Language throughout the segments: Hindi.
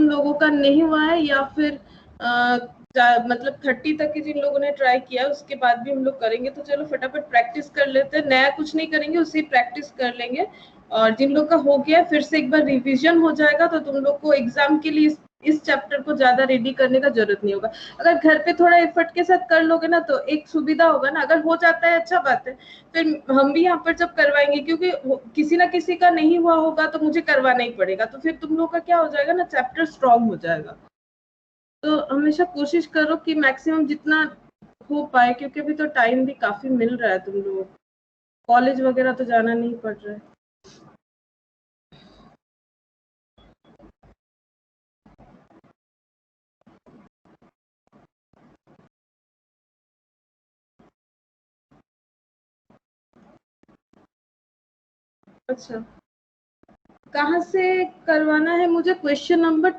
लोगों का नहीं हुआ है या फिर मतलब 30 तक की जिन लोगों ने ट्राई किया उसके बाद भी हम लोग करेंगे। तो चलो फटाफट प्रैक्टिस कर लेते हैं, नया कुछ नहीं करेंगे, उसी प्रैक्टिस कर लेंगे। और जिन लोग का हो गया फिर से एक बार रिवीजन हो जाएगा, तो तुम लोग को एग्जाम के लिए इस चैप्टर को ज्यादा रेडी करने का जरूरत नहीं होगा। अगर घर पे थोड़ा एफर्ट के साथ कर लोगे ना तो एक सुविधा होगा ना, अगर हो जाता है अच्छा बात है, फिर हम भी यहाँ पर जब करवाएंगे, क्योंकि किसी ना किसी का नहीं हुआ होगा तो मुझे करवाना ही पड़ेगा, तो फिर तुम लोग का क्या हो जाएगा ना, चैप्टर स्ट्रॉन्ग हो जाएगा। तो हमेशा कोशिश करो कि मैक्सिमम जितना हो पाए, क्योंकि अभी तो टाइम भी काफी मिल रहा है, तुम लोग कॉलेज वगैरह तो जाना नहीं पड़ रहा है। अच्छा, कहाँ से करवाना है मुझे? क्वेश्चन नंबर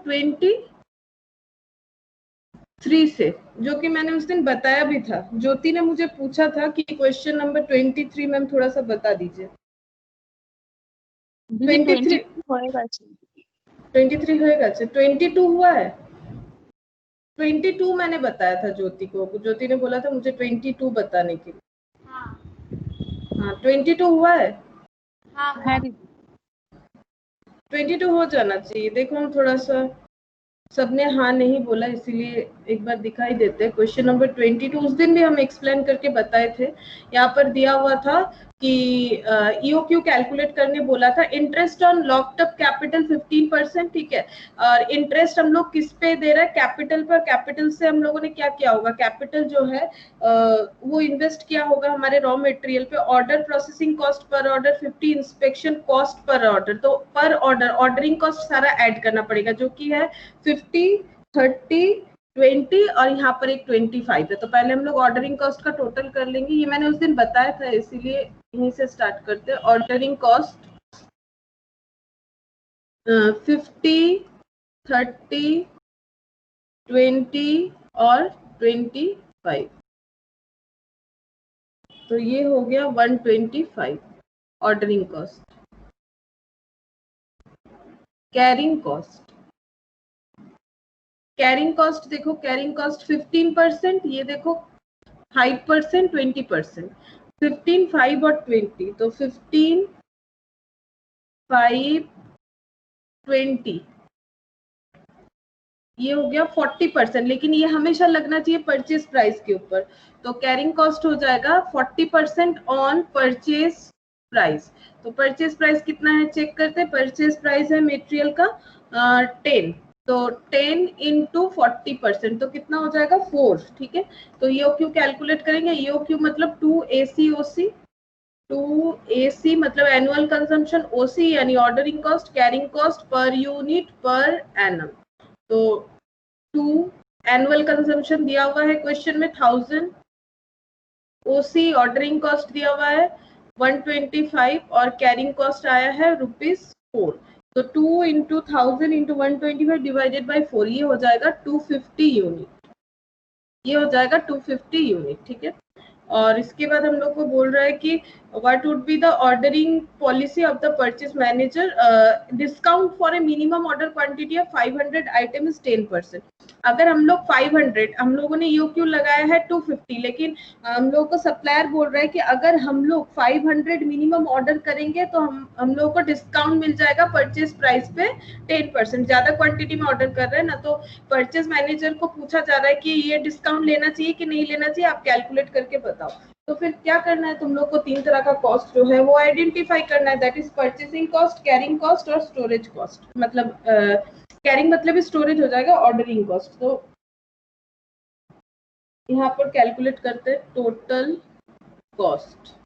23 से, जो कि मैंने उस दिन बताया भी था। ज्योति ने मुझे पूछा था कि क्वेश्चन नंबर 23 मैम थोड़ा सा बता दीजिए। 23 होएगा, 23 होएगा। अच्छा, 22 हुआ है? 22 मैंने बताया था ज्योति को, ज्योति ने बोला था मुझे 22 बताने के लिए। हाँ 22 हुआ है। हाँ है दीदी। 22 हो जाना चाहिए। देखो हम थोड़ा सा, सबने हाँ नहीं बोला, इसीलिए एक बार दिखाई देते हैं। क्वेश्चन नंबर 22 उस दिन भी हम एक्सप्लेन करके बताए थे। यहाँ पर दिया हुआ था कि ईओक्यू कैलकुलेट करने बोला था। Interest on locked up capital 15%, ठीक है। और इंटरेस्ट हम लोग किस पे दे रहे हैं? कैपिटल पर। कैपिटल से हम लोगों ने क्या किया होगा? कैपिटल जो है वो इन्वेस्ट किया होगा हमारे रॉ मटेरियल पे। Order processing cost per order 50, inspection cost per order, तो पर ऑर्डर ऑर्डरिंग कॉस्ट सारा ऐड करना पड़ेगा, जो कि है 50, 30, 20 और यहाँ पर एक 25 है। तो पहले हम लोग ऑर्डरिंग कॉस्ट का टोटल कर लेंगे। ये मैंने उस दिन बताया था, इसीलिए यहीं से स्टार्ट करते हैं। ऑर्डरिंग कॉस्ट 50, 30, 20 और 25, तो ये हो गया 125 ordering cost. Carrying cost, carrying cost देखो, कैरिंग कॉस्ट 15%, ये देखो 5%, 20%, 15, 5 और 20, तो 15, 5, 20, ये हो गया 40%। लेकिन ये हमेशा लगना चाहिए परचेज प्राइस के ऊपर। तो कैरिंग कॉस्ट हो जाएगा 40% ऑन परचेज प्राइस। तो परचेज प्राइस कितना है चेक करते हैं। परचेज प्राइस है मटेरियल का 10, तो 10 इंटू 40%, तो कितना हो जाएगा 4, ठीक है। तो ईओक्यू कैलकुलेट करेंगे। ईओक्यू मतलब 2 ACOC, 2 AC मतलब एनुअल कंजम्पशन, OC यानी ordering cost, carrying cost per unit per annum. तो 2 एनुअल कंजम्पशन दिया हुआ है क्वेश्चन में 1000, OC ऑर्डरिंग कॉस्ट दिया हुआ है 125 और कैरिंग कॉस्ट आया है ₹4। तो 2 इंटू 1000 इंटू 125 डिवाइडेड बाई 4, ये हो जाएगा 250 यूनिट, ये हो जाएगा 250 यूनिट, ठीक है। और इसके बाद हम लोग को बोल रहा है कि what would be the ordering policy of the purchase manager, discount for a minimum order quantity of 500 item is 10%। अगर हम लोग 500, हम लोगों ने यूक्यू लगाया है 250, लेकिन हम लोग को सप्लायर बोल रहा है कि अगर हम लोग 500 मिनिमम ऑर्डर करेंगे तो हम लोग को डिस्काउंट मिल जाएगा परचेज प्राइस पे 10%। ज्यादा क्वांटिटी में ऑर्डर कर रहे हैं ना, तो परचेज मैनेजर को पूछा जा रहा है कि ये डिस्काउंट लेना चाहिए कि नहीं लेना चाहिए, आप कैलकुलेट करके बताओ। तो फिर क्या करना है तुम लोग को? 3 तरह का कॉस्ट जो है वो आइडेंटिफाई करना है, that is purchasing cost, carrying cost और स्टोरेज कॉस्ट। मतलब कैरिंग मतलब स्टोरेज हो जाएगा ऑर्डरिंग कॉस्ट। तो यहाँ पर कैलकुलेट करते हैं टोटल कॉस्ट।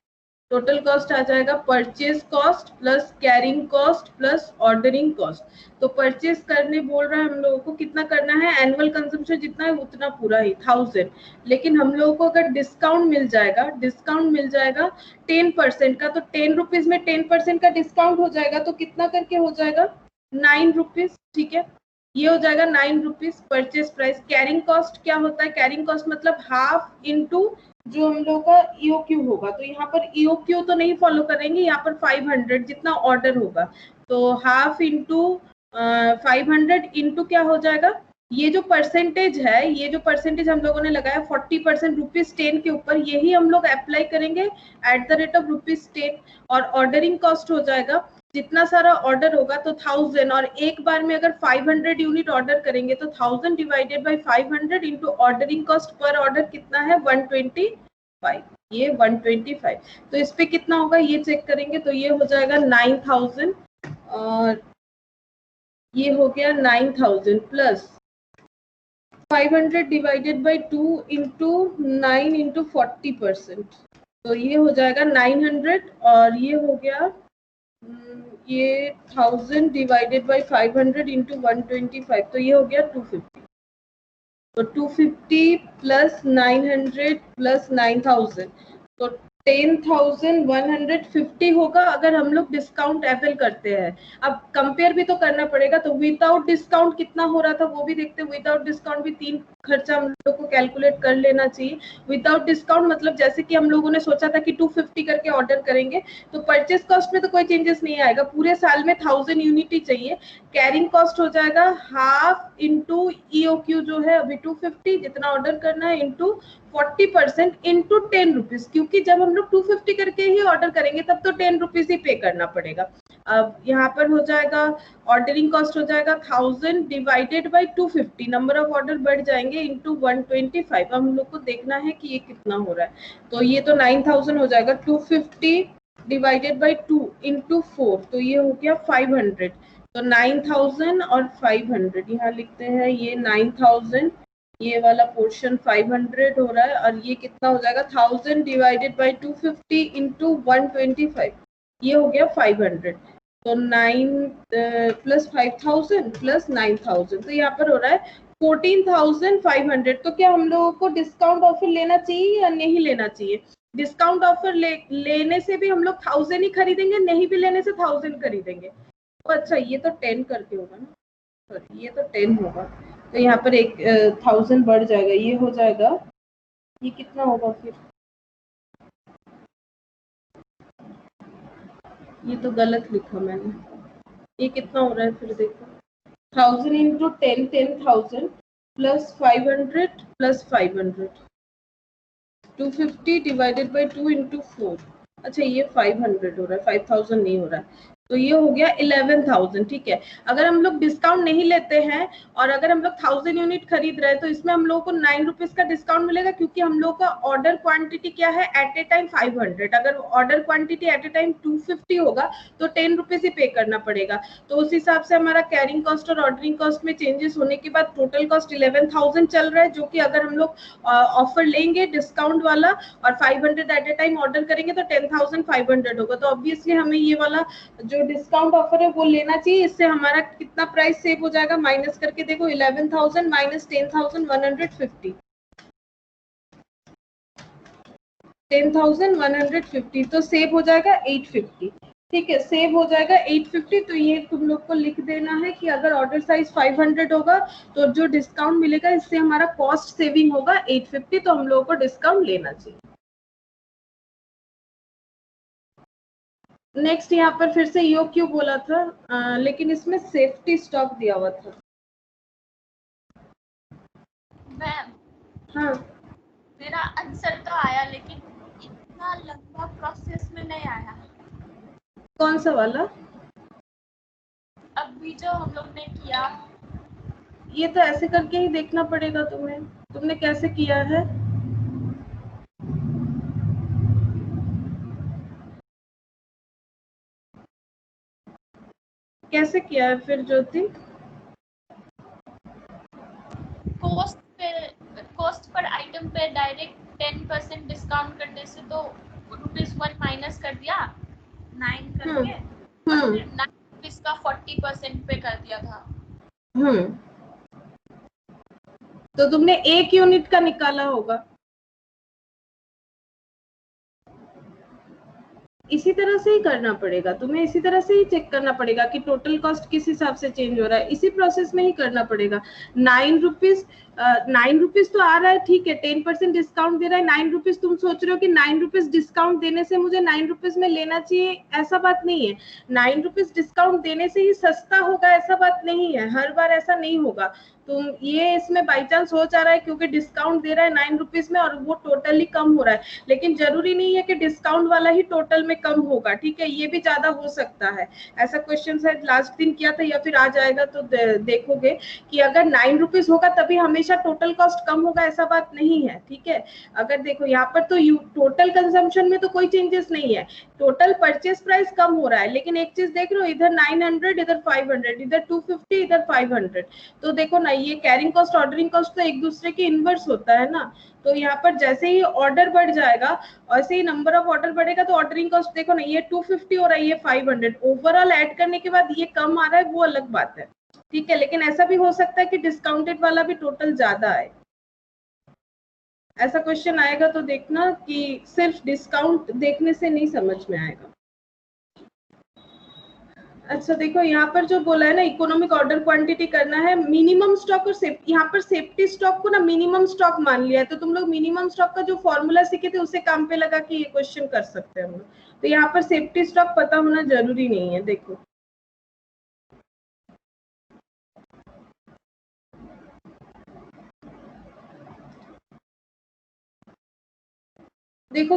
टोटल कॉस्ट आ जाएगा purchase cost plus carrying cost plus ordering cost. तो परचेज करने बोल रहा है हम लोगों को कितना करना है, एनुअल कंजम्पशन जितना है उतना पूरा ही 1000, लेकिन हम लोगों को अगर डिस्काउंट मिल जाएगा, डिस्काउंट मिल जाएगा 10% का, तो 10 रुपीज में 10% का डिस्काउंट हो जाएगा, तो कितना करके हो जाएगा 9 रुपीज, ठीक है। ये हो जाएगा 9 rupees purchase price. Carrying cost क्या होता है? कैरिंग कॉस्ट मतलब हाफ इंटू जो हम लोग का ईओक्यू होगा। तो यहाँ पर ईओक्यू तो नहीं फॉलो करेंगे, यहाँ पर 500 जितना ऑर्डर होगा, तो हाफ इंटू 500 इंटू क्या हो जाएगा, ये जो परसेंटेज है, ये जो परसेंटेज हम लोगों ने लगाया 40% ₹10 के ऊपर, यही हम लोग अप्लाई करेंगे एट द रेट ऑफ ₹10। और ऑर्डरिंग कॉस्ट हो जाएगा, जितना सारा ऑर्डर होगा तो 1000, और एक बार में अगर 500 यूनिट ऑर्डर करेंगे तो 1000 divided by 500 into ordering cost per order कितना है 125, ये 125। तो इस पे कितना होगा ये चेक करेंगे, तो ये हो जाएगा 9000, और ये हो गया 9000 plus 500 divided by 2 into 9 into 40%, तो ये हो जाएगा 900, और ये हो गया ये 1000 डिवाइडेड बाय 500 इंटू 125, तो ये हो गया 250। तो 250 प्लस 900 प्लस 9000, तो 10,150 होगा अगर हम लोग डिस्काउंट अवेल करते हैं। अब कंपेयर भी तो करना पड़ेगा, तो विदाउट डिस्काउंट कितना हो रहा था वो भी देखते हैं। विदाउट डिस्काउंट भी 3 खर्चा हम लोग को कैलकुलेट कर लेना चाहिए। विदाउट डिस्काउंट मतलब जैसे कि हम लोगों ने सोचा था कि 250 करके ऑर्डर करेंगे, तो परचेस कॉस्ट में तो कोई चेंजेस नहीं आएगा, पूरे साल में 1000 यूनिट ही चाहिए। कैरिंग कॉस्ट हो जाएगा हाफ इंटू EOQ जो है अभी 250 जितना ऑर्डर करना है इंटू 40% इंटू 10 रुपीज, क्योंकि जब हम लोग 250 करके ही ऑर्डर करेंगे तब तो 10 रुपीज ही पे करना पड़ेगा। अब यहाँ पर हो जाएगा ऑर्डरिंग कॉस्ट हो जाएगा 1000 divided by 250, number of order बढ़ जाएंगे इंटू 125। हम लोग को देखना है कि ये कितना हो रहा है, तो ये तो 9000 हो जाएगा, 250 डिवाइडेड बाय 2 इंटू 4, तो ये हो गया 500। तो 9000 और 500 यहाँ लिखते हैं, ये 9000, ये वाला पोर्शन 500 हो रहा है, और ये कितना हो जाएगा 1000 डिवाइडेड बाय 250 इंटू 125, ये हो गया 500। तो 9 प्लस 5000 प्लस 9000, तो यहाँ पर हो रहा है 14,500। तो क्या हम लोगों को डिस्काउंट ऑफर लेना चाहिए या नहीं लेना चाहिए? डिस्काउंट ऑफर लेने से भी हम लोग 1000 ही खरीदेंगे, नहीं भी लेने से 1000 खरीदेंगे। तो अच्छा ये तो 10 करके होगा ना, सॉरी ये तो 10 होगा, तो यहाँ पर 1000 बढ़ जाएगा, ये हो जाएगा, ये कितना होगा फिर, ये तो गलत लिखा मैंने, ये कितना हो रहा है फिर देखो, 1000 into 10 10,000 plus 500 plus 500, 250 divided by 2 into 4। अच्छा ये 500 हो रहा है, 5000 नहीं हो रहा है, तो ये हो गया 11,000। ठीक है, अगर हम लोग डिस्काउंट नहीं लेते हैं और अगर हम लोग 1000 यूनिट खरीद रहे हैं तो इसमें हम लोगों को 9 रुपीज का डिस्काउंट मिलेगा, क्योंकि हम लोग का ऑर्डर क्वांटिटी क्या है एट ए टाइम 500। अगर order quantity eight a time 250 होगा तो 10 रुपीज ही पे करना पड़ेगा। तो उस हिसाब से हमारा कैरिंग कॉस्ट और ऑर्डरिंग कॉस्ट में चेंजेस होने के बाद टोटल कॉस्ट 11,000 चल रहा है, जो कि अगर हम लोग ऑफर लेंगे डिस्काउंट वाला और 500 एट ए टाइम ऑर्डर करेंगे तो 10,500 होगा। तो ऑब्वियसली हमें ये वाला जो डिस्काउंट ऑफर है वो लेना चाहिए, इससे हमारा कितना प्राइस सेव हो जाएगा, माइनस करके देखो 11,000 माइनस 10,150, 10,150, तो सेव हो जाएगा 850। ठीक है, सेव हो जाएगा 850। तो ये तुम लोग को लिख देना है कि अगर ऑर्डर साइज 500 होगा तो जो डिस्काउंट मिलेगा इससे हमारा कॉस्ट सेविंग होगा 850, तो हम लोगों को डिस्काउंट लेना चाहिए। नेक्स्ट यहाँ पर फिर से EOQ बोला था, लेकिन इसमें सेफ्टी स्टॉक दिया हुआ था। मैम हाँ मेरा आंसर तो आया, लेकिन इतना लंबा प्रोसेस में नहीं आया। कौन सा वाला? अभी जो हम लोग ने किया, ये तो ऐसे करके ही देखना पड़ेगा तुम्हें, तुमने कैसे किया है? कैसे किया है फिर ज्योति? कॉस्ट पर आइटम पे डायरेक्ट 10% डिस्काउंट करने से तो ₹1 माइनस कर दिया 9 करके, और फिर 9 रुपीज का 40% पे कर दिया था। तो तुमने 1 यूनिट का निकाला होगा, इसी तरह से ही करना पड़ेगा तुम्हें, इसी तरह से ही चेक करना पड़ेगा कि टोटल कॉस्ट किस हिसाब से चेंज हो रहा है, इसी प्रोसेस में ही करना पड़ेगा। 9 रुपीज तो आ रहा है, ठीक है, 10% डिस्काउंट दे रहा है 9 रुपीज। तुम सोच रहे हो कि 9 रुपीज डिस्काउंट देने से मुझे 9 रुपीज में लेना चाहिए, ऐसा बात नहीं है। 9 रुपीज डिस्काउंट देने से ही सस्ता होगा, ऐसा बात नहीं है, हर बार ऐसा नहीं होगा। तुम ये इसमें बाई चांस हो जा रहा है क्योंकि डिस्काउंट दे रहा है 9 रुपीज में और वो टोटली कम हो रहा है, लेकिन जरूरी नहीं है कि डिस्काउंट वाला ही टोटल में कम होगा, ठीक है, ये भी ज्यादा हो सकता है। ऐसा क्वेश्चन शायद लास्ट दिन किया था या फिर आज आएगा, तो देखोगे कि अगर 9 रुपीज होगा तभी हमेशा टोटल कॉस्ट कम होगा, ऐसा बात नहीं है, ठीक है। अगर देखो यहाँ पर तो टोटल कंजम्पशन में तो कोई चेंजेस नहीं है, टोटल परचेज प्राइस कम हो रहा है, लेकिन एक चीज देख रहे हो, इधर 900, इधर 500, इधर 250, इधर 500, तो देखो ना ये कैरिंग कॉस्ट ऑर्डरिंग कॉस्ट तो एक दूसरे के इनवर्स होता है ना। तो यहाँ पर जैसे ही ऑर्डर बढ़ जाएगा वैसे ही नंबर ऑफ ऑर्डर बढ़ेगा, तो ऑर्डरिंग कॉस्ट देखो ना, ये 250 हो रहा है, ये 500, ओवरऑल ऐड करने के बाद ये कम आ रहा है, वो अलग बात है, ठीक है। लेकिन ऐसा भी हो सकता है कि डिस्काउंटेड वाला भी टोटल ज्यादा आए, ऐसा क्वेश्चन आएगा तो देखना कि सिर्फ डिस्काउंट देखने से नहीं समझ में आएगा। अच्छा देखो यहाँ पर जो बोला है ना, इकोनॉमिक ऑर्डर क्वांटिटी करना है, मिनिमम स्टॉक और सेफ्टी, यहाँ पर सेफ्टी स्टॉक को ना मिनिमम स्टॉक मान लिया है, तो तुम लोग मिनिमम स्टॉक का जो फॉर्मूला सीखे थे उसे काम पे लगा के ये क्वेश्चन कर सकते हैं हम लोग। तो यहाँ पर सेफ्टी स्टॉक पता होना जरूरी नहीं है। देखो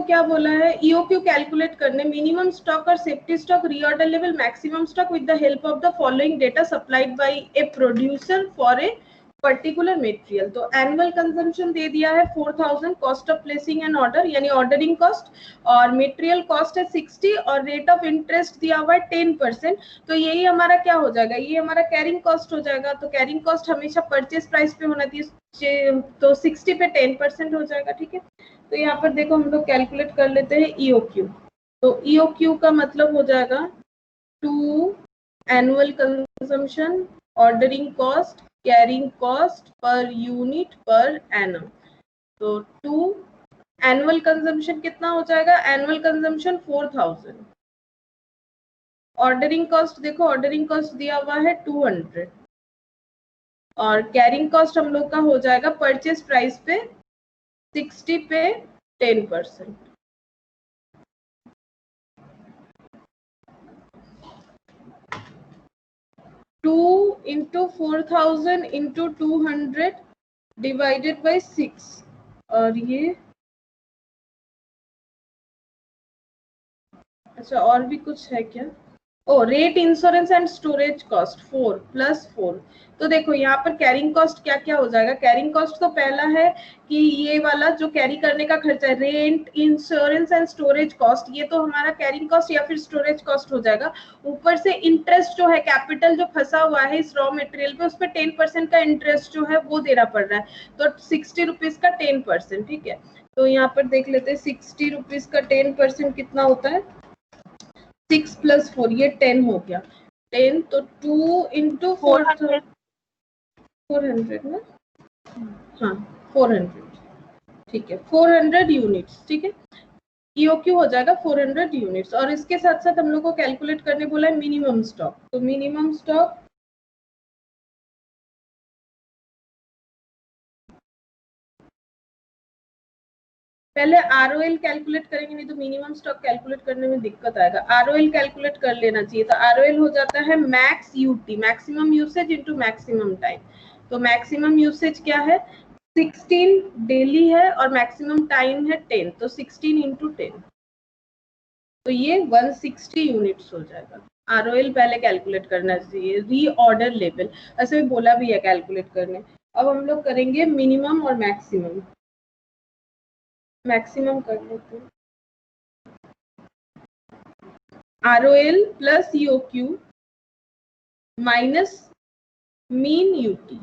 क्या बोला है, ईओक्यू कैलकुलेट करने, मिनिमम स्टॉक और safety stock, reorder level, maximum stock with the help of the following data supplied by a producer for a particular material. तो एनुअल कंजम्पशन दे दिया है 4000, cost of placing an order यानी ऑर्डरिंग कॉस्ट, और मटेरियल कॉस्ट है 60 और रेट ऑफ इंटरेस्ट दिया हुआ है 10%। तो यही हमारा क्या हो जाएगा, ये हमारा कैरिंग कॉस्ट हो जाएगा। तो कैरिंग कॉस्ट हमेशा परचेज प्राइस पे होना चाहिए, तो 60 पे 10% हो जाएगा, ठीक है। तो यहाँ पर देखो हम लोग कैलकुलेट कर लेते हैं ईओक्यू। तो ईओक्यू का मतलब हो जाएगा 2 annual consumption, ordering cost, carrying cost per unit per annum. तो 2 एनुअल कंजम्पशन कितना हो जाएगा, एनुअल कंजम्पशन 4000, ऑर्डरिंग कॉस्ट देखो, ऑर्डरिंग कॉस्ट दिया हुआ है 200, और कैरिंग कॉस्ट हम लोग का हो जाएगा परचेज प्राइस पे 60 पे 10%। Two into 4000 into 200 divided by 6, और ये अच्छा और भी कुछ है क्या, ओ rate, insurance and storage cost 4 plus 4। तो देखो यहाँ पर कैरिंग कॉस्ट क्या क्या हो जाएगा, कैरिंग कॉस्ट तो पहला है कि ये वाला जो कैरी करने का खर्चा है, rent, insurance and storage cost, ये तो हमारा कैरिंग कॉस्ट या फिर स्टोरेज कॉस्ट हो जाएगा। ऊपर से इंटरेस्ट जो है, कैपिटल जो फंसा हुआ है इस रॉ मटेरियल पे, उस पर 10% का इंटरेस्ट जो है वो देना पड़ रहा है, तो 60 रुपीज का 10%, ठीक है। तो यहाँ पर देख लेते हैं 60 रुपीज का 10% कितना होता है, 6 प्लस 4, ये 10 हो गया, 10, तो 2 इंटू 400 ना, हाँ 400, ठीक है, 400 यूनिट्स, ठीक है। ईओक्यू हो जाएगा 400 यूनिट्स, और इसके साथ साथ हम लोग को कैलकुलेट करने बोला है मिनिमम स्टॉक। तो मिनिमम स्टॉक पहले आरओएल कैलकुलेट करेंगे, नहीं तो मिनिमम स्टॉक कैलकुलेट करने में दिक्कत आएगा। आरओएल कैलकुलेट कर लेना चाहिए, तो आरओएल हो जाता है max UT, maximum usage into maximum time. तो मैक्सिमम यूसेज क्या है, 16 डेली है और मैक्सिमम टाइम है 10, तो 16 इंटू 10, तो ये 160 यूनिट्स हो जाएगा। आरओएल पहले कैलकुलेट करना चाहिए, रीऑर्डर लेवल ऐसे भी बोला भी है कैलकुलेट करने। अब हम लोग करेंगे मिनिमम और मैक्सिमम, मैक्सिमम कर लेते हैं। ROL plus EOQ minus mean UT.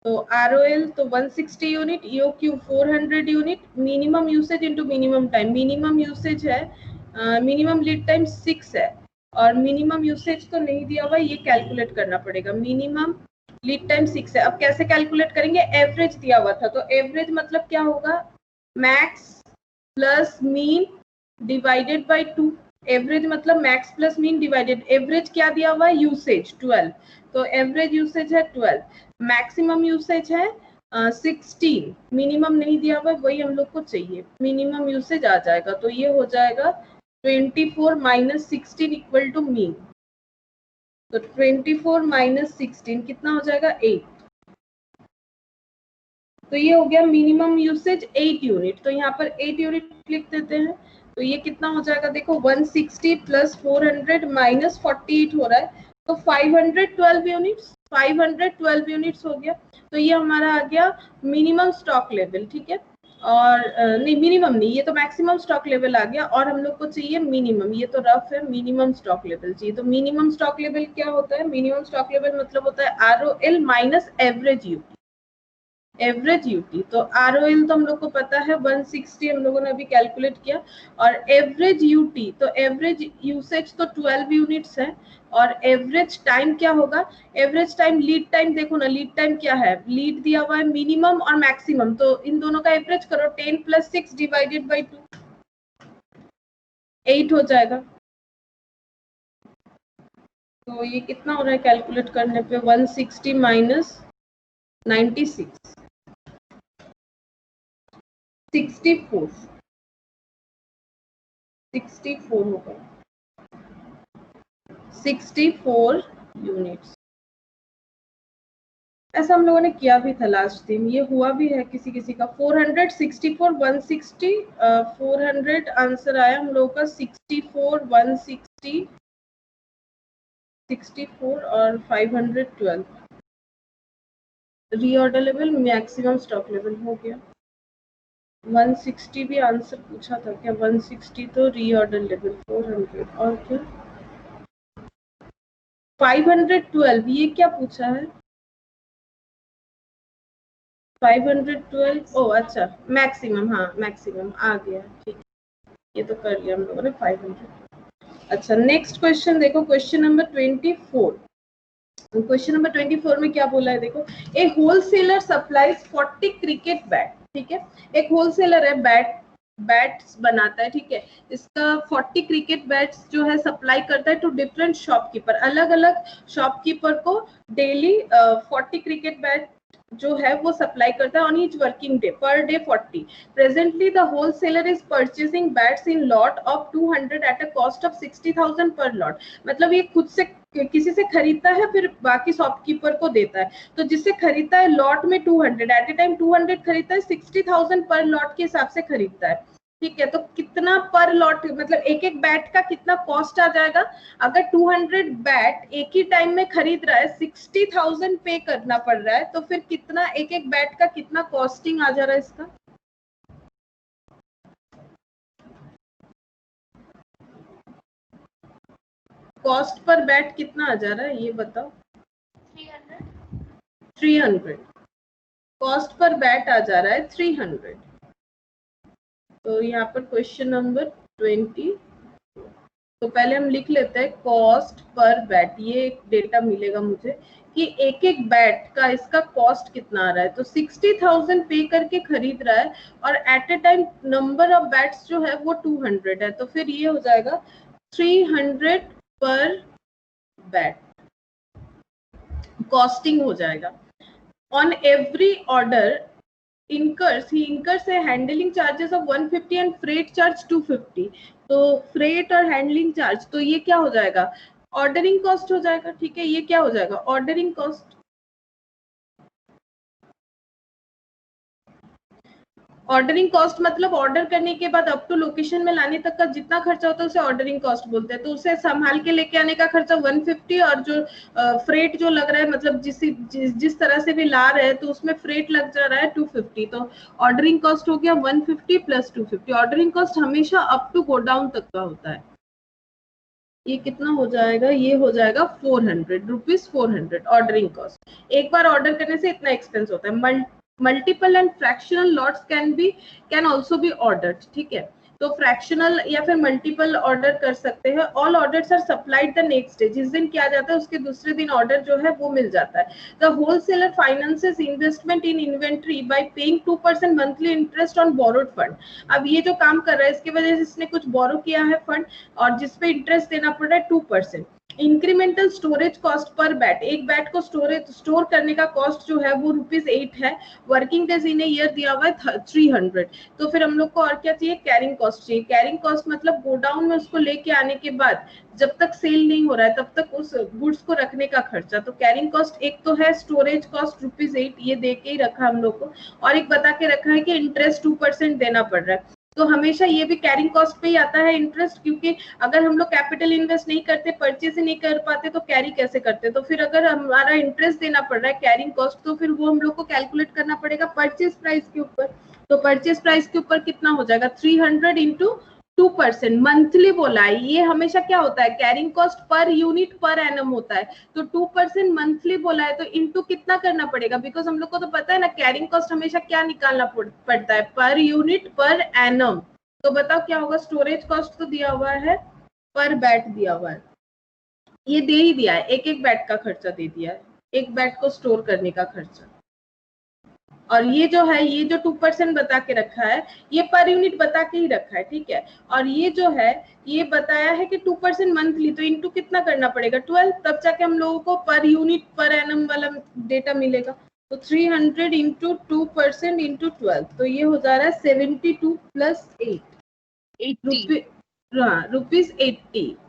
तो आरओएल तो 160 unit, EOQ 400 unit, minimum usage into minimum time, minimum usage है, मिनिमम लीड टाइम 6 है, और मिनिमम यूसेज तो नहीं दिया हुआ, ये कैलकुलेट करना पड़ेगा। मिनिमम लीड टाइम 6 है, अब कैसे कैलकुलेट करेंगे, एवरेज दिया हुआ था, तो एवरेज मतलब क्या होगा, max plus mean divided by 2, average मतलब max plus mean divided, average क्या दिया हुआ है, यूसेज 12, तो एवरेज यूसेज है 12, मैक्सिमम यूसेज है 16, मिनिमम नहीं दिया हुआ, वही हम लोग को चाहिए, मिनिमम यूसेज आ जाएगा। तो ये हो जाएगा 24 माइनस 16 इक्वल टू मीन, तो 24 माइनस 16 कितना हो जाएगा 8। तो ये हो गया मिनिमम यूसेज 8 यूनिट। तो यहाँ पर 8 यूनिट लिख देते हैं। तो ये कितना हो जाएगा देखो 160 प्लस 400 माइनस 48 हो रहा है, तो 512 यूनिट्स, 512 यूनिट्स हो गया। तो ये हमारा आ गया मिनिमम स्टॉक लेवल, ठीक है। और नहीं मिनिमम नहीं, ये तो मैक्सिमम स्टॉक लेवल आ गया, और हम लोग को चाहिए मिनिमम, ये तो रफ है, मिनिमम स्टॉक लेवल चाहिए। तो मिनिमम स्टॉक लेवल क्या होता है, मिनिमम स्टॉक लेवल मतलब होता है ROL minus average UT, average UT. तो ROL तो हम लोग को पता है 160, हम लोगों ने अभी कैलकुलेट किया, और एवरेज यूटी तो एवरेज यूसेज तो 12 यूनिट्स है, और एवरेज टाइम क्या होगा, एवरेज टाइम लीड टाइम देखो ना, लीड टाइम क्या है, लीड दिया हुआ है मिनिमम और मैक्सिमम, तो इन दोनों का एवरेज करो, 10 प्लस 6 डिवाइडेड बाई 2, 8 हो जाएगा। तो ये कितना हो रहा है कैलकुलेट करने पे, 160 माइनस 96, 64 होगा, 64 यूनिट्स। ऐसा हम लोगों ने किया भी था लास्ट दिन, ये हुआ भी है किसी किसी का। 464 160 400 आंसर आया हम लोगों का, 64 160 64 और 512 reorder level maximum stock level हो गया। 160 भी आंसर पूछा था क्या, 160 तो रीऑर्डर लेवल, 400 और क्या 512, ये क्या पूछा है 512, ओ अच्छा मैक्सिमम, हाँ मैक्सिमम आ गया, ठीक, ये तो कर लिया हम लोगों ने 500। अच्छा नेक्स्ट क्वेश्चन देखो, क्वेश्चन नंबर 24। क्वेश्चन नंबर 24 में क्या बोला है देखो, a wholesaler supplies 40 cricket bat, ठीक है, एक होलसेलर है, बैट्स बनाता है, ठीक है, इसका 40 क्रिकेट बैट्स जो है सप्लाई करता है टू डिफरेंट शॉपकीपर, अलग अलग शॉपकीपर को डेली 40 क्रिकेट बैट जो है वो सप्लाई करता है on each working day, per day 40। Presently the wholesaler is purchasing bats in lot of 200 at a cost of 60,000 पर लॉट। मतलब ये खुद से किसी से खरीदता है, फिर बाकी शॉपकीपर को देता है। तो जिससे खरीदता है लॉट में 200, एट ए टाइम 200 खरीदता है, 60,000 पर लॉट के हिसाब से खरीदता है, ठीक है। तो कितना पर लॉट, मतलब एक एक बैट का कितना कॉस्ट आ जाएगा, अगर 200 बैट एक ही टाइम में खरीद रहा है, 60,000 पे करना पड़ रहा है, तो फिर कितना एक एक बैट का कितना कॉस्टिंग आ जा रहा है इसका, कॉस्ट पर बैट कितना आ जा रहा है ये बताओ। 300 कॉस्ट पर बैट आ जा रहा है 300। तो यहाँ पर क्वेश्चन नंबर 20, तो पहले हम लिख लेते हैं कॉस्ट पर बैट, ये एक डेटा मिलेगा मुझे कि एक एक बैट का इसका कॉस्ट कितना आ रहा है। तो 60,000 पे करके खरीद रहा है, और at a time number of bats जो है वो 200 है, तो फिर ये हो जाएगा 300 पर बैट कॉस्टिंग हो जाएगा। On every order he incurs a handling charges of 150 and freight charge 250। तो फ्रेट और हैंडलिंग चार्ज, तो ये क्या हो जाएगा, ऑर्डरिंग कॉस्ट हो जाएगा, ठीक है, ये क्या हो जाएगा ऑर्डरिंग कॉस्ट। ऑर्डरिंग कॉस्ट मतलब ऑर्डर करने के बाद अप टू लोकेशन में लाने तक का जितना खर्चा होता है उसे ऑर्डरिंग कॉस्ट बोलते हैं। तो उसे संभाल के लेके आने का खर्चा 150, और जो फ्रेट जो लग रहा है, मतलब जिस तरह से भी ला रहे हैं तो उसमें फ्रेट लग जा रहा है 250। तो ऑर्डरिंग कॉस्ट हो गया 150 प्लस 250। ऑर्डरिंग कॉस्ट हमेशा अप टू गोडाउन तक का होता है। ये कितना हो जाएगा, ये हो जाएगा 400 रुपीज, 400 ऑर्डरिंग कॉस्ट। एक बार ऑर्डर करने से इतना एक्सपेंस होता है। Multiple and fractional lots can also be ordered, ठीक है, तो फ्रैक्शनल या फिर मल्टीपल ऑर्डर कर सकते हैं। All orders are supplied the next day, जिस दिन किया जाता है उसके दूसरे दिन ऑर्डर जो है वो मिल जाता है। The wholesaler finances investment in inventory bye paying 2% monthly interest on borrowed fund. अब ये जो काम कर रहा है इसकी वजह से इसने कुछ बोरो किया है फंड, और जिसपे इंटरेस्ट देना पड़ रहा है 2%। Incremental storage cost per bat, एक बैट को स्टोर करने का कॉस्ट जो है वो ₹8 है, working days in a year दिया हुआ है 300। तो फिर हम लोग को और क्या चाहिए, कैरिंग कॉस्ट चाहिए। कैरिंग कॉस्ट मतलब गोडाउन में उसको लेके आने के बाद जब तक सेल नहीं हो रहा है तब तक उस गुड्स को रखने का खर्चा। तो कैरिंग कॉस्ट एक तो है स्टोरेज कॉस्ट ₹8, ये दे के ही रखा हम लोग को, और एक बता के रखा है कि इंटरेस्ट 2% देना पड़ रहा है। तो हमेशा ये भी कैरिंग कॉस्ट पे ही आता है इंटरेस्ट, क्योंकि अगर हम लोग कैपिटल इन्वेस्ट नहीं करते, परचेज नहीं कर पाते, तो कैरी कैसे करते। तो फिर अगर हमारा इंटरेस्ट देना पड़ रहा है कैरिंग कॉस्ट, तो फिर वो हम लोग को कैलकुलेट करना पड़ेगा परचेज प्राइस के ऊपर। तो परचेज प्राइस के ऊपर कितना हो जाएगा, 300 इंटू 2% मंथली बोला है। ये हमेशा क्या होता है, carrying cost per unit per annum होता है, तो 2% मंथली बोला है, तो इनटू कितना करना पड़ेगा, बिकॉज हम लोग को तो पता है ना कैरिंग कॉस्ट हमेशा क्या निकालना पड़ता है, पर यूनिट पर एनम। तो बताओ क्या होगा, स्टोरेज कॉस्ट तो दिया हुआ है, पर बैट दिया हुआ है, ये दे ही दिया है, एक एक बैट का खर्चा दे दिया है, एक बैट को स्टोर करने का खर्चा। और ये जो है, ये जो 2% बता के रखा है, ये पर यूनिट बता के ही रखा है, ठीक है। और ये जो है, ये बताया है कि 2% मंथली, तो इनटू कितना करना पड़ेगा, 12, तब जाके हम लोगों को पर यूनिट पर एनम वाला डेटा मिलेगा। तो 300 इंटू 2% इंटू 12, तो ये हो जा रहा है 72 plus 8 ₹80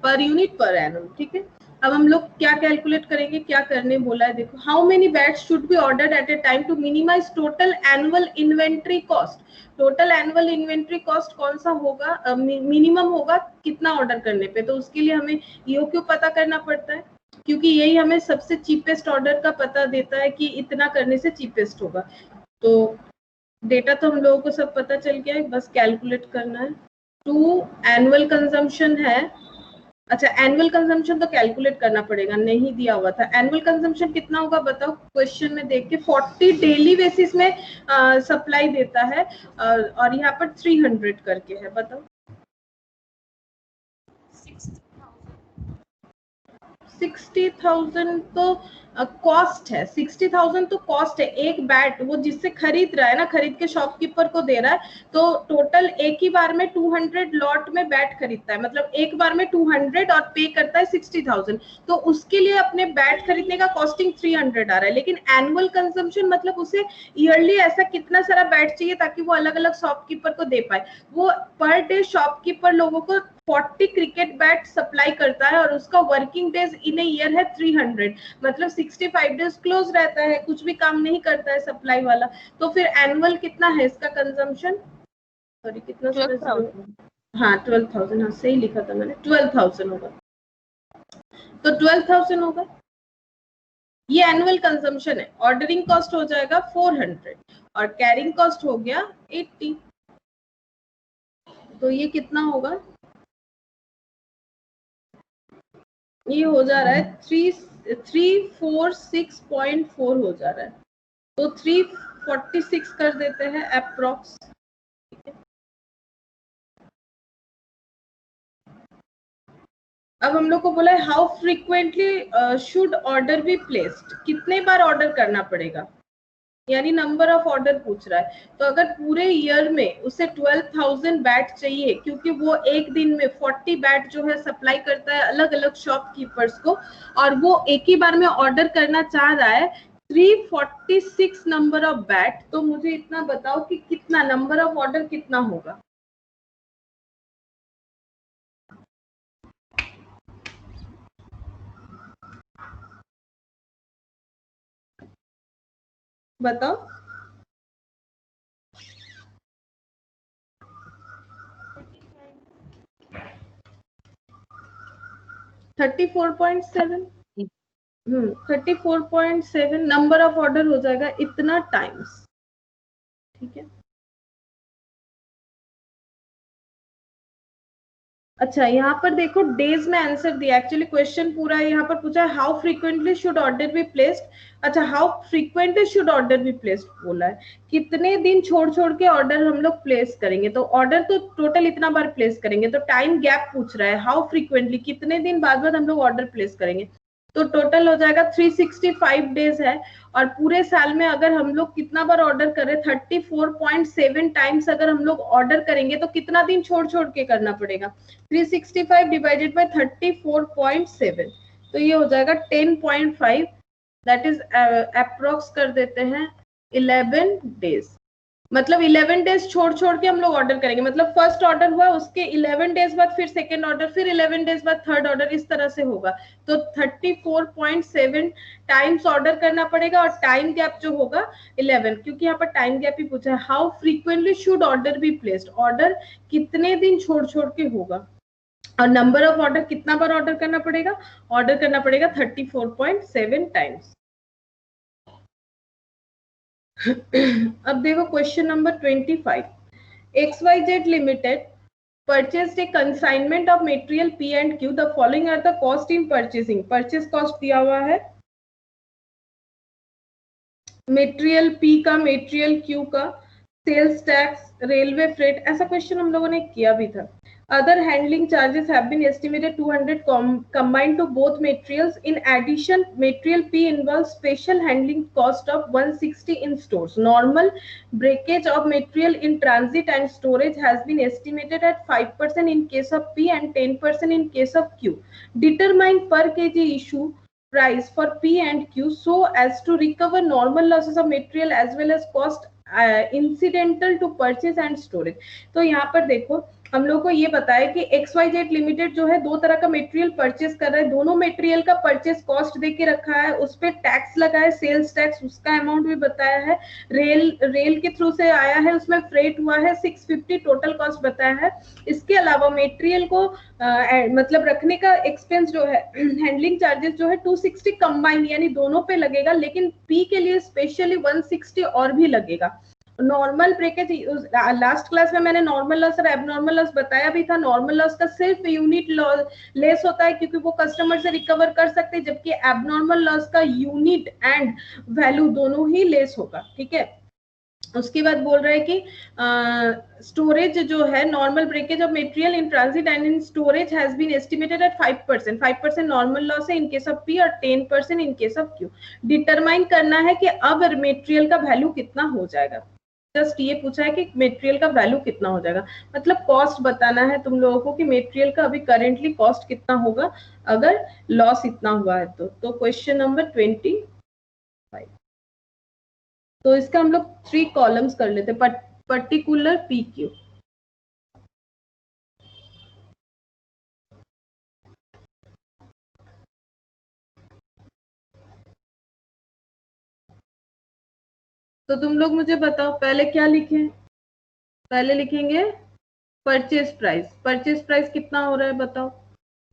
per unit per annum, ठीक है। अब हम लोग क्या कैलकुलेट करेंगे, क्या करने बोला है, देखो, how many bats should be ordered at a time to minimise total annual inventory cost. Total annual inventory cost कौन सा होगा, मिनिमम होगा कितना ऑर्डर करने पे, तो उसके लिए हमें ईओक्यू पता करना पड़ता है, क्योंकि यही हमें सबसे चीपेस्ट ऑर्डर का पता देता है कि इतना करने से चीपेस्ट होगा। तो डेटा तो हम लोगों को सब पता चल गया है, बस कैलकुलेट करना है। 2 एनुअल कंजम्पशन है, अच्छा एनुअल कंजम्पशन तो कैलकुलेट करना पड़ेगा, नहीं दिया हुआ था। एनुअल कंजम्पशन कितना होगा बताओ, क्वेश्चन में देख के 40 डेली बेसिस में सप्लाई देता है, और यहाँ पर 300 करके है, बताओ 60,000 तो कॉस्ट है, 60,000 तो कॉस्ट है, एक बैट वो जिससे खरीद रहा है ना, खरीद के शॉपकीपर को दे रहा है, तो टोटल एक ही बार में 200 लॉट में बैट खरीदता है, मतलब एक बार में 200 और पे करता है 60,000, तो उसके लिए अपने बैट खरीदने का कॉस्टिंग 300 आ रहा है। लेकिन एनुअल कंजम्पशन मतलब उसे ईयरली ऐसा कितना सारा बैट चाहिए ताकि वो अलग अलग शॉपकीपर को दे पाए, वो पर डे शॉपकीपर लोगों को 40 क्रिकेट बैट सप्लाई करता है, और उसका working days in a year है 300, मतलब 65 डेज क्लोज रहता है, कुछ भी काम नहीं करता है सप्लाई वाला। तो फिर एनुअल कितना है इसका कंजम्पशन, सॉरी कितना, 12,000, हाँ 12,000, हाँ सही लिखा था मैंने, 12,000 होगा, तो 12,000 होगा, ये एनुअल कंजम्पशन है। ऑर्डरिंग कॉस्ट हो जाएगा 400 और कैरिंग कॉस्ट हो गया 80, तो ये कितना होगा, ये हो जा रहा है 346.4 हो जा रहा है, तो 346 कर देते हैं अप्रोक्स। अब हम लोग को बोला है how frequently should order be placed, कितने बार ऑर्डर करना पड़ेगा, यानी नंबर ऑफ ऑर्डर पूछ रहा है। तो अगर पूरे ईयर में उसे 12,000 बैट चाहिए, क्योंकि वो एक दिन में 40 बैट जो है सप्लाई करता है अलग अलग शॉपकीपर्स को, और वो एक ही बार में ऑर्डर करना चाह रहा है 346 नंबर ऑफ बैट, तो मुझे इतना बताओ कि कितना नंबर ऑफ ऑर्डर कितना होगा, बताओ। 34.7, 34.7 नंबर ऑफ ऑर्डर हो जाएगा इतना टाइम्स, ठीक है। अच्छा यहाँ पर देखो डेज में आंसर दिया, एक्चुअली क्वेश्चन पूरा यहाँ पर पूछा है how frequently should order be placed. अच्छा how frequently should order be placed बोला है, कितने दिन छोड़ छोड़ के ऑर्डर हम लोग प्लेस करेंगे, तो ऑर्डर तो टोटल इतना बार प्लेस करेंगे, तो टाइम गैप पूछ रहा है, हाउ फ्रीक्वेंटली कितने दिन बाद हम लोग ऑर्डर प्लेस करेंगे, तो टोटल हो जाएगा 365 डेज है। और पूरे साल में अगर हम लोग कितना बार ऑर्डर करें, 34.7 टाइम्स अगर हम लोग ऑर्डर करेंगे तो कितना दिन छोड़ छोड़ के करना पड़ेगा, 365 डिवाइडेड बाय 34.7, तो ये हो जाएगा 10.5, दैट इज अप्रोक्स कर देते हैं 11 डेज। मतलब 11 डेज छोड़ छोड़ के हम लोग ऑर्डर करेंगे, मतलब फर्स्ट ऑर्डर हुआ उसके 11 डेज बाद फिर सेकेंड ऑर्डर, फिर 11 डेज बाद थर्ड ऑर्डर, इस तरह से होगा। तो 34.7 टाइम्स ऑर्डर करना पड़ेगा और टाइम गैप जो होगा 11, क्योंकि यहाँ पर टाइम गैप ही पूछा है। How frequently should order be placed, order कितने दिन छोड़ छोड़ के होगा, और नंबर ऑफ ऑर्डर कितना बार ऑर्डर करना पड़ेगा, ऑर्डर करना पड़ेगा 34.7 टाइम्स। अब देखो question number 25, XYZ Limited purchased a consignment of material P and Q. The following are the cost in purchasing. Purchase cost दिया हुआ है, मटेरियल P का, मटेरियल Q का, सेल्स टैक्स, रेलवे फ्रेट, ऐसा क्वेश्चन हम लोगों ने किया भी था। Other handling charges have been estimated 200 combined to both materials. In addition, material P involves special handling cost of 160 in stores. Normal breakage of material in transit and storage has been estimated at 5% in case of P and 10% in case of Q. Determine per kg issue price for P and Q so as to recover normal losses of material as well as cost incidental to purchase and storage. तो यहाँ पर देखो हम लोग को ये बताया कि XYZ लिमिटेड जो है दो तरह का मटेरियल परचेस कर रहा है, दोनों मटेरियल का परचेस कॉस्ट दे के रखा है, उस पर टैक्स लगा है, सेल्स टैक्स, उसका अमाउंट भी बताया है, रेल के थ्रू से आया है, उसमें फ्रेट हुआ है 650 टोटल कॉस्ट बताया है। इसके अलावा मटेरियल को मतलब रखने का एक्सपेंस जो है, हैंडलिंग चार्जेस जो है 260 कंबाइंड यानी दोनों पे लगेगा, लेकिन पी के लिए स्पेशली 160 और भी लगेगा। नॉर्मल ब्रेकेज, लास्ट क्लास में मैंने नॉर्मल लॉस और एबनॉर्मल लॉस बताया भी था। नॉर्मल लॉस का सिर्फ यूनिट लेस होता है क्योंकि वो कस्टमर से रिकवर कर सकते हैं, जबकि एबनॉर्मल लॉस का यूनिट एंड वैल्यू दोनों ही लेस होगा, ठीक है। उसके बाद बोल रहे हैं कि स्टोरेज जो है, normal breakage of material in transit and in storage has been estimated at 5%। 5% normal loss है इन केस ऑफ पी और 10% in case of Q. Determine करना है कि अब मटेरियल का वैल्यू कितना हो जाएगा। जस्ट ये पूछा है कि मटेरियल का वैल्यू कितना हो जाएगा, मतलब कॉस्ट बताना है तुम लोगों को कि मटेरियल का अभी करेंटली कॉस्ट कितना होगा अगर लॉस इतना हुआ है तो क्वेश्चन नंबर 25। तो इसका हम लोग 3 कॉलम्स कर लेते, पर्टिकुलर PQ। तो तुम लोग मुझे बताओ पहले क्या लिखें। पहले लिखेंगे परचेज प्राइस। परचेज प्राइस कितना हो रहा है बताओ,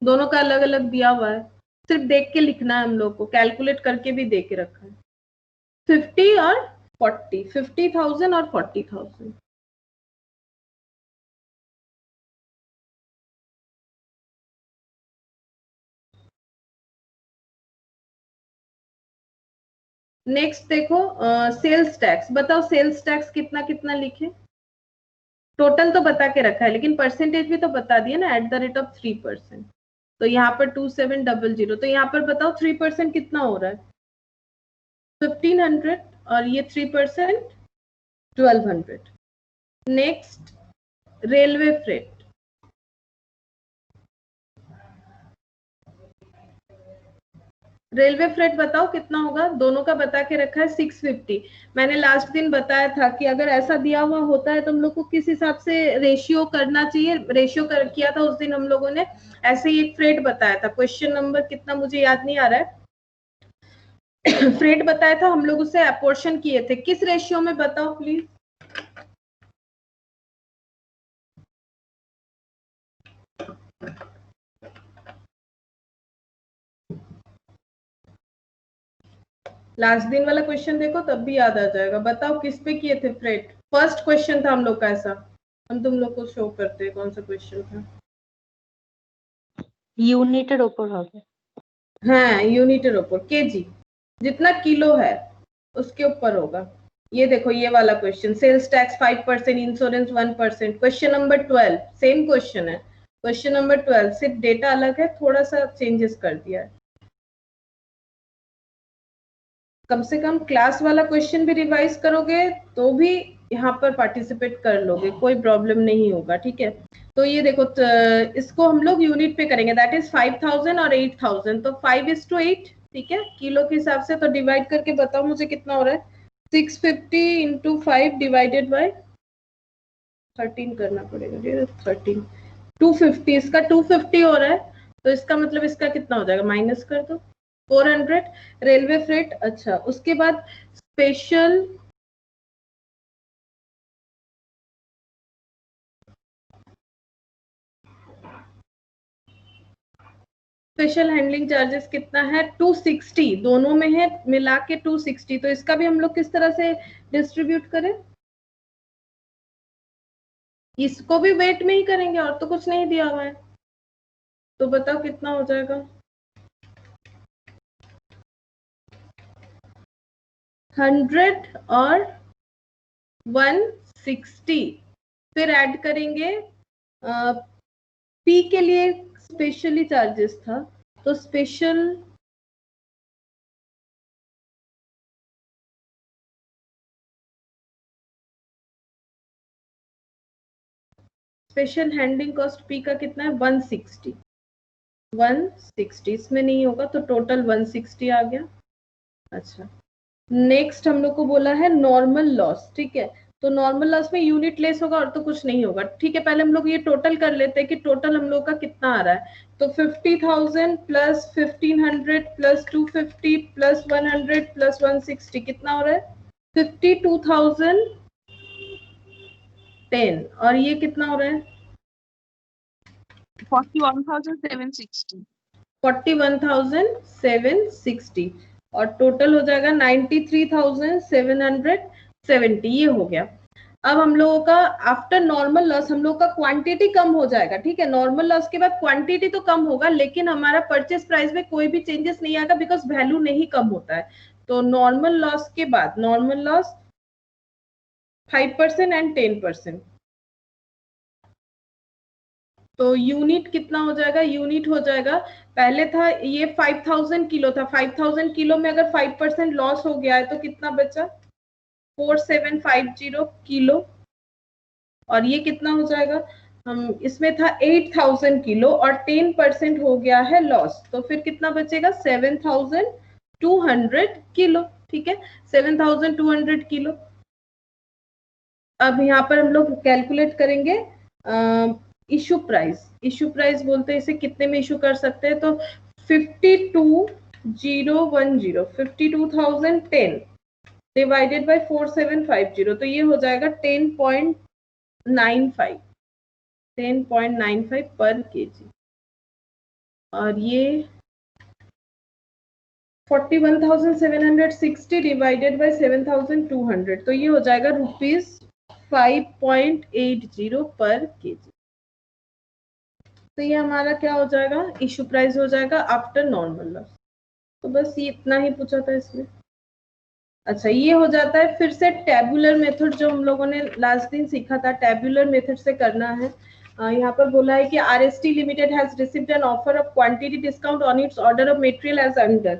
दोनों का अलग अलग दिया हुआ है, सिर्फ देख के लिखना है हम लोग को, कैलकुलेट करके भी दे के रखा है। 50 और 40, 50,000 और 40,000। नेक्स्ट देखो सेल्स टैक्स, बताओ सेल्स टैक्स कितना कितना लिखे। टोटल तो बता के रखा है लेकिन परसेंटेज भी तो बता दिया ना, एट द रेट ऑफ 3%। तो यहाँ पर 2700, तो यहाँ पर बताओ 3% कितना हो रहा है 1500 और ये 3% 1200। Next railway freight, railway freight बताओ कितना होगा, दोनों का बता के रखा है 650। मैंने लास्ट दिन बताया था कि अगर ऐसा दिया हुआ होता है तो हम लोग को किस हिसाब से रेशियो करना चाहिए, रेशियो किया था उस दिन हम लोगों ने, ऐसे ही एक फ्रेट बताया था। क्वेश्चन नंबर कितना मुझे याद नहीं आ रहा है। फ्रेट बताया था, हम लोग उसे अपोर्शन किए थे, किस रेशियो में बताओ प्लीज। लास्ट दिन वाला क्वेश्चन देखो तब भी याद आ जाएगा। बताओ किस पे किए थे फ्रेट, फर्स्ट क्वेश्चन था हम लोग का ऐसा, हम तुम लोग को शो करते हैं कौन सा क्वेश्चन था। यूनिटेड ऊपर होगा, हाँ यूनिटेड ऊपर, केजी जितना किलो है उसके ऊपर होगा। ये देखो ये वाला question, sales tax 5%, insurance 1%। Question number 12 same question है, क्वेश्चन नंबर 12 सिर्फ डेटा अलग है, थोड़ा सा चेंजेस कर दिया है। कम से कम क्लास वाला क्वेश्चन भी रिवाइज करोगे तो भी यहाँ पर पार्टिसिपेट कर लोगे, कोई प्रॉब्लम नहीं होगा, ठीक है। तो ये देखो इसको हम लोग यूनिट पे करेंगे, दैट इज 5000 और 8000, तो 5:8, ठीक है, किलो के हिसाब से। तो डिवाइड करके बताओ मुझे कितना हो रहा है। 650 इंटू 5 डिवाइडेड बाय 13 करना पड़ेगा, 13, 250, इसका 250 हो रहा है, तो इसका मतलब इसका कितना हो जाएगा, माइनस कर दो 400। रेलवे फ्रेट, अच्छा उसके बाद स्पेशल स्पेशल हैंडलिंग चार्जेस कितना है, 260, दोनों में है मिला के 260। तो इसका भी हम लोग किस तरह से डिस्ट्रीब्यूट करें, इसको भी वेट में ही करेंगे, और तो कुछ नहीं दिया हुआ है। तो बताओ कितना हो जाएगा, 100 और 160। फिर ऐड करेंगे पी के लिए स्पेशली चार्जेस था, तो स्पेशल हैंडलिंग कॉस्ट पी का कितना है, 160। 160 इसमें नहीं होगा, तो टोटल 160 आ गया। अच्छा, नेक्स्ट हम लोग को बोला है नॉर्मल लॉस, ठीक है। तो नॉर्मल लॉस में यूनिट लेस होगा और तो कुछ नहीं होगा, ठीक है। पहले हम लोग ये टोटल कर लेते हैं कि टोटल हम लोग का कितना आ रहा है। तो 50,000 प्लस 1500 प्लस 250 प्लस 100 प्लस 160 कितना हो रहा है, 52,010। और ये कितना हो रहा है, 41,760। 41,760, और टोटल हो जाएगा 93,770। ये हो गया। अब हम लोगों का आफ्टर नॉर्मल लॉस हम लोग का क्वांटिटी कम हो जाएगा, ठीक है। नॉर्मल लॉस के बाद क्वांटिटी तो कम होगा, लेकिन हमारा परचेस प्राइस में कोई भी चेंजेस नहीं आएगा, बिकॉज वैल्यू नहीं कम होता है। तो नॉर्मल लॉस के बाद नॉर्मल लॉस 5% एंड 10%। तो यूनिट कितना हो जाएगा, यूनिट हो जाएगा, पहले था ये 5000 किलो था, 5000 किलो में अगर 5% लॉस हो गया है तो कितना बचा, 4750 किलो। और ये कितना हो जाएगा, हम इसमें था 8000 किलो और 10% हो गया है लॉस, तो फिर कितना बचेगा, 7200 किलो, ठीक है, 7200 किलो। अब यहाँ पर हम लोग कैलकुलेट करेंगे इशू प्राइस। इशू प्राइस बोलते हैं इसे, कितने में इशू कर सकते हैं, तो 52,010, 52,010 डिवाइडेड बाय 4750, तो ये हो जाएगा 10.95 पर केजी। और ये 41,760 डिवाइडेड बाय 7,200, तो ये हो जाएगा ₹5.80 पर केजी। तो ये हमारा क्या हो जाएगा, इशू प्राइस हो जाएगा आफ्टर नॉर्मल लॉस। तो बस ये इतना ही पूछा था इसमें। अच्छा, ये हो जाता है। फिर से टेबुलर मेथड जो हम लोगों ने लास्ट दिन सीखा था, टेबुलर मेथड से करना है। यहाँ पर बोला है कि RST limited has received an offer of quantity discount on its order of material as under,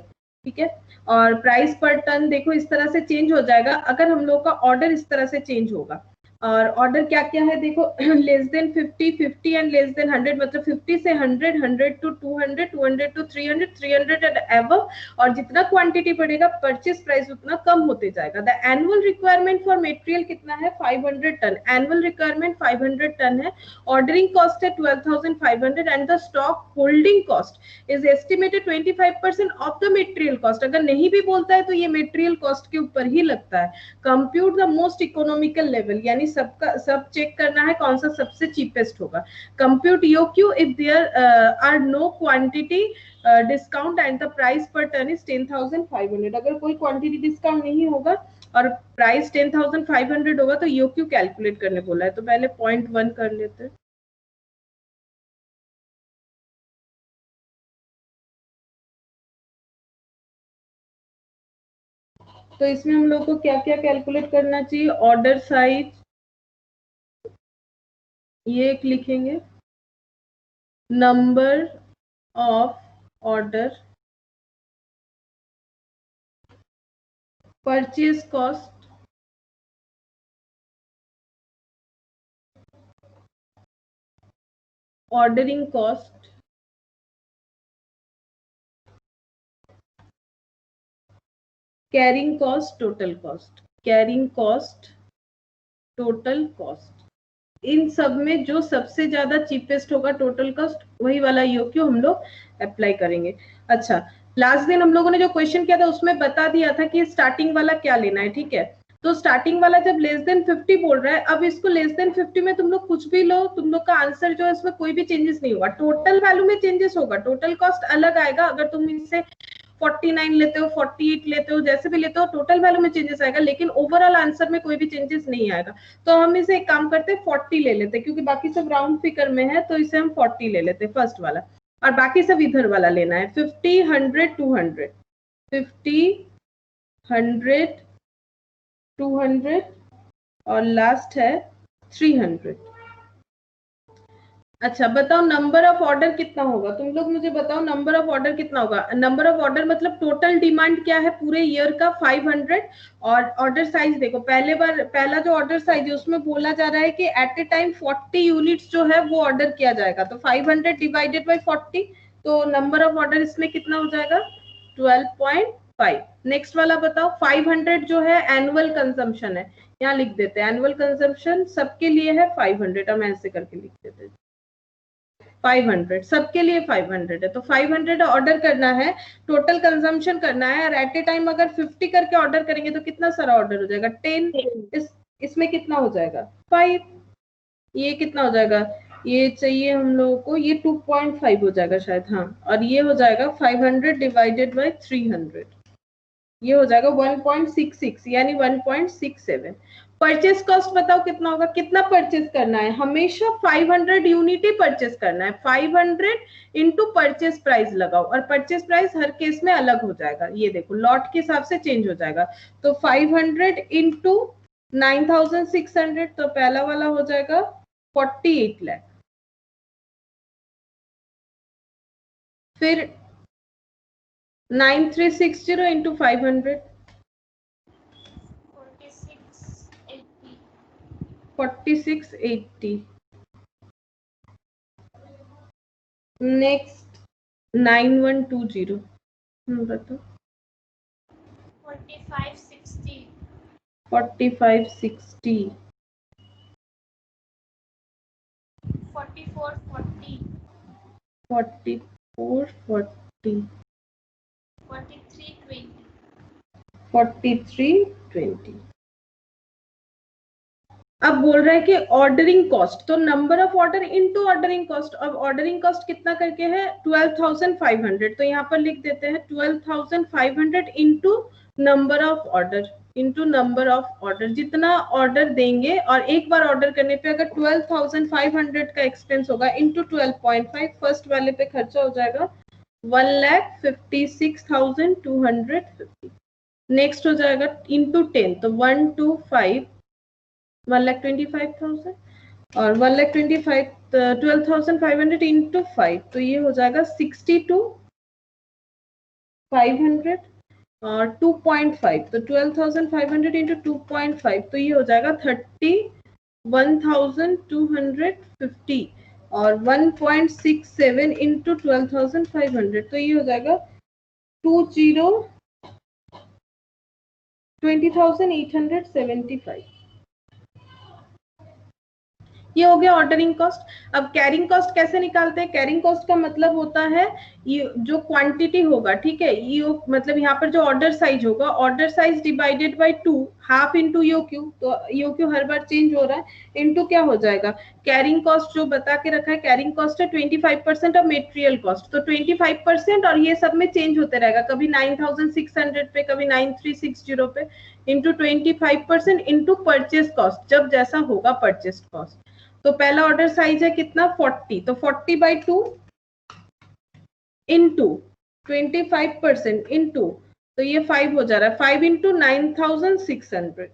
ठीक है। और प्राइस पर टन देखो इस तरह से चेंज हो जाएगा अगर हम लोग का ऑर्डर इस तरह से चेंज होगा। और ऑर्डर क्या क्या है देखो, less than 50, 50 and less than 100, मतलब 50 से 100, 100 टू 200, 200 टू 300, 300 एंड एबव। और जितना क्वांटिटी बढ़ेगा परचेस प्राइस उतना कम होते जाएगा। The annual requirement for material कितना है, 500 टन। एनुअल रिक्वायरमेंट 500 टन है। ऑर्डरिंग कॉस्ट है 12,500 and the stock holding cost is estimated 25% of the material cost. अगर नहीं भी बोलता है तो ये मटेरियल कॉस्ट के ऊपर ही लगता है। Compute the most economical level, यानी सबका सब चेक करना है कौन सा सबसे चीपेस्ट होगा। Compute EOQ if there are no quantity discount and the price per ton is 10,500। अगर कोई क्वांटिटी डिस्काउंट नहीं होगा और प्राइस 10,500 होगा तो योक्यू कैलकुलेट करने बोला है। तो पहले 0.1 कर लेते हैं। तो इसमें हम लोग को क्या क्या कैलकुलेट करना चाहिए, ऑर्डर साइज ये एक लिखेंगे, number of order, purchase cost, ordering cost carrying cost total cost, carrying cost total cost, इन सब में जो सबसे ज्यादा चीपेस्ट होगा टोटल कॉस्ट वही वाला ईओक्यू हम लोग अप्लाई करेंगे। अच्छा, लास्ट दिन हम लोगों ने जो क्वेश्चन किया था उसमें बता दिया था कि स्टार्टिंग वाला क्या लेना है, ठीक है। तो स्टार्टिंग वाला जब लेस देन 50 बोल रहा है, अब इसको लेस देन 50 में तुम लोग कुछ भी लो, तुम लोग का आंसर जो है इसमें कोई भी चेंजेस नहीं होगा, टोटल वैल्यू में चेंजेस होगा, टोटल कॉस्ट अलग आएगा। अगर तुम इसे 49 लेते हो, 48 लेते हो, जैसे भी लेते हो, टोटल वैल्यू में चेंजेस आएगा, लेकिन ओवरऑल आंसर में कोई भी चेंजेस नहीं आएगा। तो हम इसे एक काम करते हैं 40 ले लेते हैं, क्योंकि बाकी सब राउंड फिगर में है, तो इसे हम 40 ले लेते हैं फर्स्ट वाला, और बाकी सब इधर वाला लेना है। 50, 100, 200, 50, 100, 200 और लास्ट है 300। अच्छा बताओ नंबर ऑफ ऑर्डर कितना होगा, तुम लोग मुझे बताओ नंबर ऑफ ऑर्डर कितना होगा। नंबर ऑफ ऑर्डर मतलब टोटल डिमांड क्या है पूरे ईयर का 500, और ऑर्डर साइज देखो, पहला जो ऑर्डर साइज है उसमें बोला जा रहा है कि एट ए टाइम 40 यूनिट्स जो है वो ऑर्डर किया जाएगा, तो 500 डिवाइडेड बाई 40, तो नंबर ऑफ ऑर्डर इसमें कितना हो जाएगा 12.5। नेक्स्ट वाला बताओ, 500 जो है एनुअल कंजम्पशन है, यहाँ लिख देते हैं एनुअल कंजम्पशन सबके लिए है 500, हम ऐसे करके लिख देते हैं 500, सबके लिए 500 है, तो 500 ऑर्डर करना है, टोटल कंजम्पशन करना है, और एट ए टाइम अगर 50 करके ऑर्डर करेंगे तो कितना सारा ऑर्डर हो जाएगा 10, इसमें कितना हो जाएगा 5, ये कितना हो जाएगा, ये चाहिए हम लोगों को, ये 2.5 हो जाएगा शायद, हाँ, और ये हो जाएगा 500 डिवाइडेड बाई 300, ये हो जाएगा 1.66 यानी 1.67। परचेस कॉस्ट बताओ कितना होगा, कितना परचेस करना है, हमेशा 500 यूनिट ही परचेस करना है, 500 इंटू परचेस प्राइस लगाओ, और परचेस प्राइस हर केस में अलग हो जाएगा, ये देखो लॉट के हिसाब से चेंज हो जाएगा, तो 500 इंटू 9600, तो पहला वाला हो जाएगा 48 लाख, फिर 9360 इंटू 500 4680, नेक्स्ट 9120, बताओ 4560, 4560, 4440, 4440, 4320, 4320। अब बोल रहा है कि ऑर्डरिंग कॉस्ट, तो number of order into ordering cost, अब ऑर्डरिंग कॉस्ट कितना करके है 12,500, तो यहाँ पर लिख देते हैं 12,500 into number of order, into number of order, जितना ऑर्डर देंगे और एक बार ऑर्डर करने पे अगर 12,500 का एक्सपेंस होगा इंटू 12.5, फर्स्ट वाले पे खर्चा हो जाएगा 1,56,250, नेक्स्ट हो जाएगा इंटू 10, तो 125 1,25,000, और 1,25,000 12,500 इंटू 5, तो ये हो जाएगा 62,500, और 2.5, तो 12,500 इंटू 2.5, तो ये हो जाएगा 31,250, और 1.67 इंटू 12,500, तो ये हो जाएगा 20,875। ये हो गया ऑर्डरिंग कॉस्ट। अब कैरिंग कॉस्ट कैसे निकालते हैं, कैरिंग कॉस्ट का मतलब होता है ये जो क्वांटिटी होगा, ठीक है, ये मतलब यहाँ पर जो ऑर्डर साइज होगा, order size divided by 2, half into EOQ, तो ईओक्यू हर बार चेंज हो रहा है, इंटू क्या हो जाएगा कैरिंग कॉस्ट, जो बता के रखा है कैरिंग कॉस्ट है 25% ऑफ मेटेरियल कॉस्ट, तो 25%, और ये सब में चेंज होते रहेगा, कभी 9,600 पे, कभी 9,360 पे, इंटू 25% इंटू परचेस कॉस्ट, जब जैसा होगा परचेस कॉस्ट। तो पहला ऑर्डर साइज है कितना 40, तो 40/2 इंटू 25% इंटू, तो ये 5 हो जा रहा है, 5 इंटू 9,600,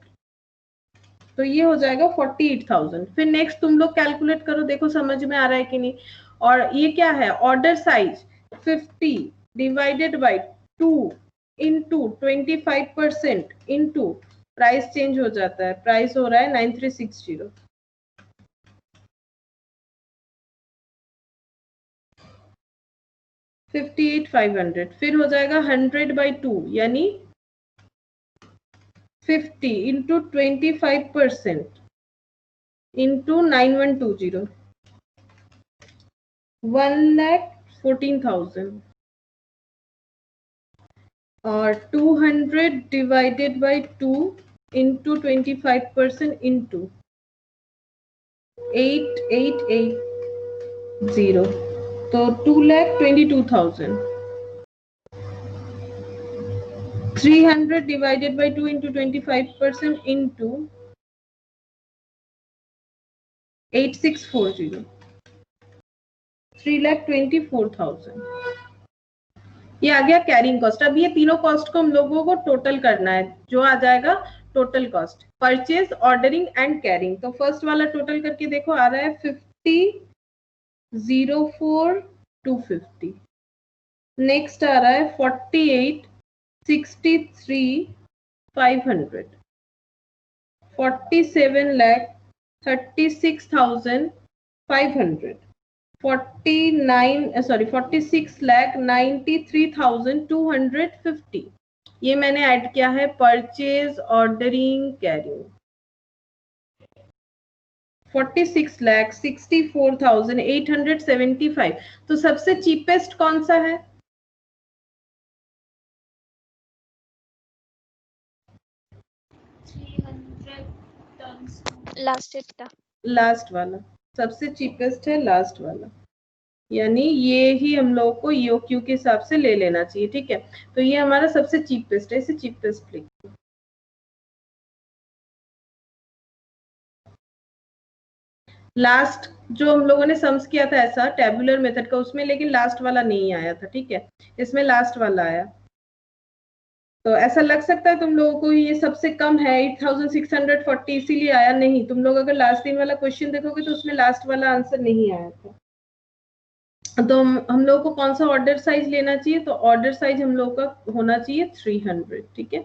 तो ये हो जाएगा 48,000। फिर नेक्स्ट तुम लोग कैलकुलेट करो, देखो समझ में आ रहा है कि नहीं। और ये क्या है order size 50 divided by 2 into 25% into price change हो जाता है, प्राइस हो रहा है 9360, 58,500, फिर हो जाएगा 100/2 यानी 50 इंटू 25% इंटू 9120, 1,14,000 और 200 डिवाइडेड बाई 2 इंटू 25% इंटू 8880, तो 2,22,000. 300 divided by 2 into 25% into 8640, 3,24,000. ये आ गया कैरिंग कॉस्ट. अब ये तीनों कॉस्ट को हम लोगों को टोटल करना है, जो आ जाएगा total cost, purchase, ordering and carrying. तो फर्स्ट वाला टोटल करके देखो, आ रहा है 50,04,250. नेक्स्ट आ रहा है 48,63,500, 47,36,500, 46,93,250. ये मैंने ऐड किया है परचेज, ऑर्डरिंग, कैरिंग. 46,64,875. तो सबसे चीपेस्ट कौन सा है? लास्ट वाला सबसे चीपेस्ट है, लास्ट वाला. यानी ये ही हम लोग को ईओक्यू के हिसाब से ले लेना चाहिए. ठीक है, तो ये हमारा सबसे चीपेस्ट है, इसे चीपेस्ट लिखते हैं. लास्ट जो हम लोगों ने सम्स किया था ऐसा टेबुलर मेथड का, उसमें लेकिन लास्ट वाला नहीं आया था. ठीक है, इसमें लास्ट वाला आया. तो ऐसा लग सकता है तुम लोगों को ये सबसे कम है 8,640 इसीलिए आया. नहीं, तुम लोग अगर लास्ट दिन वाला क्वेश्चन देखोगे तो उसमें लास्ट वाला आंसर नहीं आया था. तो हम लोग को कौन सा ऑर्डर साइज लेना चाहिए? तो ऑर्डर साइज हम लोग का होना चाहिए 300. ठीक है,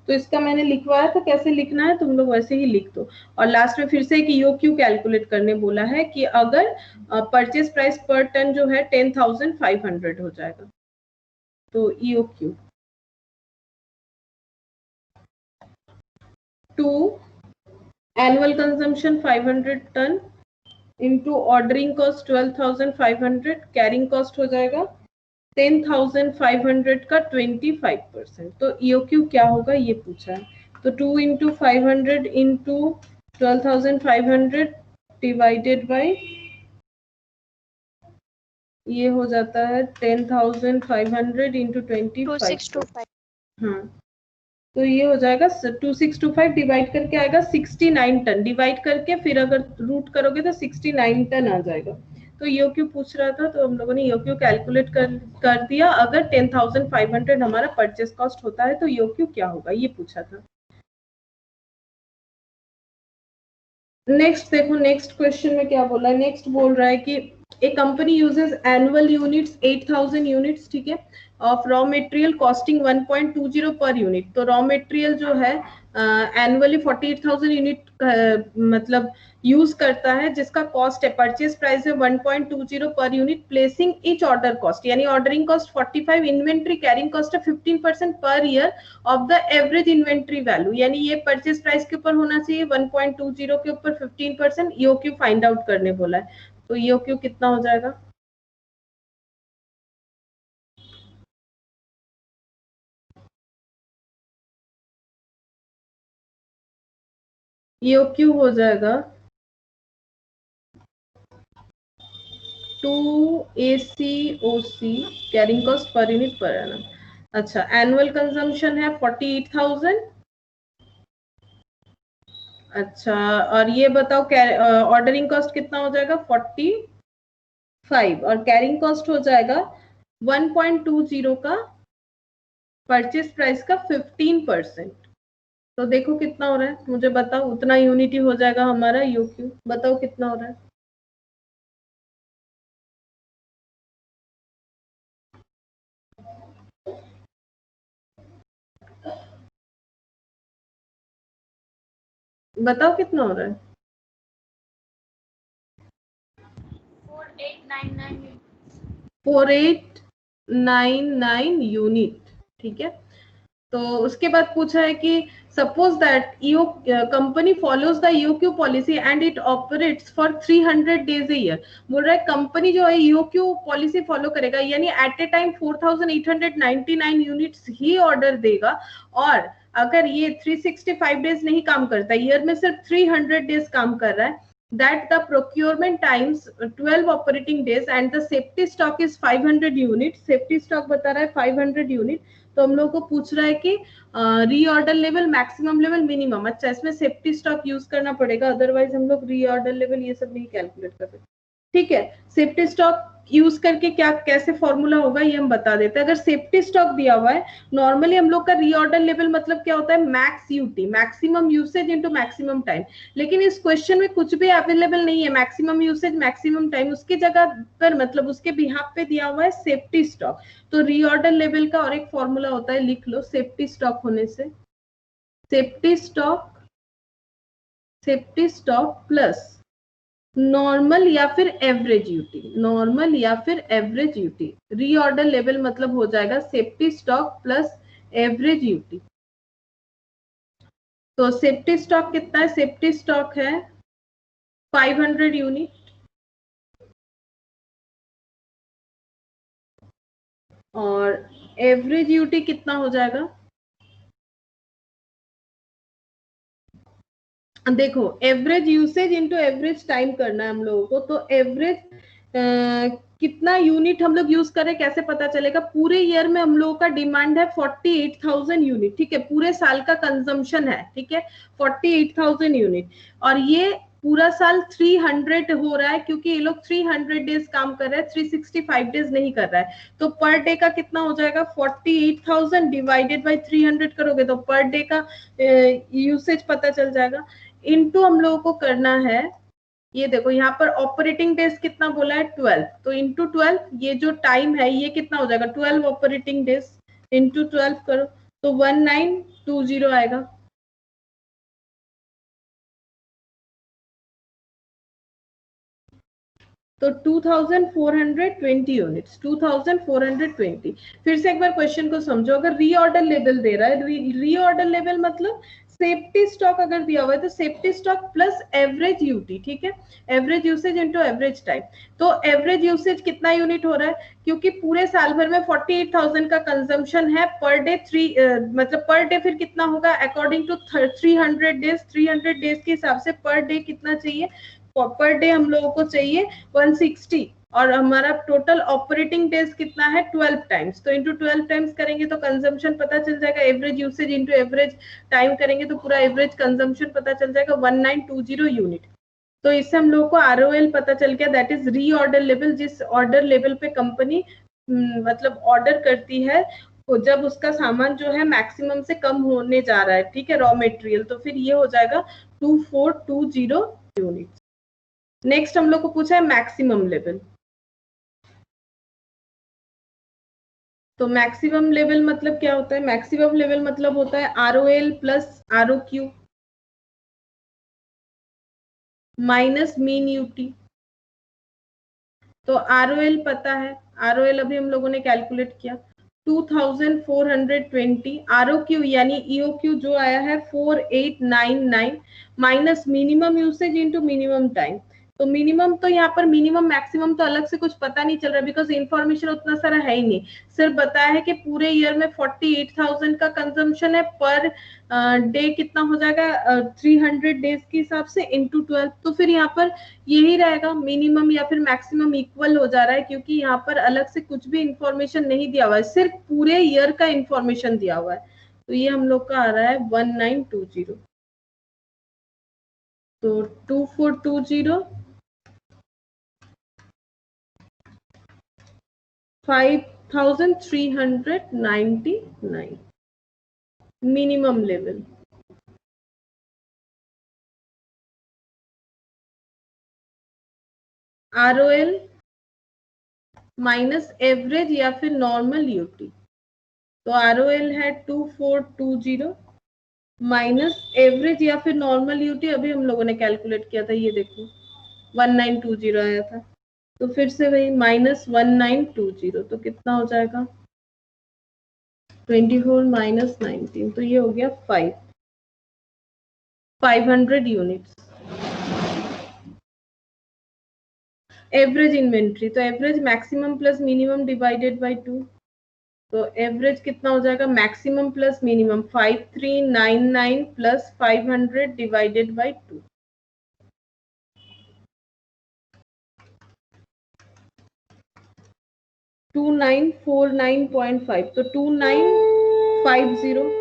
तो इसका मैंने लिखवाया था, कैसे लिखना है तुम लोग वैसे ही लिख दो. और लास्ट में फिर से एक ईओक्यू कैलकुलेट करने बोला है कि अगर परचेज प्राइस पर टन जो है 10,500 हो जाएगा, तो EOQ two annual consumption 500 ton into ordering cost 12,500, carrying cost हो जाएगा 10,500 का 25%. तो ईओक्यू क्या होगा ये पूछा है. तो 2 इंटू 500 इंटू 12,500 डिवाइडेड बाई ये हो जाता है 10,500 इंटू 25. हाँ, तो ये हो जाएगा 2625 डिवाइड करके आएगा 69 टन. डिवाइड करके फिर अगर रूट करोगे तो 69 टन आ जाएगा. तो ईओक्यू पूछ रहा था, तो हम लोगों ने ईओक्यू कैलकुलेट कर दिया. अगर 10,500 हमारा परचेस कॉस्ट होता है तो ईओक्यू क्या होगा ये पूछा था. नेक्स्ट देखो, नेक्स्ट क्वेश्चन में क्या बोला है. नेक्स्ट बोल रहा है कि a company uses annual units 8,000 units. ठीक है, of raw material costing 1.20 per unit. तो रॉ मटेरियल जो है एनुअली 48,000 यूनिट मतलब यूज करता है, जिसका कॉस्ट है परचेज प्राइस है 1.20 per unit. Placing each order cost यानी ordering cost 45, inventory carrying cost है 15% per year of the average inventory value. यानी ये परचेज प्राइस के ऊपर होना चाहिए, 1.20 के ऊपर 15%. ईओक्यू फाइंड आउट करने बोला है. तो ईओक्यू कितना हो जाएगा? ईओक्यू हो जाएगा 2ACOC carrying cost per unit per annum. अच्छा, एनुअल कंजम्पशन है 48,000. अच्छा, और ये बताओ ऑर्डरिंग कॉस्ट कितना हो जाएगा? 45, और कैरिंग कॉस्ट हो जाएगा 1.20 का परचेज प्राइस का 15%. तो देखो कितना हो रहा है, मुझे बताओ. उतना यूनिटी हो जाएगा हमारा ईओक्यू. बताओ कितना हो रहा है. बताओ कितना हो रहा है. 4899. 48 6.99 यूनिट, ठीक है। तो उसके बाद पूछा है कि suppose that EO company follows the EOQ policy and it operates for 300 days a year. बोल रहा है कंपनी जो है ईओक्यू पॉलिसी फॉलो करेगा, यानी एट ए टाइम 4,899 यूनिट्स ही ऑर्डर देगा, और अगर ये 365 डेज नहीं काम करता, ईयर में सिर्फ 300 डेज काम कर रहा है, that the procurement times 12 operating days and the safety stock is 500 unit, safety stock बता रहा है 500 यूनिट। तो हम लोग को पूछ रहा है कि reorder level, maximum level, minimum. अच्छा, इसमें सेफ्टी स्टॉक यूज करना पड़ेगा, अदरवाइज हम लोग रीऑर्डर लेवल ये सब नहीं कैलकुलेट कर सकते, ठीक है। सेफ्टी स्टॉक यूज करके क्या कैसे फॉर्मूला होगा ये हम बता देते हैं। अगर सेफ्टी स्टॉक दिया हुआ है, नॉर्मली हम लोग का रीऑर्डर लेवल मतलब क्या होता है, max UT, maximum usage into maximum time. लेकिन इस क्वेश्चन में कुछ भी अवेलेबल नहीं है मैक्सिमम यूसेज मैक्सिमम टाइम, उसकी जगह पर मतलब उसके बिहाफ पे दिया हुआ है सेफ्टी स्टॉक। तो रीऑर्डर लेवल का और एक फॉर्मूला होता है, लिख लो, सेफ्टी स्टॉक होने से सेफ्टी स्टॉक प्लस नॉर्मल या फिर एवरेज यूटी, नॉर्मल या फिर एवरेज यूटी। रीऑर्डर लेवल मतलब हो जाएगा safety stock plus average UT. तो सेफ्टी स्टॉक कितना है, सेफ्टी स्टॉक है 500 यूनिट, और एवरेज यूटी कितना हो जाएगा, देखो average usage into average time करना है हम लोगों को। तो एवरेज कितना यूनिट हम लोग यूज करें कैसे पता चलेगा, पूरे ईयर में हम लोगों का डिमांड है 48,000 यूनिट, ठीक है, पूरे साल का कंजम्पशन है, ठीक है, 48,000 यूनिट, और ये पूरा साल 300 हो रहा है क्योंकि ये लोग 300 डेज काम कर रहे हैं, 365 डेज नहीं कर रहा है। तो पर डे का कितना हो जाएगा, 48,000 डिवाइडेड बाय 300 करोगे तो पर डे का यूसेज पता चल जाएगा। इनटू हम लोगों को करना है, ये देखो यहाँ पर ऑपरेटिंग डेज कितना बोला है 12, तो इंटू 12, ये जो टाइम है ये कितना हो जाएगा 12 ऑपरेटिंग डेज इंटू 12 करो तो 1920 आएगा। तो 2420 यूनिट्स, 2420। फिर से एक बार क्वेश्चन को समझो, अगर रीऑर्डर लेवल दे रहा है, रीऑर्डर लेवल मतलब सेफ्टी स्टॉक अगर दिया हुआ है तो safety stock plus average UT, ठीक है, average usage into average time. तो एवरेज यूसेज कितना यूनिट हो रहा है, क्योंकि पूरे साल भर में 48,000 का कंजम्पशन है, पर डे मतलब पर डे फिर कितना होगा अकॉर्डिंग टू 300 डेज, 300 डेज के हिसाब से पर डे कितना चाहिए, पर डे हम लोगों को चाहिए 160, और हमारा टोटल ऑपरेटिंग डेज कितना है 12 टाइम्स, तो इंटू 12 टाइम्स करेंगे तो कंजम्पशन पता चल जाएगा, average usage into average time करेंगे तो पूरा एवरेज कंजम्पशन पता चल जाएगा 1920 यूनिट। तो इससे हम लोगों को ROL पता चल गया, दैट इज री ऑर्डर लेवल, जिस ऑर्डर लेवल पे कंपनी मतलब ऑर्डर करती है जब उसका सामान जो है मैक्सिमम से कम होने जा रहा है, ठीक है, रॉ मेटेरियल, तो फिर ये हो जाएगा 2420 यूनिट। नेक्स्ट हम लोग को पूछा है मैक्सिमम लेवल, तो मैक्सिमम लेवल मतलब क्या होता है, मैक्सिमम लेवल मतलब होता है ROL plus ROQ minus mean UT. तो ROL पता है, ROL अभी हम लोगों ने कैलकुलेट किया 2420, ROQ यानी EOQ जो आया है 4899 minus minimum usage into minimum time. तो मिनिमम तो यहाँ पर मिनिमम मैक्सिमम तो अलग से कुछ पता नहीं चल रहा बिकॉज इन्फॉर्मेशन उतना सारा है ही नहीं, सिर्फ बताया है कि पूरे ईयर में 48,000 का कंजम्पशन है, पर डे कितना हो जाएगा 300 डेज के हिसाब से इंटू 12। तो फिर यहाँ पर यही रहेगा, मिनिमम या फिर मैक्सिमम इक्वल हो जा रहा है क्योंकि यहाँ पर अलग से कुछ भी इंफॉर्मेशन नहीं दिया हुआ है, सिर्फ पूरे ईयर का इंफॉर्मेशन दिया हुआ है। तो ये हम लोग का आ रहा है 1920, तो 2420 5399 minimum level. ROL minus average या फिर नॉर्मल यूटी, तो ROL है 2420 माइनस एवरेज या फिर नॉर्मल यूटी, अभी हम लोगों ने कैलकुलेट किया था, ये देखो 1920 आया था, तो फिर से वही -1920, तो कितना हो जाएगा 24 माइनस 19, तो ये हो गया 500 यूनिट्स। एवरेज इन्वेंट्री, तो average maximum plus minimum divided by 2, तो एवरेज कितना हो जाएगा maximum plus minimum 5399 plus 500 divided by 2। Two 2949.5, तो 2950।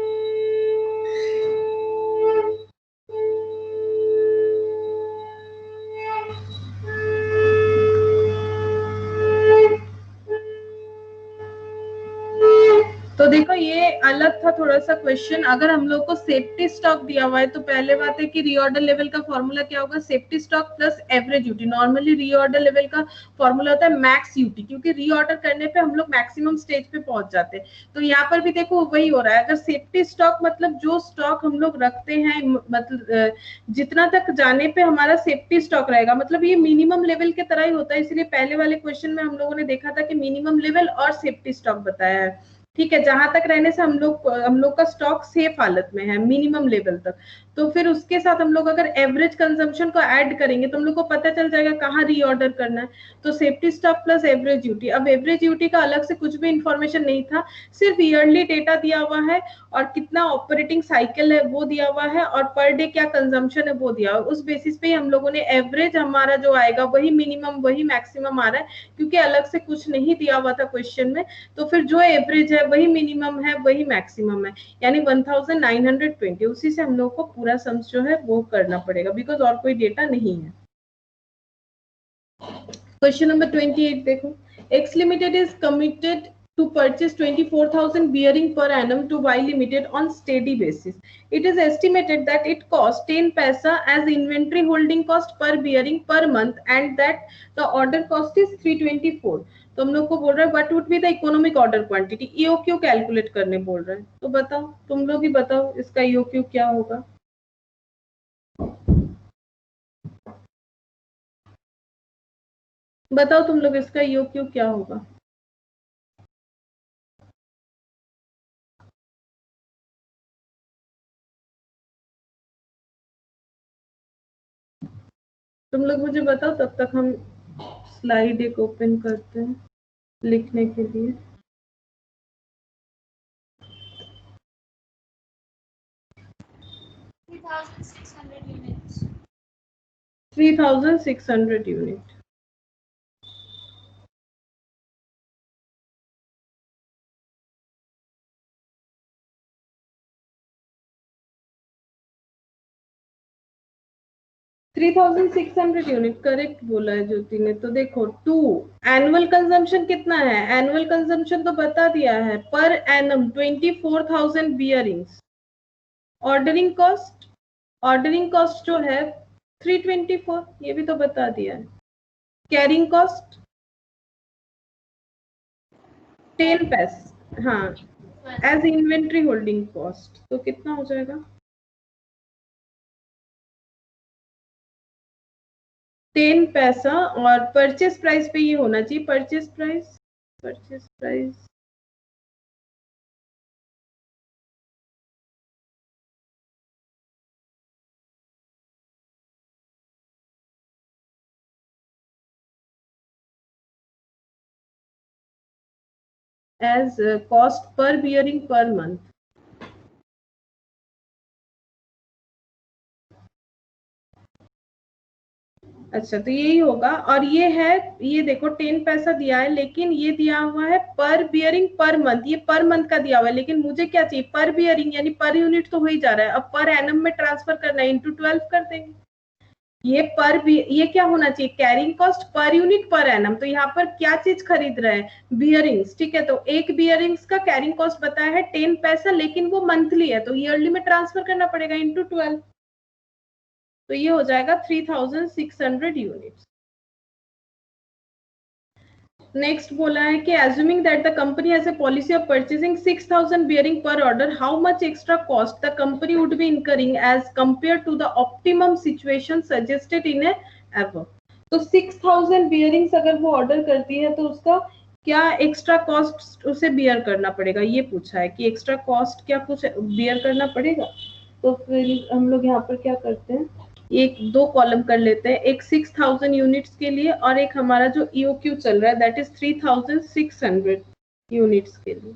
तो देखो ये अलग था थोड़ा सा क्वेश्चन। अगर हम लोग को सेफ्टी स्टॉक दिया हुआ है तो पहले बात है कि रीऑर्डर लेवल का फॉर्मूला क्या होगा, safety stock plus average UT. Normally reorder level का फॉर्मूला होता है मैक्स यूटी, क्योंकि रीऑर्डर करने पे हम लोग मैक्सिमम स्टेज पे पहुंच जाते हैं। तो यहाँ पर भी देखो वही हो रहा है। अगर सेफ्टी स्टॉक मतलब जो स्टॉक हम लोग रखते हैं, मतलब जितना तक जाने पे हमारा सेफ्टी स्टॉक रहेगा, मतलब ये मिनिमम लेवल के तरह ही होता है। इसलिए पहले वाले क्वेश्चन में हम लोगों ने देखा था कि मिनिमम लेवल और सेफ्टी स्टॉक बताया है, ठीक है, जहां तक रहने से हम लोग का स्टॉक सेफ हालत में है मिनिमम लेवल तक। तो फिर उसके साथ हम लोग अगर एवरेज कंजम्पशन को ऐड करेंगे तो हम लोग को पता चल जाएगा कहाँ रीऑर्डर करना है। तो safety stock plus average UT. अब एवरेज यूटी का अलग से कुछ भी इंफॉर्मेशन नहीं था, सिर्फ ईयरली डेटा दिया हुआ है और कितना ऑपरेटिंग साइकिल है वो दिया हुआ है और पर डे क्या कंजम्पशन है वो दिया हुआ है। उस बेसिस पे हम लोगों ने एवरेज हमारा जो आएगा वही मिनिमम वही मैक्सिमम आ रहा है, क्योंकि अलग से कुछ नहीं दिया हुआ था क्वेश्चन में। तो फिर जो एवरेज है वही मिनिमम है वही मैक्सिमम है, यानी 1920। उसी से हम लोग को पूरा सम्स जो है वो करना पड़ेगा, बिकॉज और कोई डेटा नहीं है। क्वेश्चन नंबर 28 देखो, x limited is committed to purchase 24,000 bearing per annum to Y Limited on steady basis. It is estimated that it costs 10 paisa as inventory holding cost per bearing per month and that the order cost is 324. तो हम लोग को बोल रहा है what would be the economic order quantity. EOQ calculate करने बोल रहे हैं, तो बताओ तुम लोग ही बताओ इसका ईओक्यू क्या होगा। बताओ तुम लोग इसका ईओक्यू क्या होगा। तुम लोग मुझे बताओ, तब तक हम स्लाइड एक ओपन करते हैं लिखने के लिए। units. 3600 यूनिट। यूनिट करेक्ट बोला है ज्योति ने। तो देखो 2 एनुअल कंजम्पशन कितना है, एनुअल कंजम्पशन तो बता दिया है per annum 24,000 bearings. Ordering cost जो है 324, ये भी तो बता दिया है। कैरिंग कॉस्ट 10 पैसे, हाँ, एज इन्वेंट्री होल्डिंग कॉस्ट, तो कितना हो जाएगा 10 पैसा। और परचेस प्राइस पे ये होना चाहिए, purchase price as cost per bearing per month. अच्छा, तो यही होगा। और ये है, ये देखो 10 पैसा दिया है, लेकिन ये दिया हुआ है पर बियरिंग पर मंथ, ये पर मंथ का दिया हुआ है। लेकिन मुझे क्या चाहिए, पर बियरिंग यानी पर यूनिट तो हो ही जा रहा है, अब पर एनम में ट्रांसफर करना है, इंटू 12 कर देंगे। ये क्या होना चाहिए, carrying cost per unit per annum. तो यहाँ पर क्या चीज खरीद रहे हैं, बियरिंग्स, ठीक है। तो एक बियरिंग्स का कैरिंग कॉस्ट बताया है 10 पैसा, लेकिन वो मंथली है तो ईयरली में ट्रांसफर करना पड़ेगा इंटू 12। तो ये हो जाएगा 3600 यूनिट्स। नेक्स्ट बोला है कि assuming that the company has a policy of purchasing 6,000 bearing per order, how much extra cost the company would be incurring as compared to the optimum situation suggested in a above. तो 6000 बियरिंग्स अगर वो ऑर्डर करती है तो उसका क्या एक्स्ट्रा कॉस्ट उसे बियर करना पड़ेगा, ये पूछा है कि एक्स्ट्रा कॉस्ट क्या कुछ बियर करना पड़ेगा। तो फिर हम लोग यहाँ पर क्या करते हैं, एक दो कॉलम कर लेते हैं, एक 6000 यूनिट्स के लिए और एक हमारा जो ईओक्यू चल रहा है दैट इज 3600 यूनिट्स के लिए।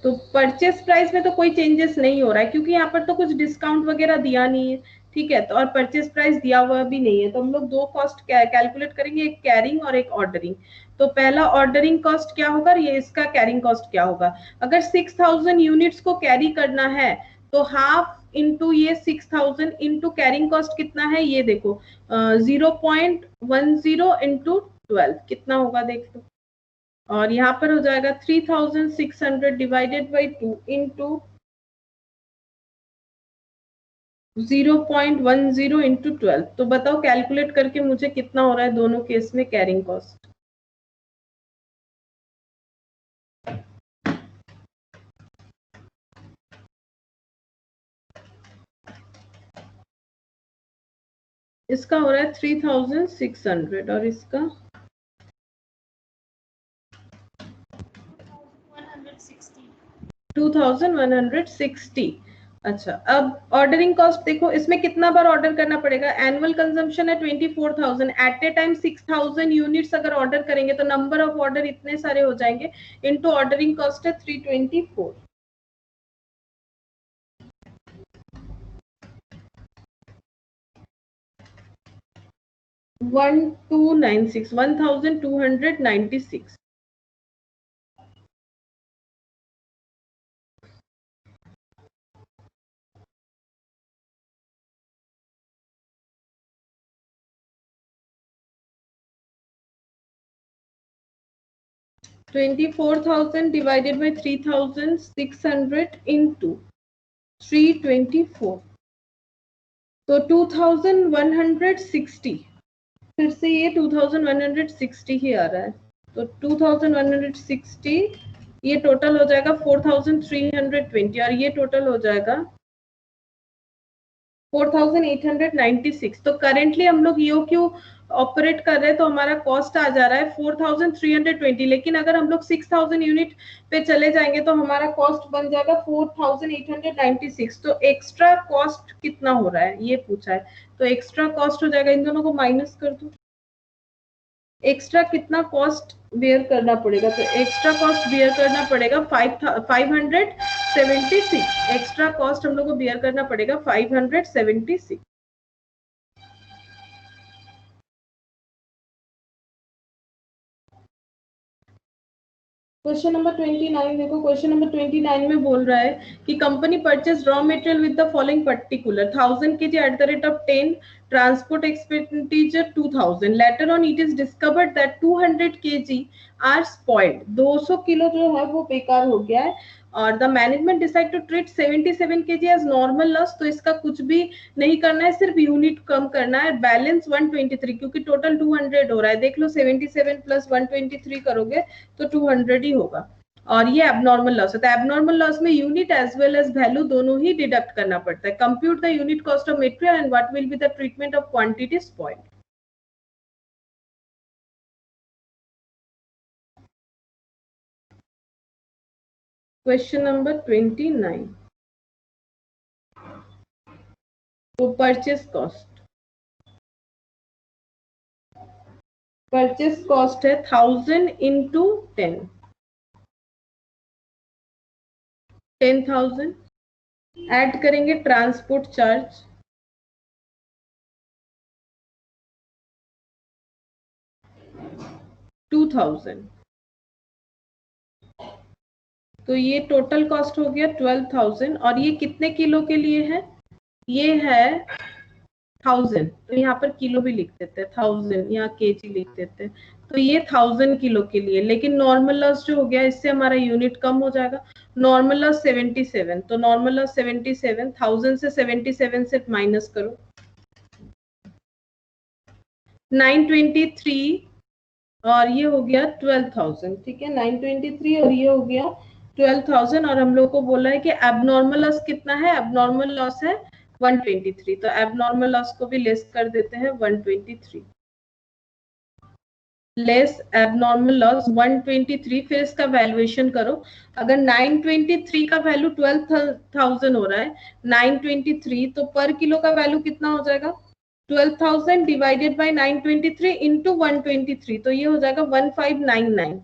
तो परचेस प्राइस में तो कोई चेंजेस नहीं हो रहा है क्योंकि यहाँ पर तो कुछ डिस्काउंट वगैरह दिया नहीं है, ठीक है। तो और परचेस प्राइस दिया हुआ भी नहीं है, तो हम लोग दो कॉस्ट कैलकुलेट करेंगे, एक कैरिंग और एक ऑर्डरिंग। तो पहला ऑर्डरिंग कॉस्ट क्या होगा, ये इसका कैरिंग कॉस्ट क्या होगा। अगर 6000 यूनिट्स को कैरी करना है तो हाफ इंटू ये 6000 इंटू कैरिंग कॉस्ट कितना है, ये देखो 0.10 इंटू 12 कितना होगा देख लो। और यहाँ पर हो जाएगा 3600 डिवाइडेड बाई 2 इंटू 0.10 इंटू 12। तो बताओ कैलकुलेट करके मुझे कितना हो रहा है दोनों केस में कैरिंग कॉस्ट। इसका हो रहा है 3600 और इसका 2160। अच्छा, अब ऑर्डरिंग कॉस्ट देखो, इसमें कितना बार ऑर्डर करना पड़ेगा। एनुअल कंजम्पशन है 24,000, एट ए टाइम 6000 यूनिट्स अगर ऑर्डर करेंगे तो नंबर ऑफ ऑर्डर इतने सारे हो जाएंगे, इनटू ऑर्डरिंग कॉस्ट है 324। 1296। 24,000 divided by 3,600 into 324, तो 2160। फिर से ये 2160 ही आ रहा है, तो 2160 ये टोटल हो जाएगा 4320 और ये टोटल हो जाएगा 4896। तो करेंटली हम लोग ईओक्यू ऑपरेट कर रहे हैं तो हमारा कॉस्ट आ जा रहा है 4320, लेकिन अगर हम लोग 6000 यूनिट पे चले जाएंगे तो हमारा कॉस्ट बन जाएगा 4896। तो एक्स्ट्रा कॉस्ट कितना हो रहा है ये पूछा है, तो एक्स्ट्रा कॉस्ट हो जाएगा, इन दोनों को माइनस कर दो। एक्स्ट्रा कितना कॉस्ट बेयर करना पड़ेगा, तो एक्स्ट्रा कॉस्ट बेयर करना पड़ेगा 576। एक्स्ट्रा कॉस्ट हम लोग को बेयर करना पड़ेगा 576। क्वेश्चन नंबर 29 देखो, क्वेश्चन नंबर 29 में बोल रहा है कि company purchase raw material with the following particular 1000 kg at the rate of 10, transport expenditure 2000, later on it is discovered that 200 kg are spoiled. 200 kilo जो है वो बेकार हो गया है और the management decide to treat 77 kg as normal loss. तो इसका कुछ भी नहीं करना है, सिर्फ यूनिट कम करना है। बैलेंस 123 क्योंकि टोटल 200 हो रहा है, देख लो 77 प्लस 123 करोगे तो 200 ही होगा। और ये एबनॉर्मल लॉस है, तो एबनॉर्मल लॉस में unit as well as value दोनों ही डिडक्ट करना पड़ता है। Compute the unit cost of material and what will be the treatment of quantity spoiled. Question number 29, तो परचेस कॉस्ट, परचेस कॉस्ट है 1000 इंटू 10, 10,000 ऐड करेंगे ट्रांसपोर्ट चार्ज 2000, तो ये टोटल कॉस्ट हो गया 12,000। और ये कितने किलो के लिए है, ये है 1000, तो यहाँ पर किलो भी लिख देते हैं, 1000 यहाँ केजी लिख देते हैं। तो ये 1000 किलो के लिए, लेकिन नॉर्मल लॉस जो हो गया इससे हमारा यूनिट कम हो जाएगा। नॉर्मल लॉस 77, तो नॉर्मल लॉस 77, 1000 से 77 से माइनस करो 923 और ये हो गया 12,000, ठीक है 923 और ये हो गया 12,000 और हम लोग को बोला है कि एबनॉर्मल लॉस कितना है, एबनॉर्मल लॉस है 123, तो एबनॉर्मल लॉस को भी लेस कर देते हैं 123, लेस एबनॉर्मल लॉस 123, फिर इसका वैल्यूएशन करो। अगर 923 का वैल्यू 12,000 हो रहा है, 923 तो पर किलो का वैल्यू कितना हो जाएगा, 12,000 डिवाइडेड बाय 923 इंटू 123, तो ये हो जाएगा 1599,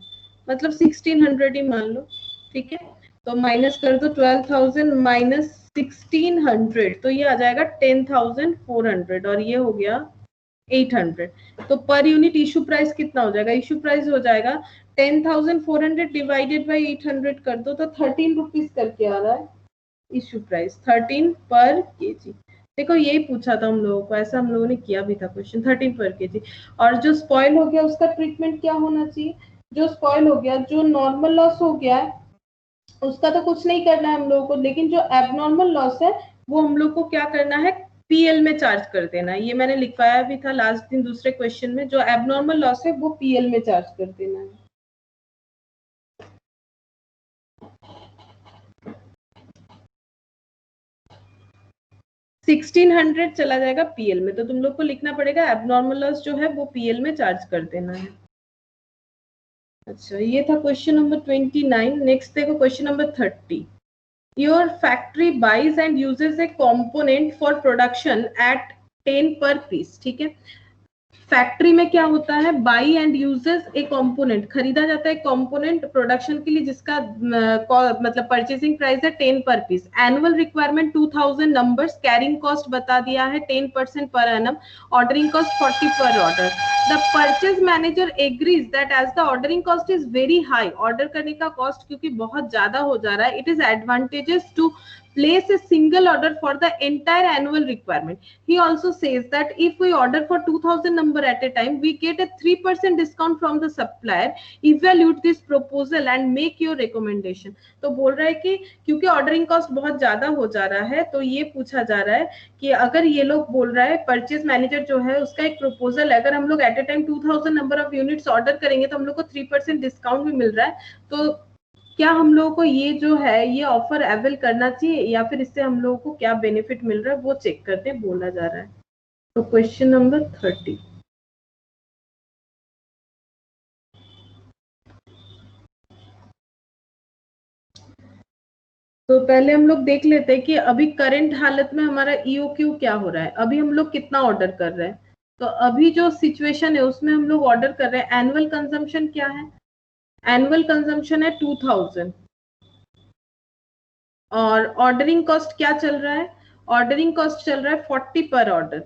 मतलब 1600 ही मान लो, ठीक है। तो माइनस कर दो 12,000 माइनस 1600, तो ये आ जाएगा 10,400 और ये हो गया 800। तो पर यूनिट इशू प्राइस कितना हो जाएगा, इशू प्राइस हो जाएगा 10,400 डिवाइडेड बाई 800 कर दो तो 13 रुपीज करके आ रहा है इशू प्राइस, 13 पर केजी। देखो यही पूछा था हम लोगों को, ऐसा हम लोगों ने किया भी था क्वेश्चन, 13 पर केजी। और जो स्पॉइल हो गया उसका ट्रीटमेंट क्या होना चाहिए, जो स्पॉइल हो गया, जो नॉर्मल लॉस हो गया है उसका तो कुछ नहीं करना है हम लोगों को, लेकिन जो एबनॉर्मल लॉस है वो हम लोग को क्या करना है, पीएल में चार्ज कर देना है। ये मैंने लिखवाया भी था लास्ट दिन दूसरे क्वेश्चन में, जो एबनॉर्मल लॉस है वो पीएल में चार्ज कर देना है। $1600 चला जाएगा पीएल में, तो तुम लोग को लिखना पड़ेगा एबनॉर्मल लॉस जो है वो पीएल में चार्ज कर देना है। अच्छा, ये था क्वेश्चन नंबर 29। नेक्स्ट देखो question number 30। Your factory buys and uses a component for production at 10 per piece, ठीक है। फैक्ट्री में क्या होता है, by and uses A component, खरीदा जाता है कंपोनेंट प्रोडक्शन के लिए जिसका मतलब परचेसिंग प्राइस है 10 per piece, annual requirement 2000 numbers, carrying cost बता दिया है 10% per annum, ordering cost 40 per order. The purchase manager agrees that as the ordering cost is very high, order करने का कॉस्ट क्योंकि बहुत ज्यादा हो जा रहा है, it is advantages to place a single order for the entire annual requirement. He also says that if we order for 2000 number at a time, we get a 3% discount from the supplier. Evaluate this proposal and make your recommendation. तो बोल रहा है कि क्योंकि ऑर्डरिंग कॉस्ट बहुत ज्यादा हो जा रहा है, तो ये पूछा जा रहा है कि अगर ये लोग बोल रहा है परचेज मैनेजर जो है उसका एक प्रपोजल है, अगर हम लोग at a time 2000 number of units order करेंगे तो हम लोग को 3% डिस्काउंट भी मिल रहा है, तो क्या हम लोगों को ये जो है ये ऑफर अवेल करना चाहिए या फिर इससे हम लोगों को क्या बेनिफिट मिल रहा है वो चेक करते बोला जा रहा है। तो क्वेश्चन नंबर 30। तो पहले हम लोग देख लेते हैं कि अभी करंट हालत में हमारा ईओक्यू क्या हो रहा है, अभी हम लोग कितना ऑर्डर कर रहे हैं। तो अभी जो सिचुएशन है उसमें हम लोग ऑर्डर कर रहे हैं, एनुअल कंजम्पशन क्या है, एनुअल कंजम्पशन है 2000 और ऑर्डरिंग कॉस्ट क्या चल रहा है, ऑर्डरिंग कॉस्ट चल रहा है 40 पर ऑर्डर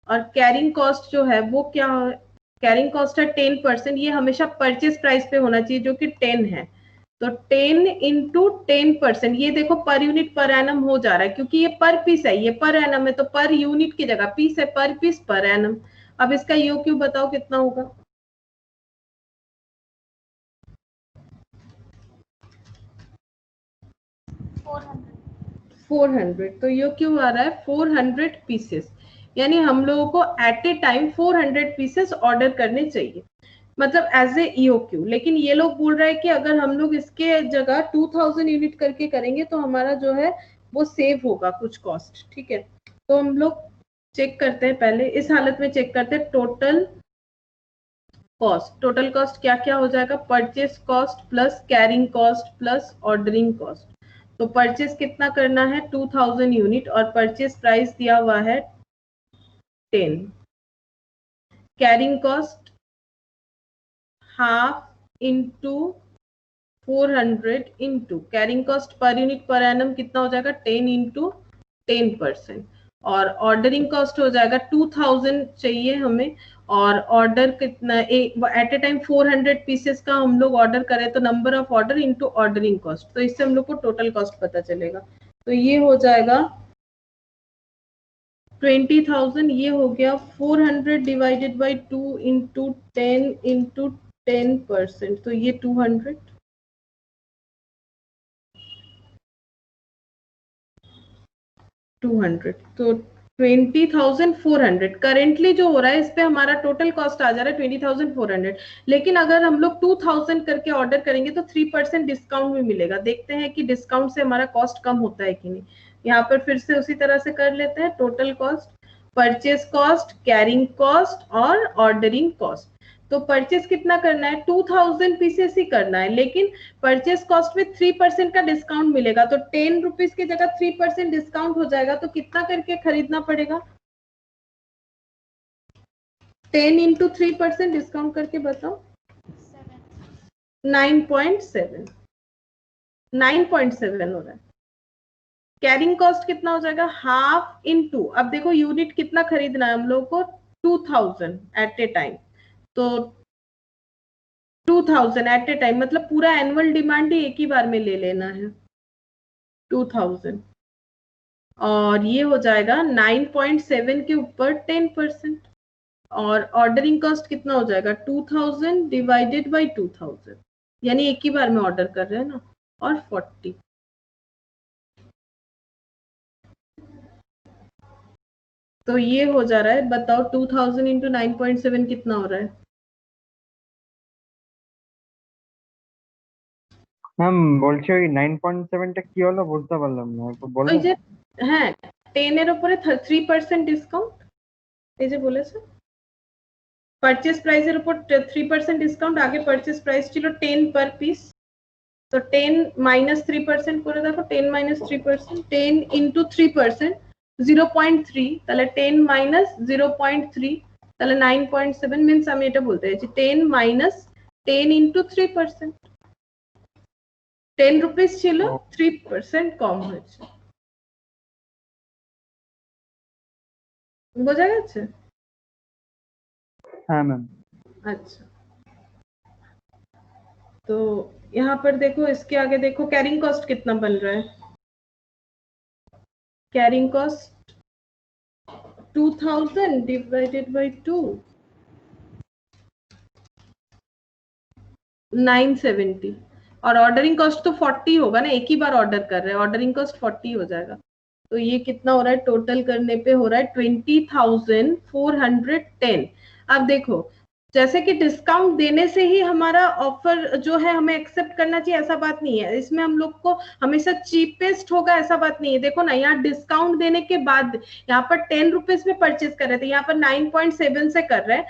और कैरिंग कॉस्ट जो है वो क्या है, कैरिंग कॉस्ट है 10%, ये हमेशा परचेज प्राइस पे होना चाहिए जो कि 10 है, तो 10 इंटू 10%, ये देखो पर यूनिट पर एनम हो जा रहा है क्योंकि ये पर पीस है, ये पर एनम है तो पर यूनिट की जगह पीस है, पर पीस पर एनम। अब इसका ईओक्यू बताओ कितना होगा, 400, तो ये क्यों आ रहा है 400 पीसेस, यानी हम लोगों को at a time 400 pieces order करने चाहिए, मतलब एज ए ईओक्यू। लेकिन ये लोग बोल रहे हैं कि अगर हम लोग इसके जगह 2000 यूनिट करके करेंगे तो हमारा जो है वो सेव होगा कुछ कॉस्ट, ठीक है। तो हम लोग चेक करते हैं, पहले इस हालत में चेक करते हैं टोटल कॉस्ट, टोटल कॉस्ट क्या क्या हो जाएगा, purchase cost plus carrying cost plus ordering cost. तो परचेस कितना करना है 2000 यूनिट और परचेस प्राइस दिया हुआ है 10, carrying cost half into 400 into carrying cost per unit per annum कितना हो जाएगा 10 इंटू 10%, और ऑर्डरिंग कॉस्ट हो जाएगा 2000 चाहिए हमें, और ऑर्डर कितना एट ए टाइम 400 पीसेस का हम लोग ऑर्डर करें तो number of order into ordering cost, तो इससे हम लोग को टोटल कॉस्ट पता चलेगा। तो ये हो जाएगा 20,000, ये हो गया 400 डिवाइडेड बाई 2 इंटू 10 इंटू 10%, तो ये 200, तो 20,400 करेंटली जो हो रहा है, इस पे हमारा टोटल कॉस्ट आ जा रहा है 20,400। लेकिन अगर हम लोग 2,000 करके ऑर्डर करेंगे तो 3% डिस्काउंट भी मिलेगा। देखते हैं कि डिस्काउंट से हमारा कॉस्ट कम होता है कि नहीं। यहाँ पर फिर से उसी तरह से कर लेते हैं। Total cost, purchase cost, carrying cost और ऑर्डरिंग कॉस्ट। तो परचेस कितना करना है, 2,000 पीसेस ही करना है, लेकिन परचेस कॉस्ट में 3% का डिस्काउंट मिलेगा। तो 10 रुपीज की जगह 3% डिस्काउंट हो जाएगा। तो कितना करके खरीदना पड़ेगा, 10 इंटू 3% डिस्काउंट करके बताओ। 9.7 9.7 हो रहा है। कैरिंग कॉस्ट कितना हो जाएगा, हाफ इंटू, अब देखो यूनिट कितना खरीदना है हम लोग को, 2,000 एट ए टाइम। तो 2,000 एट ए टाइम मतलब पूरा एनुअल डिमांड ही एक ही बार में ले लेना है, 2,000। और ये हो जाएगा 9.7 के ऊपर 10%। और ऑर्डरिंग कॉस्ट कितना हो जाएगा, 2,000 डिवाइडेड बाई 2,000, यानी एक ही बार में ऑर्डर कर रहे हैं ना, और 40। तो ये हो जा रहा है, बताओ 2,000 इंटू 9.7 कितना हो रहा है। ম্যাম বলছি ওই 9.7টা কি হলো বুঝতে পারলাম না, একটু ওই বলবেন? যে হ্যাঁ, 10 এর উপরে 3% ডিসকাউন্ট, এই যে বলেছে পারচেজ প্রাইসের উপর 3% ডিসকাউন্ট। আগে পারচেজ প্রাইস ছিল 10 পার পিস, তো 10 মাইনাস 3% করে দেখো, 10 মাইনাস 3%, 10 ইন্টু 3%, 0.3, তাহলে 10 মাইনাস 0.3, তাহলে 9.7 মিনস আমি এটা বলতে চাইছি 10 মাইনাস 10 ইন্টু 3%, 10 রুপিস ছিল, 3% কম হয়েছে। বোঝা গেছে? হ্যাঁ ম্যাম। अच्छा, तो यहाँ पर देखो, इसके आगे देखो कैरिंग कॉस्ट कितना बन रहा है। Carrying cost 2,000 divided by 2, 970। और ऑर्डरिंग कॉस्ट तो 40 होगा ना, एक ही बार ऑर्डर कर रहे हैं, ऑर्डरिंग कॉस्ट 40 हो जाएगा। तो ये कितना हो रहा है, टोटल करने पे हो रहा है 20,410। अब देखो, जैसे कि डिस्काउंट देने से ही हमारा ऑफर जो है हमें एक्सेप्ट करना चाहिए, ऐसा बात नहीं है। इसमें हम लोग को हमेशा चीपेस्ट होगा ऐसा बात नहीं है। देखो ना, यहाँ डिस्काउंट देने के बाद यहाँ पर 10 रुपीज में परचेज कर रहे थे, यहाँ पर 9.7 से कर रहे हैं,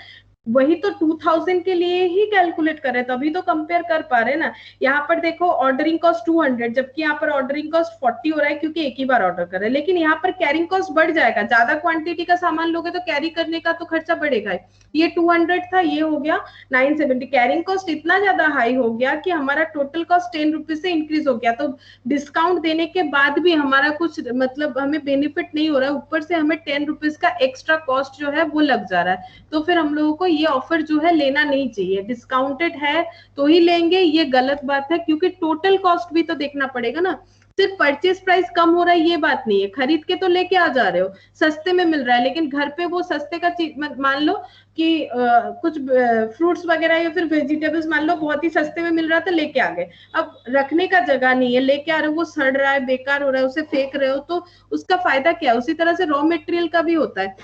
वही तो 2,000 के लिए ही कैलकुलेट कर रहे हैं, तभी तो कंपेयर कर पा रहे हैं ना। यहाँ पर देखो ऑर्डरिंग कॉस्ट 200, जबकि यहाँ पर ऑर्डरिंग कॉस्ट 40 हो रहा है, क्योंकि एक ही बार ऑर्डर कर रहे हैं। लेकिन यहाँ पर कैरिंग कॉस्ट बढ़ जाएगा, ज्यादा क्वांटिटी का सामान लोगे तो कैरी करने का तो खर्चा बढ़ेगा। ये 200 था, ये हो गया 970। कैरिंग कॉस्ट इतना ज्यादा हाई हो गया कि हमारा टोटल कॉस्ट 10 रुपीज से इंक्रीज हो गया। तो डिस्काउंट देने के बाद भी हमारा कुछ मतलब हमें बेनिफिट नहीं हो रहा है, ऊपर से हमें 10 रुपीज का एक्स्ट्रा कॉस्ट जो है वो लग जा रहा है। तो फिर हम लोगों को ये ऑफर जो है लेना नहीं चाहिए। डिस्काउंटेड है तो ही लेंगे, ये गलत बात है, क्योंकि टोटल कॉस्ट भी तो देखना पड़ेगा ना। सिर्फ परचेज प्राइस कम हो रहा है ये बात नहीं है, खरीद के तो लेके आ जा रहे हो, सस्ते में मिल रहा है, लेकिन घर पे वो सस्ते का चीज, मान लो कि कुछ फ्रूट्स वगैरह या फिर वेजिटेबल्स मान लो बहुत ही सस्ते में मिल रहा था, लेके आ गए। अब रखने का जगह नहीं है, लेके आ रहे हो, वो सड़ रहा है, बेकार हो रहा है, उसे फेंक रहे हो, तो उसका फायदा क्या है। उसी तरह से रॉ मटेरियल का भी होता है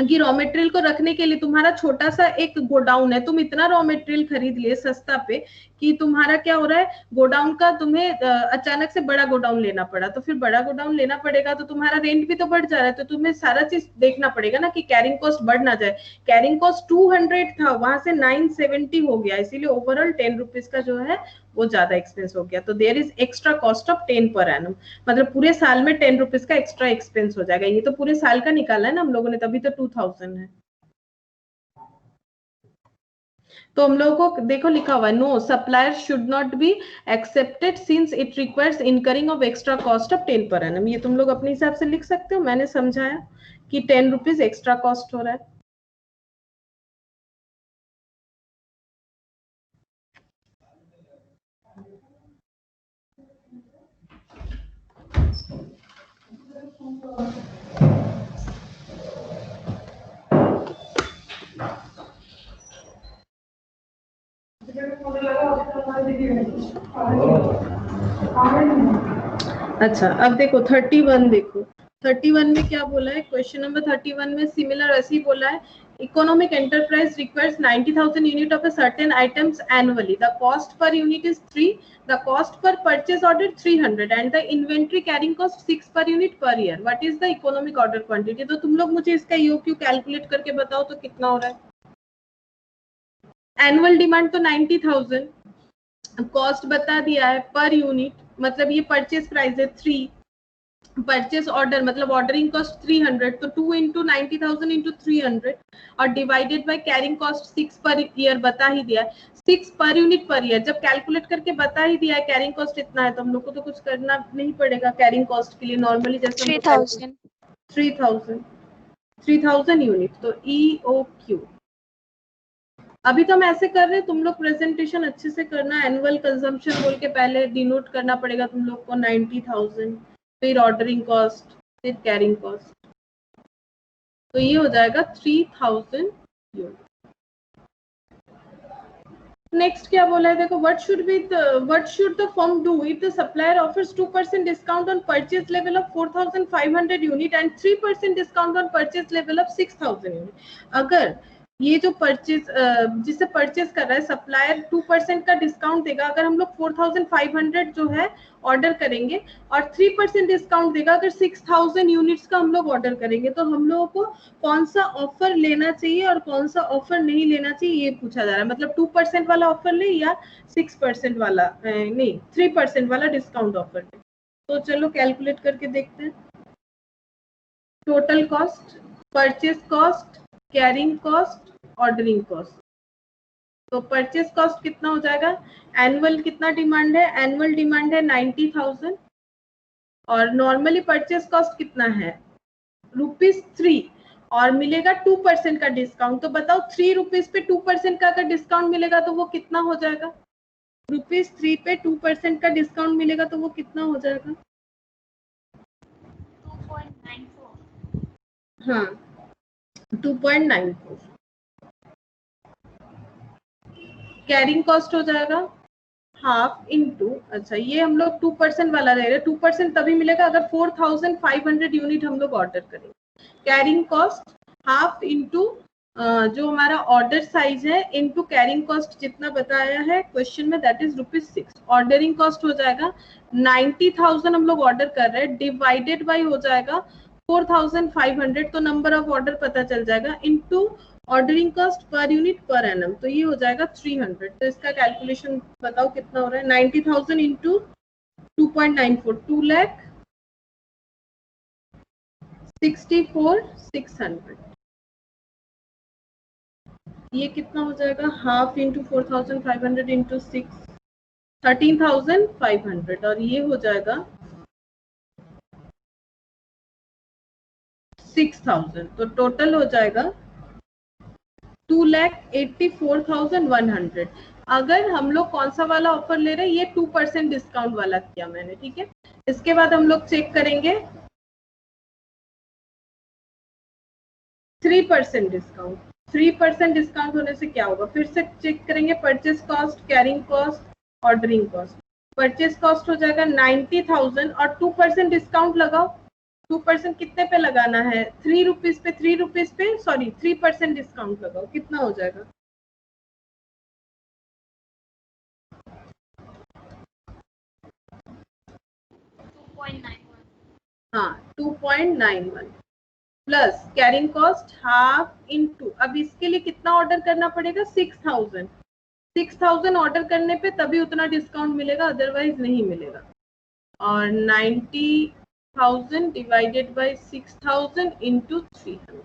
कि रॉ मटेरियल को रखने के लिए तुम्हारा छोटा सा एक गोडाउन है, तुम इतना रॉ मटेरियल खरीद लिए सस्ता पे कि तुम्हारा क्या हो रहा है, गोडाउन का तुम्हें अचानक से बड़ा गोडाउन लेना पड़ा। तो फिर बड़ा गोडाउन लेना पड़ेगा तो तुम्हारा रेंट भी तो बढ़ जा रहा है, तो तुम्हें सारा चीज देखना पड़ेगा ना कि कैरिंग कॉस्ट बढ़ ना जाए। कैरिंग कॉस्ट 200 था, वहां से 970 हो गया, इसीलिए ओवरऑल 10 रुपीज का जो है वो ज्यादा एक्सपेंस हो गया। तो there is extra cost of 10 per annum, मतलब पूरे साल में 10 रुपीज का एक्स्ट्रा एक्सपेंस हो जाएगा। ये तो पूरे साल का निकाला है ना हम लोगों ने, तभी तो 2,000 है। तो हम लोगों को देखो लिखा हुआ है, no supplier should not be accepted since it requires incurring of extra cost of 10 per annum. ये तुम लोग अपने हिसाब से लिख सकते हो, मैंने समझाया कि 10 रुपीज एक्स्ट्रा कॉस्ट हो रहा है। अच्छा, अब देखो 31 देखो, 31 में क्या बोला है, क्वेश्चन नंबर 31 में सिमिलर ऐसे ही बोला है, economic enterprise requires 90,000 unit of a certain items annually, the cost per unit is 3, the cost per purchase order 300 and the inventory carrying cost 6 per unit per year, what is the economic order quantity. तो तुम लोग मुझे इसका ईओक्यू कैलकुलेट करके बताओ तो कितना हो रहा है। एनुअल डिमांड तो 90,000, कॉस्ट बता दिया है पर यूनिट, मतलब ये परचेज प्राइस है 3, परचेज ऑर्डर मतलब ऑर्डरिंग कॉस्ट 300, तो 2 इंटू 90,000 इंटू 300 और divided by carrying cost 6 per year बता ही दिया है, 6 पर यूनिट पर ईयर। जब कैलकुलेट करके बता ही दिया है कैरिंग कॉस्ट इतना है तो हम लोग को तो कुछ करना नहीं पड़ेगा कैरिंग कॉस्ट के लिए, नॉर्मली जैसे 3000 यूनिट। तो EOQ अभी तो हम ऐसे कर रहे हैं, तुम लोग प्रेजेंटेशन अच्छे से करना, एनुअल कंजम्पशन बोल के पहले डिनोट करना पड़ेगा तुम लोग को 90,000, फिर ऑर्डरिंग कॉस्ट, फिर कैरिंग कॉस्ट, तो ये हो जाएगा 3000 यूनिट। नेक्स्ट क्या बोला है देखो, what should the firm do if the supplier offers 2% discount on purchase level of 4,500 unit and 3% discount on purchase level of 6,000 unit। अगर ये जो परचेज जिससे परचेज कर रहा है सप्लायर 2% का डिस्काउंट देगा अगर हम लोग 4,500 जो है ऑर्डर करेंगे और 3% डिस्काउंट देगा अगर 6,000 यूनिट्स का हम लोग ऑर्डर करेंगे, तो हम लोगों को कौन सा ऑफर लेना चाहिए और कौन सा ऑफर नहीं लेना चाहिए ये पूछा जा रहा है। मतलब 2% वाला ऑफर ले या 6% वाला नहीं 3% वाला डिस्काउंट ऑफर ले। तो चलो कैलकुलेट करके देखते हैं। Total cost, purchase cost, carrying cost, ordering cost. तो परचेज कॉस्ट कितना हो जाएगा, एनुअल कितना डिमांड है, एनुअल डिमांड है 90,000 और नॉर्मली परचेज कॉस्ट कितना है ₹3 और मिलेगा 2% का डिस्काउंट। तो बताओ 3 रुपीज पे 2% का अगर डिस्काउंट मिलेगा तो वो कितना हो जाएगा, ₹3 पे 2% का डिस्काउंट मिलेगा तो वो कितना हो जाएगा, 2.94। हाँ 2.94। कैरिंग कॉस्ट हो जाएगा हाफ इंटू, अच्छा ये हम लोग 2% वाला ले रहे हैं, 2% तभी मिलेगा अगर 4,500 यूनिट हम लोग ऑर्डर करेंगे। कैरिंग कॉस्ट हाफ इंटू जो हमारा ऑर्डर साइज है इंटू कैरिंग कॉस्ट जितना बताया है क्वेश्चन में दैट इज ₹6। ऑर्डरिंग कॉस्ट हो जाएगा 90,000 हम लोग ऑर्डर कर रहे हैं डिवाइडेड बाई हो जाएगा 4,500, तो नंबर ऑफ ऑर्डर पता चल जाएगा into ordering cost per unit per annum, तो ये हो जाएगा 300। तो इसका कैलकुलेशन बताओ कितना हो रहा है, 90,000 इंटू 2.94, 2,64,600। ये कितना हो जाएगा, हाफ इंटू 4,500 इंटू 6, 13,500 और ये हो जाएगा 6,000। तो टोटल हो जाएगा 2,84,100। अगर हम लोग कौन सा वाला ऑफर ले रहे हैं, ये 2% डिस्काउंट वाला किया मैंने, ठीक है। इसके बाद हम लोग चेक करेंगे 3% डिस्काउंट। 3% डिस्काउंट होने से क्या होगा, फिर से चेक करेंगे purchase cost, carrying cost, ordering cost. Purchase cost हो जाएगा 90,000 और 2% डिस्काउंट लगाओ, 2% कितने पे लगाना है, 3 रुपीज पे 3% डिस्काउंट लगाओ, कितना हो जाएगा, हाँ 2.91 plus carrying cost half into, अब इसके लिए कितना ऑर्डर करना पड़ेगा, 6,000 ऑर्डर करने पे तभी उतना डिस्काउंट मिलेगा, अदरवाइज नहीं मिलेगा। और 90,000 डिवाइडेड बाय 6,000 इंटू 300,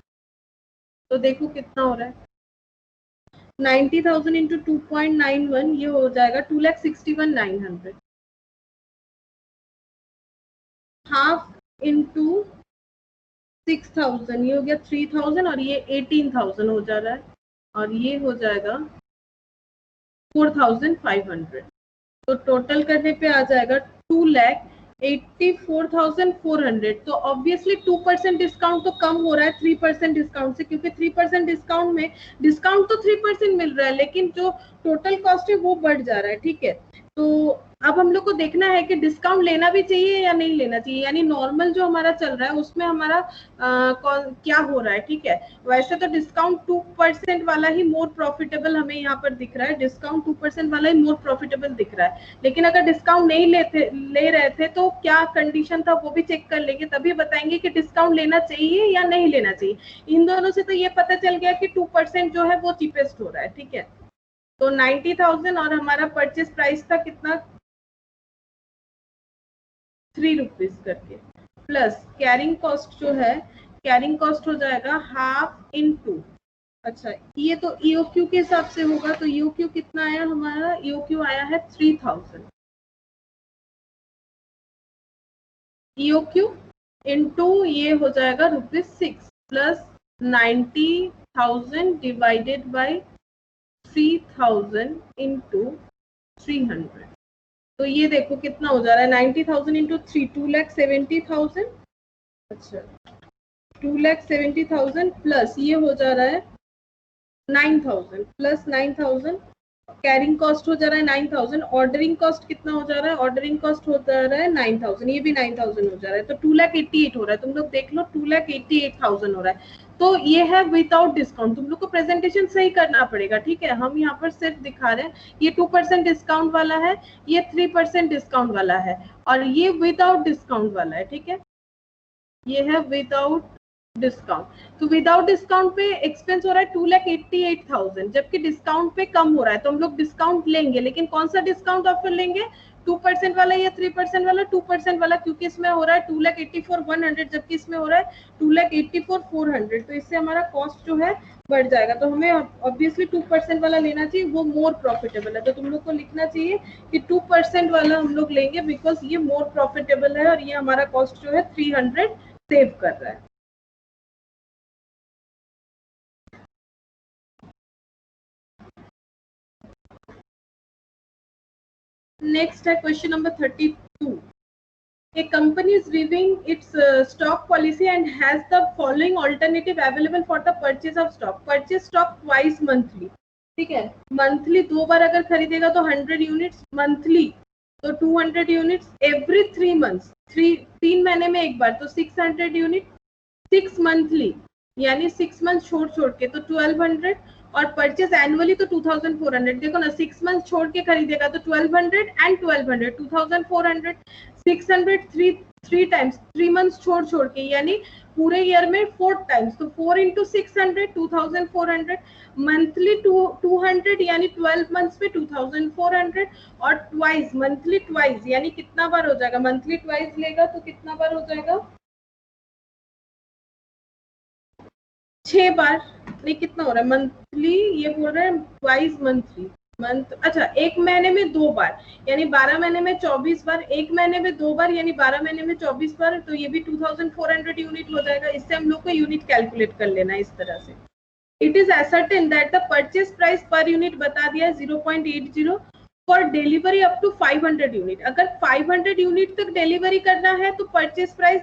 तो देखो कितना हो रहा है, 90,000 इंटू 2.91 ये हो जाएगा 2,61,900, हाफ इंटू 6,000 ये हो गया 3,000 और ये 18,000 हो जा रहा है और ये हो जाएगा 4,500। तो टोटल करने पे आ जाएगा 2,84,400। तो ऑब्वियसली 2% डिस्काउंट तो कम हो रहा है 3% डिस्काउंट से, क्योंकि 3% डिस्काउंट में डिस्काउंट तो 3% मिल रहा है लेकिन जो टोटल कॉस्ट है वो बढ़ जा रहा है, ठीक है। तो अब हम लोग को देखना है कि डिस्काउंट लेना भी चाहिए या नहीं लेना चाहिए, यानी नॉर्मल जो हमारा चल रहा है उसमें हमारा क्या हो रहा है, ठीक है। वैसे तो डिस्काउंट 2% वाला ही मोर प्रॉफिटेबल हमें यहाँ पर दिख रहा है, डिस्काउंट 2% वाला ही मोर प्रॉफिटेबल दिख रहा है। लेकिन अगर डिस्काउंट नहीं ले रहे थे तो क्या कंडीशन था वो भी चेक कर लेंगे, तभी बताएंगे कि डिस्काउंट लेना चाहिए या नहीं लेना चाहिए। इन दोनों से तो ये पता चल गया कि 2% जो है वो चीपेस्ट हो रहा है, ठीक है। तो 90,000 और हमारा परचेस प्राइस था कितना, 3 रुपीज करके, प्लस कैरिंग कॉस्ट जो है, कैरिंग कॉस्ट हो जाएगा हाफ इनटू, अच्छा ये तो ईओक्यू के हिसाब से होगा, तो ईओक्यू कितना आया हमारा, ईओक्यू आया है 3000, ईओक्यू इनटू ये हो जाएगा ₹6 प्लस 90,000 डिवाइडेड बाय 3000 इंटू 300। तो ये देखो कितना हो जा रहा है, 90,000 इंटू 3, 2,70,000, अच्छा 2,70,000 प्लस ये हो जा रहा है 9,000 प्लस 9,000, कैरिंग कॉस्ट हो जा रहा है 9,000, ऑर्डरिंग कॉस्ट कितना हो जा रहा है, ऑर्डरिंग कॉस्ट हो जा रहा है 9,000, ये भी 9,000 हो जा रहा है, तो 2,88,000 हो रहा है। तुम लोग देख लो 2,88,000 हो रहा है। तो ये है विदाउट डिस्काउंट। तुम लोग को प्रेजेंटेशन सही करना पड़ेगा, ठीक है। हम यहाँ पर सिर्फ दिखा रहे हैं, ये 2% डिस्काउंट वाला है, ये 3% डिस्काउंट वाला है, और ये विदाउट डिस्काउंट वाला है, ठीक है। ये है विदाउट डिस्काउंट। तो विदाउट डिस्काउंट पे एक्सपेंस हो रहा है 2,88,000, जबकि डिस्काउंट पे कम हो रहा है। तो हम लोग डिस्काउंट लेंगे, लेकिन कौन सा डिस्काउंट ऑफर लेंगे, 2% वाला या 3% वाला, 2% वाला, क्योंकि इसमें हो रहा है 2,84,100, जबकि इसमें हो रहा है 2,84,400। तो इससे हमारा कॉस्ट जो है बढ़ जाएगा। तो हमें ऑब्वियसली 2% वाला लेना चाहिए, वो मोर प्रॉफिटेबल है। तो तुम लोग को लिखना चाहिए कि 2% वाला हम लोग लेंगे, बिकॉज ये मोर प्रॉफिटेबल है और ये हमारा कॉस्ट जो है 300 सेव कर रहा है। Next है question number 32. A company is reviewing its stock policy and has the following alternative available for the purchase of stock. Purchase stock twice monthly. ठीक है, मंथली 2 बार अगर खरीदेगा तो 100 यूनिट्स मंथली, तो 200 यूनिट्स एवरी 3 मंथ्स, 3 महीने में एक बार, तो 600 यूनिट 6 मंथली, यानी 6 मंथ छोड़ के, तो 1200, और परचेस एनुअली तो 2400। देखो ना, 6 मंथ छोड़ के खरीदेगा तो 1200 एंड 1200, 2400, 600 थ्री टाइम्स, 3 मंथ्स छोड़ के, यानी पूरे ईयर में 4 टाइम्स, तो 4 इंटू 600, 2400, मंथली 200, यानी 12 मंथ्स में 2400, और ट्वाइस, मंथली ट्वाइस, यानी कितना बार हो जाएगा, मंथली ट्वाइस लेगा तो कितना बार हो जाएगा, 6 बार, नहीं कितना हो रहा है मंथली, ये बोल रहे हैं ट्वाइस मंथली, मंथ, अच्छा एक महीने में 2 बार, यानी 12 महीने में 24 बार, एक महीने में 2 बार, यानी 12 महीने में 24 बार, तो ये भी 2400 यूनिट हो जाएगा। इससे हम लोग को यूनिट कैलकुलेट कर लेना है इस तरह से। It is ascertain that the purchase price per unit बता दिया 0.80 for delivery up to 500 unit. अगर 500 यूनिट तक डिलीवरी करना है तो purchase price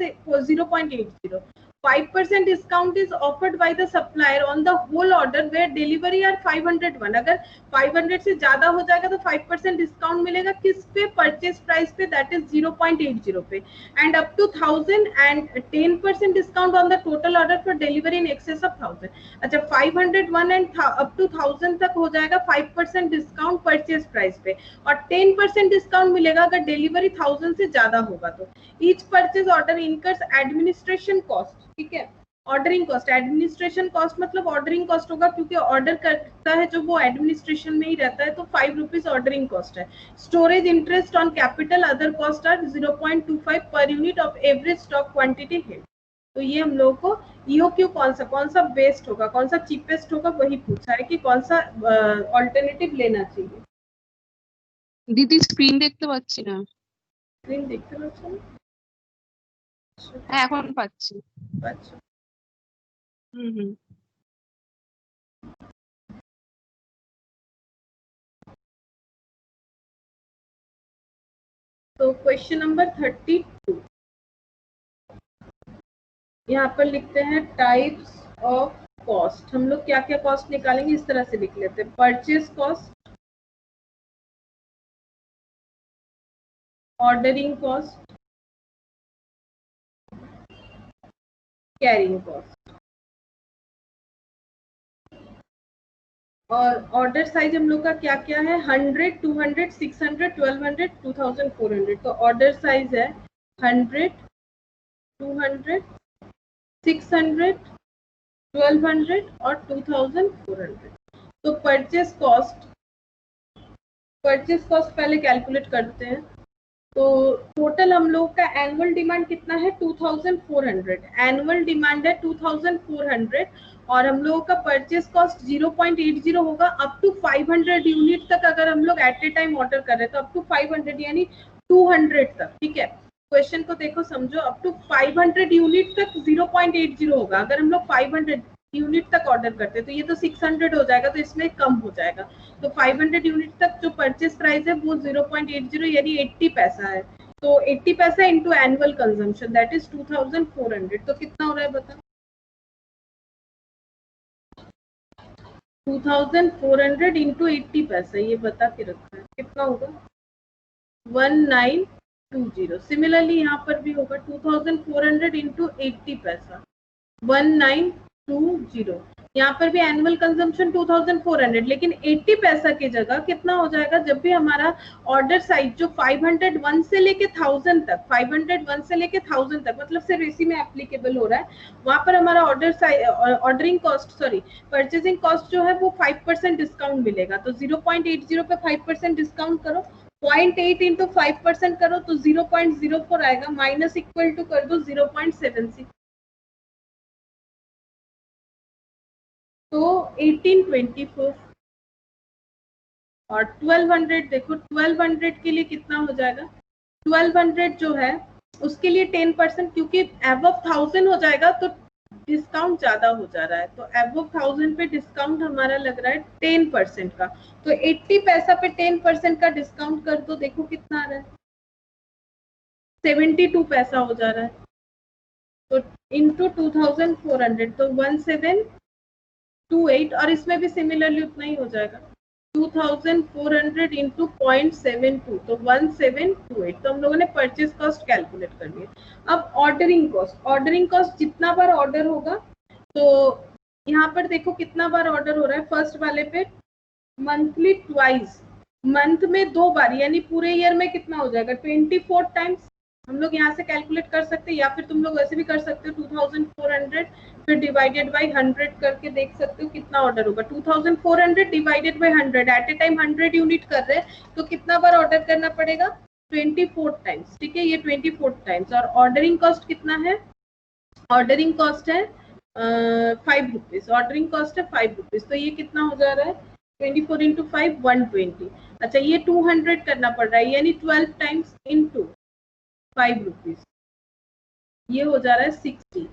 0.80, 5% discount is offered by the supplier on the whole order where delivery are 501। अगर 500 से ज्यादा हो जाएगा तो 5% डिस्काउंट मिलेगा, किस पे, परचेस प्राइस पे, दैट इज 0.80 पे, and up to 1000 and 10% discount on the total order for delivery in excess of 1000। अच्छा 501 एंड अप टू 1000 तक हो जाएगा 5% डिस्काउंट परचेस प्राइस पे, और 10% डिस्काउंट मिलेगा अगर डिलीवरी 1000 से ज्यादा होगा तो। Each purchase order incurs administration cost, ठीक है। ऑर्डरिंग कॉस्ट, एडमिनिस्ट्रेशन कॉस्ट मतलब ऑर्डरिंग कॉस्ट होगा, क्योंकि ऑर्डर करता है जो वो एडमिनिस्ट्रेशन में ही रहता है, तो 5 रुपीज ऑर्डरिंग कॉस्ट है। Storage interest on capital other cost are 0.25 per unit of average stock quantity है। तो ये हम लोगों को ईओक्यू कौन सा बेस्ट होगा, कौन सा चीपेस्ट होगा, वही पूछा है कि कौन सा ऑल्टरनेटिव लेना चाहिए। दीदी स्क्रीन देखते পাচ্ছি না। স্ক্রিন দেখতে পাচ্ছেন? হ্যাঁ এখন পাচ্ছি। আচ্ছা হুম। तो क्वेश्चन नंबर 32 यहाँ पर लिखते हैं टाइप्स ऑफ कॉस्ट। हम लोग क्या क्या कॉस्ट निकालेंगे इस तरह से लिख लेते हैं, purchase cost, ordering cost, carrying cost. और ऑर्डर साइज हम लोग का क्या क्या है, 100, 200, 600, 1200, 2400। तो ऑर्डर साइज है 100, 200, 600, 1200 और 2400। तो परचेस कॉस्ट पहले कैलकुलेट करते हैं। तो टोटल हम लोग का एनुअल डिमांड कितना है, 2400। एनुअल डिमांड है 2400 और हम लोगों का परचेस कॉस्ट 0.80 होगा अप टू 500 यूनिट तक। अगर हम लोग एट ए टाइम ऑर्डर कर रहे हैं तो अप टू 500 यानी 200 तक, ठीक है। क्वेश्चन को देखो समझो, अप टू 500 यूनिट तक 0.80 होगा। अगर हम लोग 500 यूनिट तक ऑर्डर करते हैं तो ये तो 600 हो जाएगा, तो इसमें कम हो जाएगा। तो 500 यूनिट तक जो परचेस प्राइस है वो 0.80 यानी 80 पैसा है। तो 80 पैसा into annual consumption that is 2400। तो कितना हो रहा है बता, 2400 इंटू 80 पैसा, ये बता के रखा है कितना होगा, 1920। सिमिलरली यहाँ पर भी होगा 2400 इंटू 80 पैसा, 1920। यहाँ पर भी एनुअल कंजम्पशन 2400, लेकिन 80 पैसा की जगह कितना हो जाएगा, जब भी हमारा ऑर्डर साइज जो 501 से लेके 1000 तक, 501 से लेके 1000 तक मतलब सिर्फ इसी में एप्लीकेबल हो रहा है, वहां पर हमारा ऑर्डरिंग कॉस्ट परचेसिंग कॉस्ट जो है वो 5% डिस्काउंट मिलेगा। तो 0.80 पे 5% डिस्काउंट करो, 0.8 इंटू 5% करो तो 0.04 आएगा, माइनस इक्वल टू कर दो 0.76। तो 1824 और 1200 देखो, 1200 के लिए कितना हो जाएगा, 1200 जो है उसके लिए 10%, क्योंकि अबव 1000 हो जाएगा तो डिस्काउंट ज्यादा हो जा रहा है। तो अबव 1000 पे डिस्काउंट हमारा लग रहा है 10% का। तो 80 पैसा पे 10% का डिस्काउंट कर दो, देखो कितना आ रहा है, 72 पैसा हो जा रहा है। तो इंटू 2400 तो 1728, और इसमें भी सिमिलरली उतना ही हो जाएगा, 2400 इंटू 0.72 तो 1728। तो हम लोगों ने परचेस कॉस्ट कैलकुलेट कर लिया। अब ऑर्डरिंग कॉस्ट जितना बार ऑर्डर होगा, तो यहाँ पर देखो कितना बार ऑर्डर हो रहा है, फर्स्ट वाले पे मंथली ट्वाइस, मंथ में 2 बार, यानी पूरे ईयर में कितना हो जाएगा 24 टाइम्स। हम लोग यहाँ से कैलकुलेट कर सकते हैं, या फिर तुम लोग ऐसे भी कर सकते हो 2400 फिर डिवाइडेड बाय 100 करके देख सकते हो कितना ऑर्डर होगा। 2400 divided by 100, at a time 100 unit कर रहे हैं तो कितना बार ऑर्डर करना पड़ेगा, 24 टाइम्स, ठीक है, ये 24 टाइम्स। और ऑर्डरिंग कॉस्ट कितना है, ऑर्डरिंग कॉस्ट है 5 रुपीज, ऑर्डरिंग कॉस्ट है 5 रुपीज। तो ये कितना हो जा रहा है, 24 इंटू 5 120। अच्छा, ये 200 करना पड़ रहा है, यानी 12 टाइम्स इंटू 5 रुपीज, ये हो जा रहा है 60।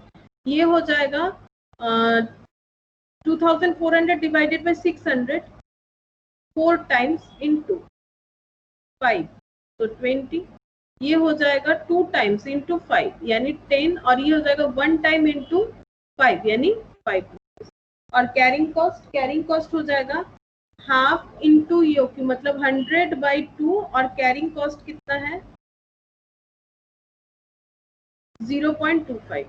ये हो जाएगा 2400 डिवाइडेड बाय 600, 4 टाइम्स इंटू 5 तो 20। ये हो जाएगा 2 टाइम्स इंटू 5 यानी 10, और ये हो जाएगा 1 टाइम इंटू 5 यानी 5 रुपीज। और कैरिंग कॉस्ट हो जाएगा हाफ इंटू योक्यू, मतलब 100/2, और कैरिंग कॉस्ट कितना है 0.25,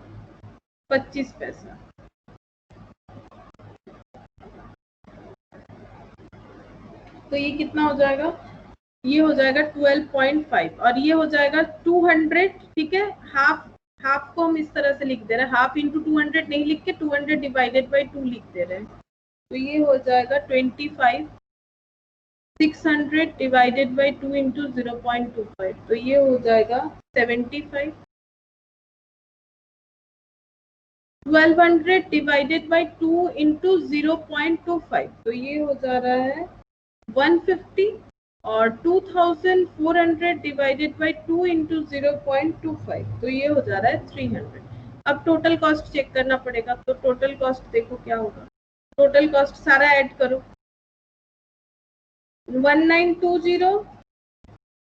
25 पैसा। तो ये कितना हो जाएगा, ये हो जाएगा 12.5, और ये हो जाएगा 200, ठीक है। हाफ को हम इस तरह से लिख दे रहे हैं, हाफ इंटू 200 नहीं लिख के 200 डिवाइडेड बाई 2 लिख दे रहे हैं। तो ये हो जाएगा 25, 600 डिवाइडेड बाई 2 इंटू 0.25 तो ये हो जाएगा 75, 1200 डिवाइडेड बाई 2 इंटू 0.25 तो ये हो जा रहा है 150, और 2400 डिवाइडेड बाई 2 इंटू 0.25 तो ये हो जा रहा है 300। अब टोटल कॉस्ट चेक करना पड़ेगा, तो टोटल कॉस्ट देखो क्या होगा, टोटल कॉस्ट सारा ऐड करो, 1920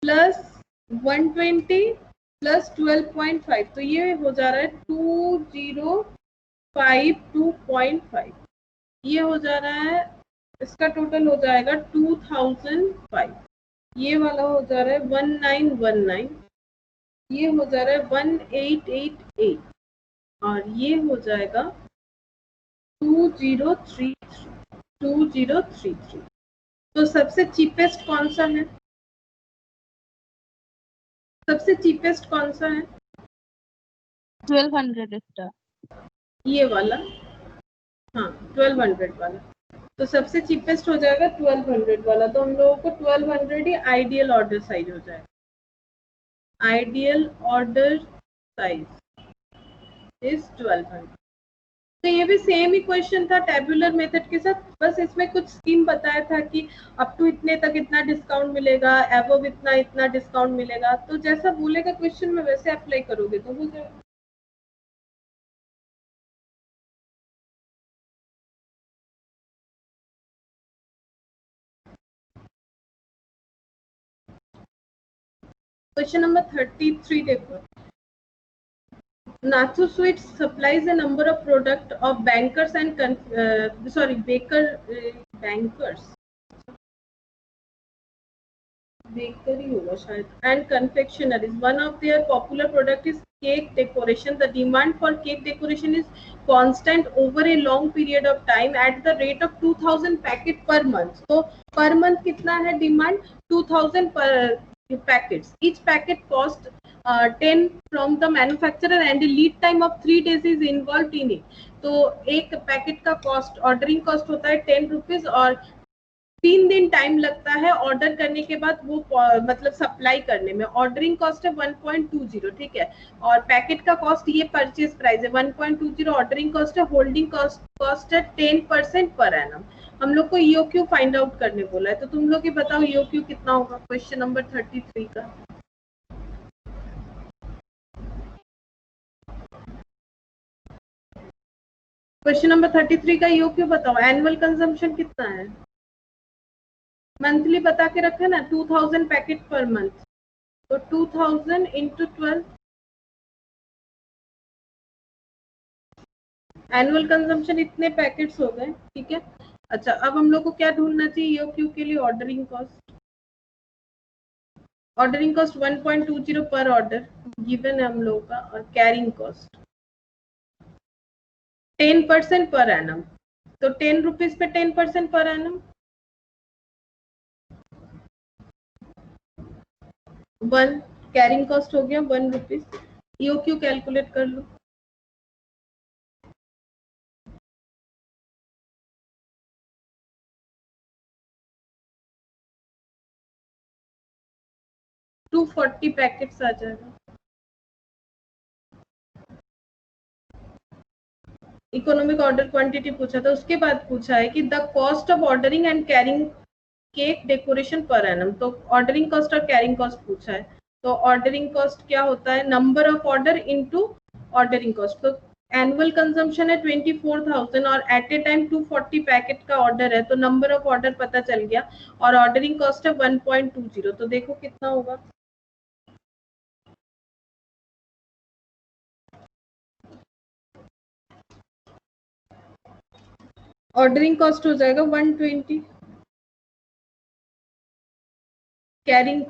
प्लस 120 प्लस 12.5 तो ये हो जा रहा है 2052.5, ये हो जा रहा है, इसका टोटल हो जाएगा 2005। ये वाला हो जा रहा है 1919, ये हो जा रहा है 1888 और ये हो जाएगा 2033। तो सबसे चीपेस्ट कौन सा है? सबसे चीपेस्ट कौन सा है? 1200 इसका। ये वाला, हाँ 1200 वाला। तो सबसे चीपेस्ट हो जाएगा 1200 वाला। तो हम लोगों को 1200 ही आइडियल ऑर्डर साइज हो जाएगा। Ideal order size is 1200। तो ये भी सेम ही क्वेश्चन था टेबुलर मेथड के साथ, बस इसमें कुछ स्कीम बताया था कि अप टू इतने तक इतना डिस्काउंट मिलेगा, एबव इतना इतना डिस्काउंट मिलेगा। तो जैसा बोलेगा क्वेश्चन में वैसे अप्लाई करोगे तो हो जाएगा। क्वेश्चन नंबर 33 देखो। Nathu Sweets supplies a number of product of bankers and bakery होगा शायद and confectionaries. One of their popular product is cake decoration. The demand for cake decoration is constant over a long period of time at the rate of 2000 packet per month. So per month कितना है demand? 2000 per packets. Each packet cost 10 from the manufacturer and a lead time of 3 days is involved in it. तो एक पैकेट का कॉस्ट, ऑर्डरिंग कॉस्ट होता है 10 रुपीज और 3 दिन टाइम लगता है ऑर्डर करने के बाद वो मतलब सप्लाई करने में। ऑर्डरिंग कॉस्ट है 1.20, ठीक है। और पैकेट का कॉस्ट, ये परचेज प्राइस है 1.20, ऑर्डरिंग कॉस्ट है, होल्डिंग कॉस्ट है 10% पर एनम। हम लोग को ईओक्यू फाइंड आउट करने बोला है, तो तुम लोग ही बताओ ईओक्यू कितना होगा क्वेश्चन नंबर 33 का। क्वेश्चन नंबर 33 का ईओक्यू बताओ। एनुअल कंजम्पशन कितना है? मंथली बता के रखा ना, 2000 पैकेट पर मंथ। तो 2000 इंटू 12, एनुअल कंजम्पशन इतने पैकेट्स हो गए, ठीक है। अच्छा, अब हम लोग को क्या ढूंढना चाहिए ईओक्यू के लिए? Ordering cost. ऑर्डरिंग कॉस्ट 1.20 पर ऑर्डर गिवन है हम लोगों का, और कैरिंग कॉस्ट 10% पर एनम। तो 10 रुपीज पे 10% पर एनम 1, कैरिंग कॉस्ट हो गया 1 रुपीज। ईओक्यू कैलकुलेट कर लो। टू 40 पैकेट्स आ जाएगा। इकोनॉमिक ऑर्डर क्वांटिटी पूछा था, उसके बाद पूछा है कि the cost of ordering and carrying cake decoration per annum. तो ऑर्डरिंग कॉस्ट और कैरिंग कॉस्ट पूछा है। तो ऑर्डरिंग कॉस्ट क्या होता है? Number of order into ordering cost. तो एनुअल कंजम्पशन है 24,000 और एट ए टाइम 240 पैकेट का ऑर्डर है, तो नंबर ऑफ ऑर्डर पता चल गया, और ऑर्डरिंग कॉस्ट है 1.20। तो देखो कितना होगा। ऑर्डरिंग कॉस्ट हो जाएगा 120। Carrying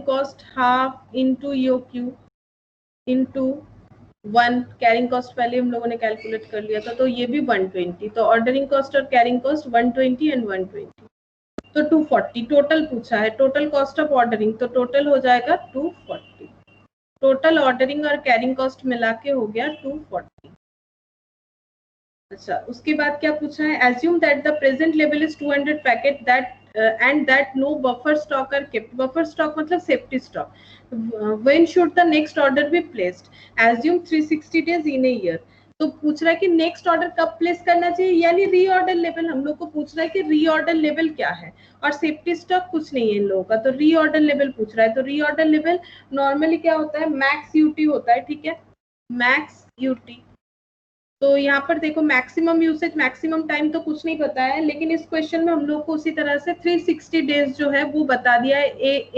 cost half into EOQ into 1। Carrying cost पहले हम लोगों ने कैलकुलेट कर लिया था, तो ये भी 120। तो ऑर्डरिंग कॉस्ट और कैरिंग कॉस्ट 120 एंड 120, तो 240 टोटल पूछा है। टोटल कॉस्ट ऑफ ऑर्डरिंग, तो टोटल हो जाएगा 240। टोटल ऑर्डरिंग और कैरिंग कॉस्ट मिला के हो गया 240। अच्छा, उसके बाद क्या पूछा है? Assume that the present level is 200 packet that and that no buffer stock are kept. Buffer stock मतलब safety stock. When should the next order be placed? Assume 360 days in a year. तो पूछ रहा है कि नेक्स्ट ऑर्डर कब प्लेस करना चाहिए, यानी रीऑर्डर लेवल। हम लोग को पूछ रहा है कि रीऑर्डर लेवल क्या है, और सेफ्टी स्टॉक कुछ नहीं है इन लोगों का, तो रीऑर्डर लेवल पूछ रहा है। तो रीऑर्डर लेवल नॉर्मली क्या होता है? मैक्स यूटी होता है, ठीक है, मैक्स यूटी। तो यहाँ पर देखो मैक्सिमम यूसेज, मैक्सिमम टाइम तो कुछ नहीं बताया है, लेकिन इस क्वेश्चन में हम लोग को उसी तरह से 360 डेज जो है वो बता दिया है।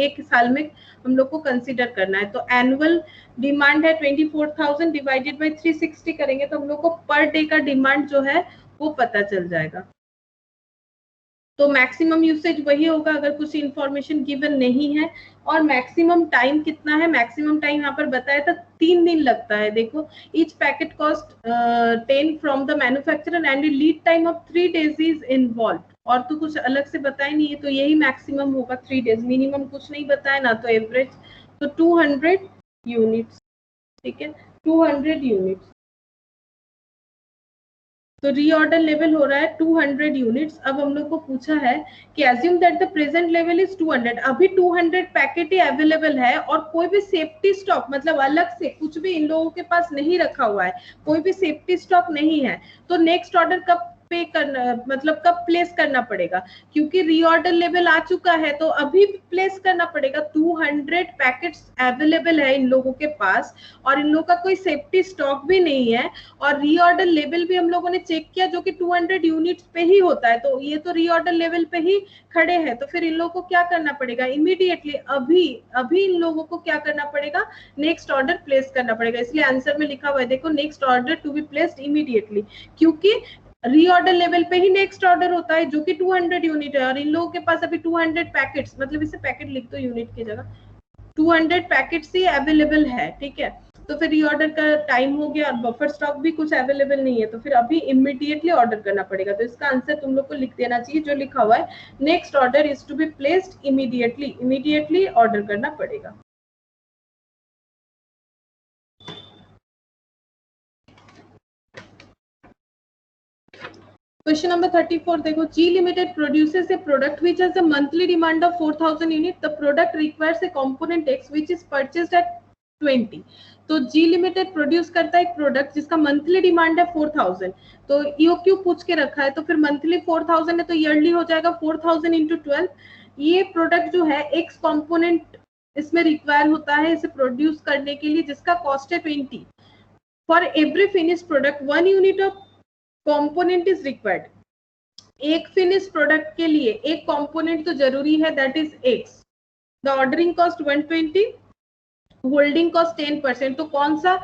एक साल में हम लोग को कंसीडर करना है। तो एनुअल डिमांड है 24,000 डिवाइडेड बाय 360 करेंगे तो हम लोग को पर डे का डिमांड जो है वो पता चल जाएगा। तो मैक्सिमम यूसेज वही होगा अगर कुछ इंफॉर्मेशन गिवन नहीं है। और मैक्सिमम टाइम कितना है, मैक्सिमम टाइम यहाँ पर बताया था 3 दिन लगता है। देखो each packet cost 10 from the manufacturer and lead time of 3 days is involve. और तो कुछ अलग से बताया नहीं है, तो यही मैक्सिमम होगा 3 days, मिनिमम कुछ नहीं बताया ना, तो एवरेज तो 200 यूनिट्स, ठीक है 200 यूनिट्स। तो रीऑर्डर लेवल हो रहा है 200 यूनिट्स। अब हम लोग को पूछा है कि assume that the present level is 200, अभी 200 पैकेट ही अवेलेबल है और कोई भी सेफ्टी स्टॉक मतलब अलग से कुछ भी इन लोगों के पास नहीं रखा हुआ है, कोई भी सेफ्टी स्टॉक नहीं है, तो नेक्स्ट ऑर्डर कब पे करना, मतलब कब प्लेस करना पड़ेगा, क्योंकि रीऑर्डर लेवल आ चुका है तो अभी प्लेस करना पड़ेगा। 200 पैकेट्स अवेलेबल है इन लोगों के पास और इन लोगों का कोई सेफ्टी स्टॉक भी नहीं है और रीऑर्डर लेवल भी हम लोगों ने चेक किया जो कि 200 यूनिट्स पे ही होता है, तो ये तो रीऑर्डर लेवल पे ही खड़े हैं। तो फिर इन लोगों को क्या करना पड़ेगा, इमीडिएटली अभी इन लोगों को क्या करना पड़ेगा, नेक्स्ट ऑर्डर प्लेस करना पड़ेगा। इसलिए आंसर में लिखा हुआ है देखो next order to be placed immediately, क्योंकि रीऑर्डर लेवल पे ही नेक्स्ट ऑर्डर होता है जो कि 200 यूनिट है और इन लोगों के पास अभी 200 पैकेट्स, मतलब इसे पैकेट लिख दो यूनिट की जगह, 200 पैकेट्स ही अवेलेबल है, ठीक है। तो फिर रीऑर्डर का टाइम हो गया और बफर स्टॉक भी कुछ अवेलेबल नहीं है, तो फिर अभी इमीडिएटली ऑर्डर करना पड़ेगा। तो इसका आंसर तुम लोग को लिख देना चाहिए जो लिखा हुआ है, next order is to be placed immediately, immediately order करना पड़ेगा। Question number 34 देखो, G Limited produces a product which has a monthly demand of 4000 unit. The product requires a component X which is purchased at 20. तो G Limited प्रोड्यूस करता है एक प्रोडक्ट जिसका मंथली डिमांड है 4000, तो EOQ पूछ के रखा है तो फिर मंथली 4000 है तो ईयरली हो जाएगा 4000 into 12। ये प्रोडक्ट जो है X कंपोनेंट इसमें रिक्वायर होता है इसे प्रोड्यूस करने के लिए जिसका कॉस्ट है 20। For every finish product 1 unit of component is required. एक फिनिश प्रोडक्ट के लिए एक कंपोनेंट तो जरूरी है, that is x. The ordering cost 120, holding cost 10%। तो कौन सा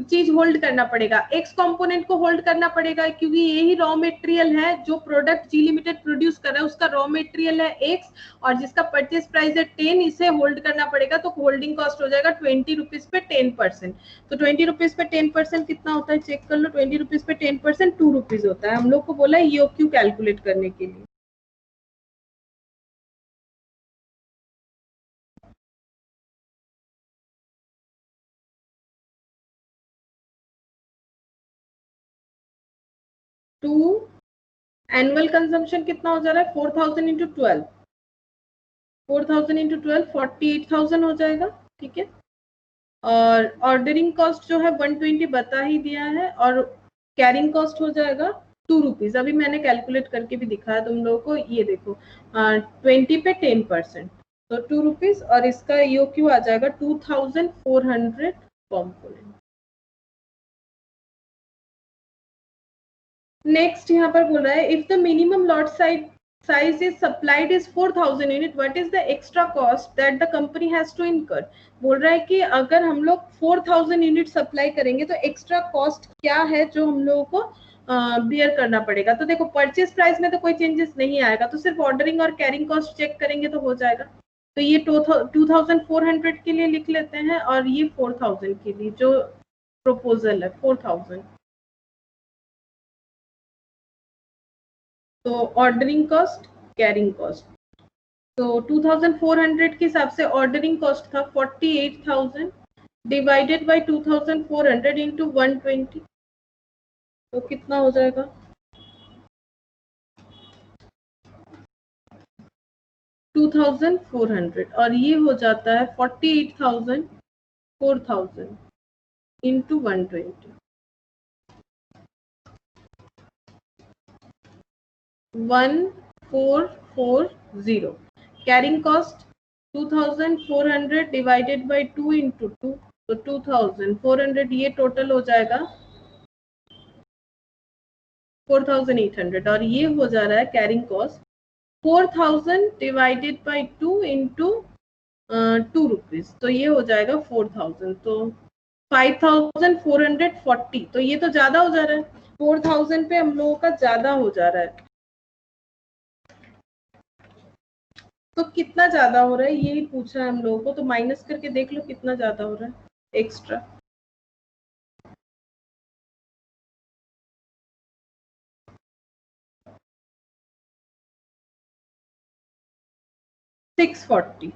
चीज होल्ड करना पड़ेगा, एक्स कंपोनेंट को होल्ड करना पड़ेगा क्योंकि यही रॉ मटेरियल है जो प्रोडक्ट जी लिमिटेड प्रोड्यूस कर रहा है उसका रॉ मटेरियल है एक्स और जिसका परचेज प्राइस है 10, इसे होल्ड करना पड़ेगा। तो होल्डिंग कॉस्ट हो जाएगा 20 रुपीज पे 10%। तो 20 रुपीज पे 10% कितना होता है चेक कर लो, 20 रुपीज पे 10% 2 रुपीज होता है। हम लोग को बोला है EOQ कैलकुलेट करने के लिए। एनुअल कंजम्पशन कितना हो जा रहा है 4000 इंटू 12, 4000 इंटू 12 48,000 हो जाएगा, ठीक है। और ऑर्डरिंग कॉस्ट जो है 120 बता ही दिया है और कैरिंग कॉस्ट हो जाएगा 2 रुपीज। अभी मैंने कैलकुलेट करके भी दिखाया तुम लोगों को, ये देखो 20 पे 10% तो 2 रुपीज और इसका EOQ आ जाएगा 2400 कॉम्पोनेंट। नेक्स्ट यहाँ पर बोल रहा है if the minimum lot size is supplied is 4000 unit, what is the extra cost that the company has to incur। बोल रहा है कि अगर हम लोग 4000 यूनिट सप्लाई करेंगे तो एक्स्ट्रा कॉस्ट क्या है जो हम लोगों को बियर करना पड़ेगा। तो देखो परचेज प्राइस में तो कोई चेंजेस नहीं आएगा, तो सिर्फ ऑर्डरिंग और कैरिंग कॉस्ट चेक करेंगे तो हो जाएगा। तो ये 2400 के लिए लिख लेते हैं और ये 4000 के लिए जो प्रपोजल है 4000। तो ऑर्डरिंग कॉस्ट कैरिंग कॉस्ट, तो 2400 के हिसाब से ऑर्डरिंग कॉस्ट था 48,000 डिवाइडेड बाय 2400 इंटू 120, तो कितना हो जाएगा 2400 और ये हो जाता है 48,000 4000 into 120, 1440। Carrying cost 2400 divided by 2 into 2, तो 2400, ये टोटल हो जाएगा 4800 और ये हो जा रहा है carrying cost 4000 divided by 2 into 2 rupees, तो ये हो जाएगा 4000, तो 5440। तो ये तो ज्यादा हो जा रहा है, 4000 पे हम लोगों का ज्यादा हो जा रहा है। तो कितना ज्यादा हो रहा है यही पूछा है हम लोगों को, तो माइनस करके देख लो कितना ज्यादा हो रहा है एक्स्ट्रा। $640।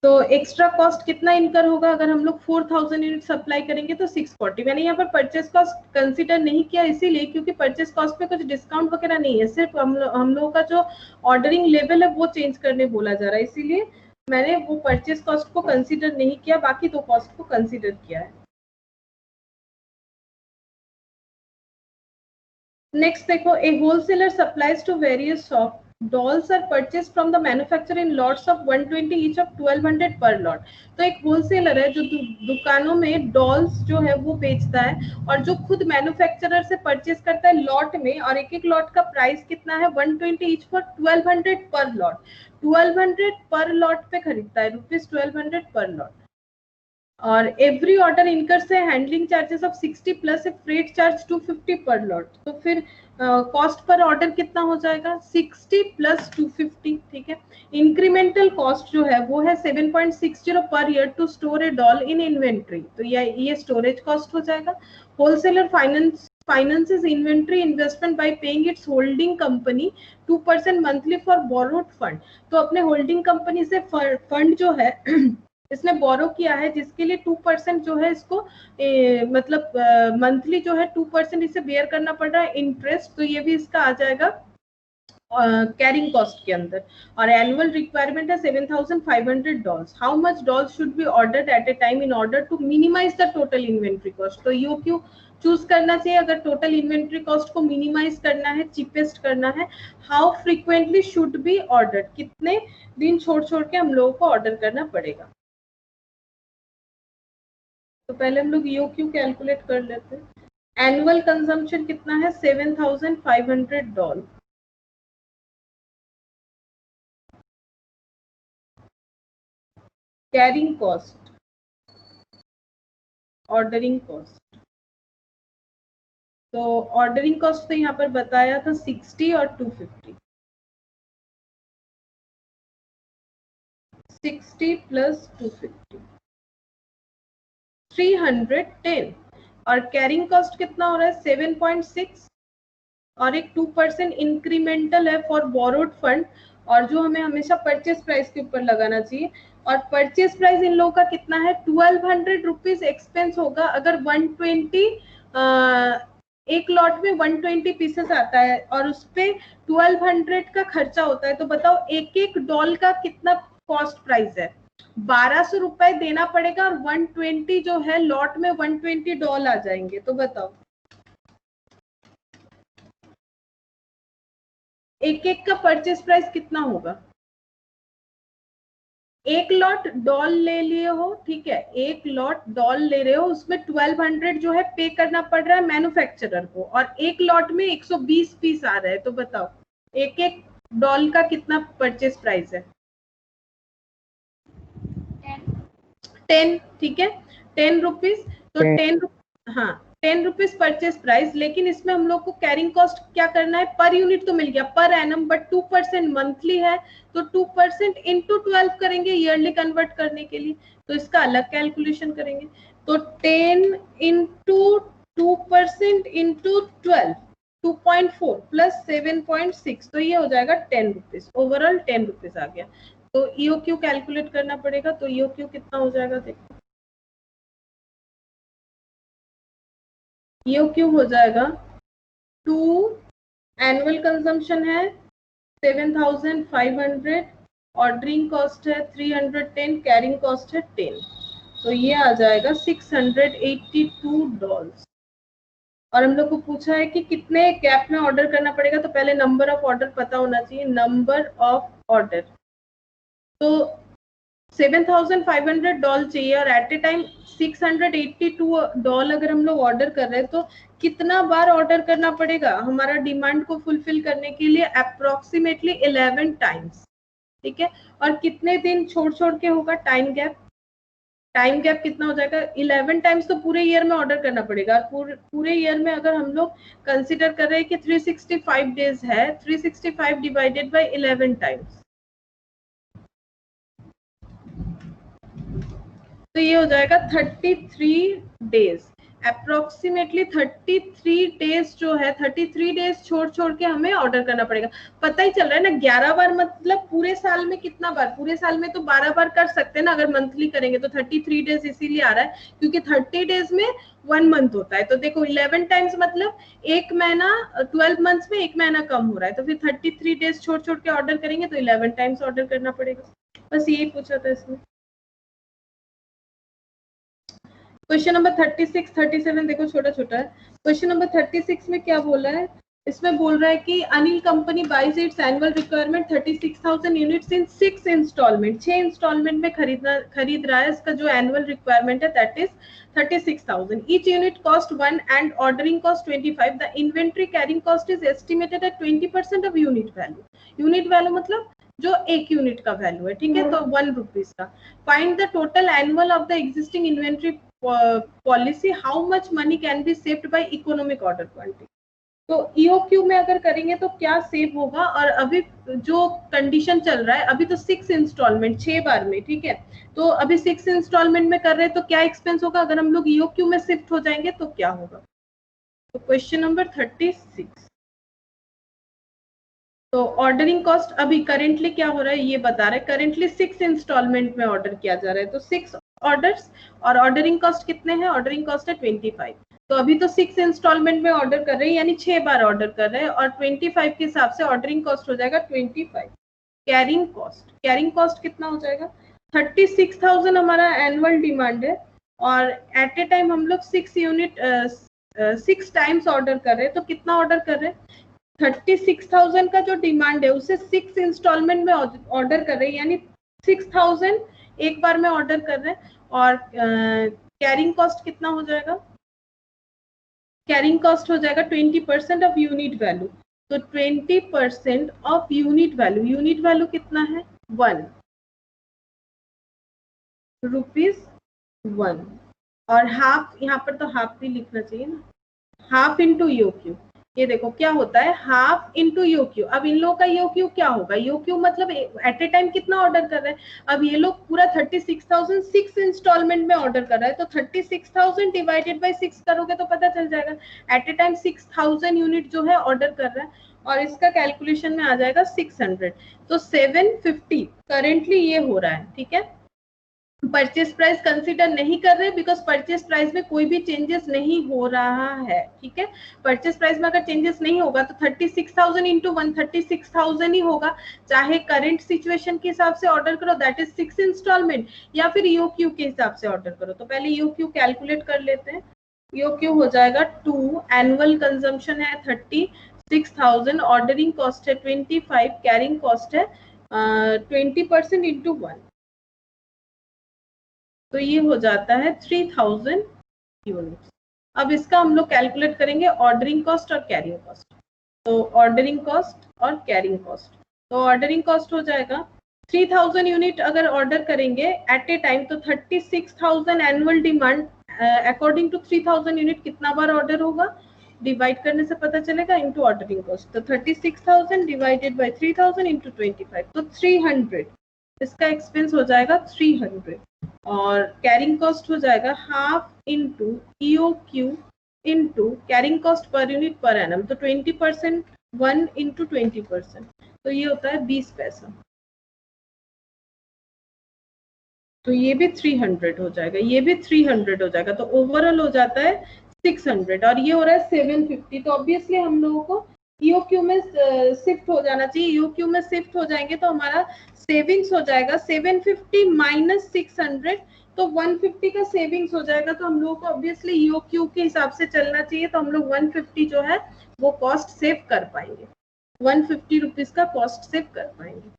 तो एक्स्ट्रा कॉस्ट कितना इनकर होगा अगर हम लोग 4000 यूनिट सप्लाई करेंगे तो 640। मैंने यहाँ पर परचेस कॉस्ट कंसीडर नहीं किया इसीलिए क्योंकि परचेस कॉस्ट में कुछ डिस्काउंट वगैरह नहीं है, सिर्फ हम लोगों का जो ऑर्डरिंग लेवल है वो चेंज करने बोला जा रहा है, इसीलिए मैंने वो परचेस कॉस्ट को कंसीडर नहीं किया, बाकी दो कॉस्ट को कंसीडर किया है। नेक्स्ट देखो, a wholesaler supplies to various shop, dolls are purchased from the manufacturer in lots of 120 each of 1200 per lot। तो एक होलसेलर है जो दुकानों में डॉल्स जो है वो बेचता है और जो खुद मैन्युफैक्चरर से परचेज करता है लॉट में, और एक एक लॉट का प्राइस कितना है 120 ईच फॉर 1200 पर लॉट। 1200 पर लॉट पे खरीदता है, ₹1200 पर लॉट। और एवरी ऑर्डर इनकर से handling charges of 60 plus freight charge 250 पर लॉट। तो फिर कॉस्ट पर ऑर्डर कितना हो जाएगा 60 प्लस 250, ठीक है। इंक्रीमेंटल कॉस्ट जो है वो है 7.60 per year to store a doll in inventory, तो ये स्टोरेज कॉस्ट हो जाएगा। Wholesaler finances inventory investment by paying its holding company 2% monthly for borrowed fund। तो अपने होल्डिंग कंपनी से फंड जो है इसने बोरो किया है जिसके लिए 2% जो है इसको मतलब मंथली जो है 2% इसे बेयर करना पड़ रहा है इंटरेस्ट, तो ये भी इसका आ जाएगा कैरिंग कॉस्ट के अंदर। और एनुअल रिक्वायरमेंट है $7,500। How much dolls should be ordered at a time in order to minimize the total inventory cost. तो यो क्यों चूज करना चाहिए अगर टोटल इन्वेंट्री कॉस्ट को मिनिमाइज करना है, चीपेस्ट करना है। How frequently should be ordered, कितने दिन छोड़ छोड़ के हम लोगों को ऑर्डर करना पड़ेगा। तो पहले हम लोग यो क्यू कैलकुलेट कर लेते हैं। एनुअल कंजम्पशन कितना है $7,500। कैरिंग कॉस्ट, ऑर्डरिंग कॉस्ट, तो ऑर्डरिंग कॉस्ट तो यहाँ पर बताया था 60 और 250। 60 प्लस 250 310। और कैरिंग कॉस्ट कितना हो रहा है 7.6 और एक 2% इंक्रीमेंटल है फॉर बोरोड फंड, और जो हमें हमेशा परचेज प्राइस के ऊपर लगाना चाहिए। और परचेज प्राइस इन लोगों का कितना है 1200 रुपीज एक्सपेंस होगा अगर 120 एक लॉट में 120 पीसेस आता है और उस पे 1200 का खर्चा होता है। तो बताओ एक एक डॉल का कितना कॉस्ट प्राइस है, 1200 रुपए देना पड़ेगा और 120 जो है लॉट में 120 डॉल आ जाएंगे। तो बताओ एक एक का परचेस प्राइस कितना होगा। एक लॉट डॉल ले लिए हो, ठीक है, एक लॉट डॉल ले रहे हो उसमें 1200 जो है पे करना पड़ रहा है मैन्युफैक्चरर को, और एक लॉट में 120 पीस आ रहा है। तो बताओ एक एक डॉल का कितना परचेस प्राइस है 10, ठीक है 10 रुपीज। तो 10 रुपीज परचेस प्राइस, लेकिन इसमें हम लोग को कैरिंग कॉस्ट क्या करना है पर यूनिट तो मिल गया पर एनम, बट 2% मंथली है तो 2% इंटू 12 करेंगे ईयरली कन्वर्ट करने के लिए, तो इसका अलग कैलकुलेशन करेंगे। तो 10 इंटू 2% इंटू 12 2.4 प्लस 7.6, तो ये हो जाएगा 10 रुपीज, ओवरऑल 10 रुपीज आ गया। तो ईओक्यू कैलकुलेट करना पड़ेगा, तो ईओक्यू कितना हो जाएगा देखो, ईओक्यू हो जाएगा 2, एनुअल कंजम्पशन है 7,500, ऑर्डरिंग कॉस्ट है 310, कैरिंग कॉस्ट है 10, तो ये आ जाएगा $682। और हम लोग को पूछा है कि कितने गैप में ऑर्डर करना पड़ेगा, तो पहले नंबर ऑफ ऑर्डर पता होना चाहिए। नंबर ऑफ ऑर्डर तो 7,500 डॉल चाहिए और एट ए टाइम 682 डॉल अगर हम लोग ऑर्डर कर रहे हैं तो कितना बार ऑर्डर करना पड़ेगा हमारा डिमांड को फुलफिल करने के लिए, अप्रोक्सीमेटली 11 टाइम्स, ठीक है। और कितने दिन छोड़ छोड़ के होगा टाइम गैप, टाइम गैप कितना हो जाएगा 11 टाइम्स, तो पूरे ईयर में ऑर्डर करना पड़ेगा। पूरे ईयर में अगर हम लोग कंसिडर कर रहे हैं कि 365 डेज है, 365 डिवाइडेड बाय 11 टाइम्स, तो ये हो जाएगा 33 डेज, अप्रोक्सीमेटली 33 डेज जो है, 33 डेज छोड़ छोड़ के हमें ऑर्डर करना पड़ेगा। पता ही चल रहा है ना, 11 बार मतलब पूरे साल में कितना बार, पूरे साल में तो 12 बार कर सकते हैं ना अगर मंथली करेंगे तो। 33 डेज इसीलिए आ रहा है क्योंकि 30 डेज में 1 मंथ होता है। तो देखो 11 टाइम्स मतलब एक महीना, 12 मंथ्स में एक महीना कम हो रहा है, तो फिर 33 डेज छोड़ छोड़ के ऑर्डर करेंगे तो 11 टाइम्स ऑर्डर करना पड़ेगा। बस यही पूछा था इसमें। क्वेश्चन नंबर 36, 37 देखो छोटा छोटा है। क्वेश्चन नंबर 36 में क्या बोला है, इसमें बोल रहा है कि Anil company buys its annual requirement 36,000 units in 6 installment, 6 installment में खरीद रहा है। इसका जो एनुअल रिक्वायरमेंट है that is 36,000। Each unit cost 1 and ordering cost 25। The inventory carrying cost is estimated at 20% of unit value. Unit value मतलब जो एक यूनिट का वैल्यू है, ठीक है, तो 1 रुपीज का। Find the total annual of the existing inventory policy, how much money can be saved by economic order quantity. तो ईओक्यू में अगर करेंगे तो क्या सेव होगा, और अभी जो कंडीशन चल रहा है अभी तो 6 इंस्टॉलमेंट 6 बार में, ठीक है, तो अभी 6 इंस्टॉलमेंट में कर रहे हैं तो क्या एक्सपेंस होगा, अगर हम लोग ईओक्यू में शिफ्ट हो जाएंगे तो क्या होगा। तो क्वेश्चन नंबर 36, तो ऑर्डरिंग कॉस्ट अभी करेंटली क्या हो रहा है ये बता रहा है। करेंटली 6 इंस्टॉलमेंट में ऑर्डर किया जा रहा है, तो 6 ऑर्डर्स और ऑर्डरिंग कॉस्ट कितने हैं, ऑर्डरिंग कॉस्ट है 25। तो अभी तो 6 इंस्टॉलमेंट में ऑर्डर कर रहे हैं यानी 6 बार ऑर्डर कर रहे हैं, और 25 के हिसाब से ऑर्डरिंग कॉस्ट हो जाएगा 25। कैरिंग कॉस्ट, कैरिंग कॉस्ट कितना हो जाएगा, 36,000 हमारा एनुअल डिमांड है, और एट ए टाइम हम लोग 6 यूनिट 6 टाइम्स ऑर्डर कर रहे हैं, तो कितना ऑर्डर कर रहे हैं, 36,000 का जो डिमांड है उसे 6 इंस्टॉलमेंट में ऑर्डर कर रहे हैं, यानी 6,000 एक बार में ऑर्डर कर रहे हैं। और कैरिंग कॉस्ट कितना हो जाएगा, कैरिंग कॉस्ट हो जाएगा 20% ऑफ यूनिट वैल्यू। तो 20% of unit value, unit value कितना है 1 रुपीज 1, और हाफ, यहाँ पर तो हाफ भी लिखना चाहिए ना, हाफ इंटू ईओक्यू। ये देखो क्या होता है, हाफ इंटू ईओक्यू। अब इन लोगों का ईओक्यू क्या होगा, ईओक्यू मतलब एट ए टाइम कितना ऑर्डर कर रहे हैं। अब ये लोग पूरा 36,000 6 इंस्टॉलमेंट में ऑर्डर कर रहा है, तो 36,000 डिवाइडेड बाय 6 करोगे तो पता चल जाएगा। एट ए टाइम 6,000 यूनिट जो है ऑर्डर कर रहा है, और इसका कैलकुलेशन में आ जाएगा 600। तो 750 करेंटली ये हो रहा है, ठीक है। परचेस प्राइस कंसीडर नहीं कर रहे बिकॉज परचेस प्राइस में कोई भी चेंजेस नहीं हो रहा है, ठीक है। परचेस प्राइस में अगर चेंजेस नहीं होगा तो 36,000 इंटू 136,000 ही होगा, चाहे करंट सिचुएशन के हिसाब से ऑर्डर करो दैट इज 6 इंस्टॉलमेंट, या फिर ईओक्यू के हिसाब से ऑर्डर करो। तो पहले ईओक्यू कैलकुलेट कर लेते हैं। ईओक्यू हो जाएगा 2, एनुअल कंजम्पशन है 36,000, ऑर्डरिंग कॉस्ट है 25, कैरिंग कॉस्ट है 20% इंटू 1, तो ये हो जाता है 3,000 यूनिट्स। अब इसका हम लोग कैलकुलेट करेंगे ऑर्डरिंग कॉस्ट और कैरिंग कॉस्ट। तो ऑर्डरिंग कॉस्ट और कैरिंग कॉस्ट, तो ऑर्डरिंग कॉस्ट हो जाएगा 3,000 यूनिट अगर ऑर्डर करेंगे एट ए टाइम, तो 36,000 annual demand according to 3,000 unit कितना बार ऑर्डर होगा, डिवाइड करने से पता चलेगा, इनटू ऑर्डरिंग कॉस्ट। तो 36,000 डिवाइडेड बाय 3,000 इंटू 25, तो 300, इसका एक्सपेंस हो जाएगा 300। और कैरिंग कॉस्ट हो जाएगा half into EOQ into carrying cost per unit per annum, तो 20% 1 इंटू 20%, तो ये होता है 20 पैसा। तो ये भी 300 हो जाएगा, ये भी 300 हो जाएगा, तो ओवरऑल हो जाता है 600, और ये हो रहा है 750। तो ऑब्वियसली हम लोगों को ईओक्यू में शिफ्ट हो जाना चाहिए। ईओक्यू में शिफ्ट हो जाएंगे तो हमारा सेविंग्स हो जाएगा 750 माइनस 600, तो 150 का सेविंग्स हो जाएगा। तो हम लोगों को ऑब्वियसली ईओक्यू के हिसाब से चलना चाहिए, तो हम लोग 150 जो है वो कॉस्ट सेव कर पाएंगे, 150 रुपीज का कॉस्ट सेव कर पाएंगे।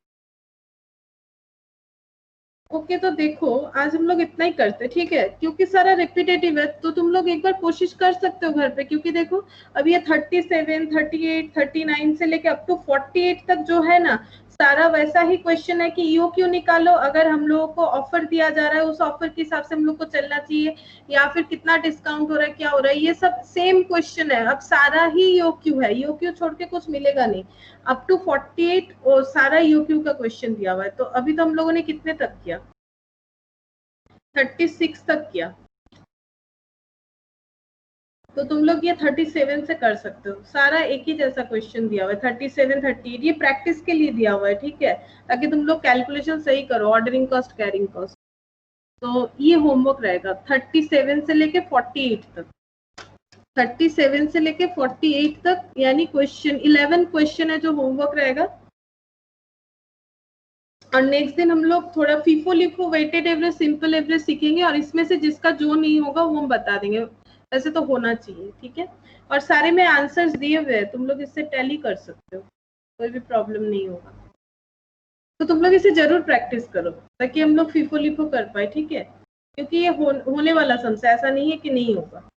ओके तो देखो आज हम लोग इतना ही करते, ठीक है, क्योंकि सारा रिपीटेटिव है, तो तुम लोग एक बार कोशिश कर सकते हो घर पे, क्योंकि देखो अब ये 37, 38, 39 से लेके अप टू 48 तक जो है ना, सारा वैसा ही क्वेश्चन है कि ईओक्यू निकालो, अगर हम लोगों को ऑफर दिया जा रहा है उस ऑफर के हिसाब से हम लोग को चलना चाहिए, या फिर कितना डिस्काउंट हो रहा है, क्या हो रहा है, ये सब सेम क्वेश्चन है। अब सारा ही ईओक्यू है, ईओक्यू छोड़ के कुछ मिलेगा नहीं। अप टू 48 और सारा ईओक्यू का क्वेश्चन दिया हुआ है। तो अभी तो हम लोगों ने कितने तक किया, 36 तक किया, तो तुम लोग ये 37 से कर सकते हो। सारा एक ही जैसा क्वेश्चन दिया हुआ है, 37, 38, ये प्रैक्टिस के लिए दिया हुआ है, ठीक है, ताकि तुम लोग कैलकुलेशन सही करो, ऑर्डरिंग कॉस्ट, कैरिंग कॉस्ट। तो ये होमवर्क रहेगा 37 से लेके 48 तक, 37 से लेके 48 तक, यानी क्वेश्चन 11 क्वेश्चन है जो होमवर्क रहेगा। और नेक्स्ट दिन हम लोग थोड़ा FIFO LIFO, weighted average, simple average सीखेंगे, और इसमें से जिसका जो नहीं होगा वो हम बता देंगे, ऐसे तो होना चाहिए, ठीक है। और सारे में आंसर्स दिए हुए हैं, तुम लोग इससे टैली कर सकते हो, कोई भी प्रॉब्लम नहीं होगा। तो तुम लोग इसे जरूर प्रैक्टिस करो ताकि हम लोग फीफो लिफो कर पाए, ठीक है, क्योंकि ये होने वाला समस्या, ऐसा नहीं है कि नहीं होगा।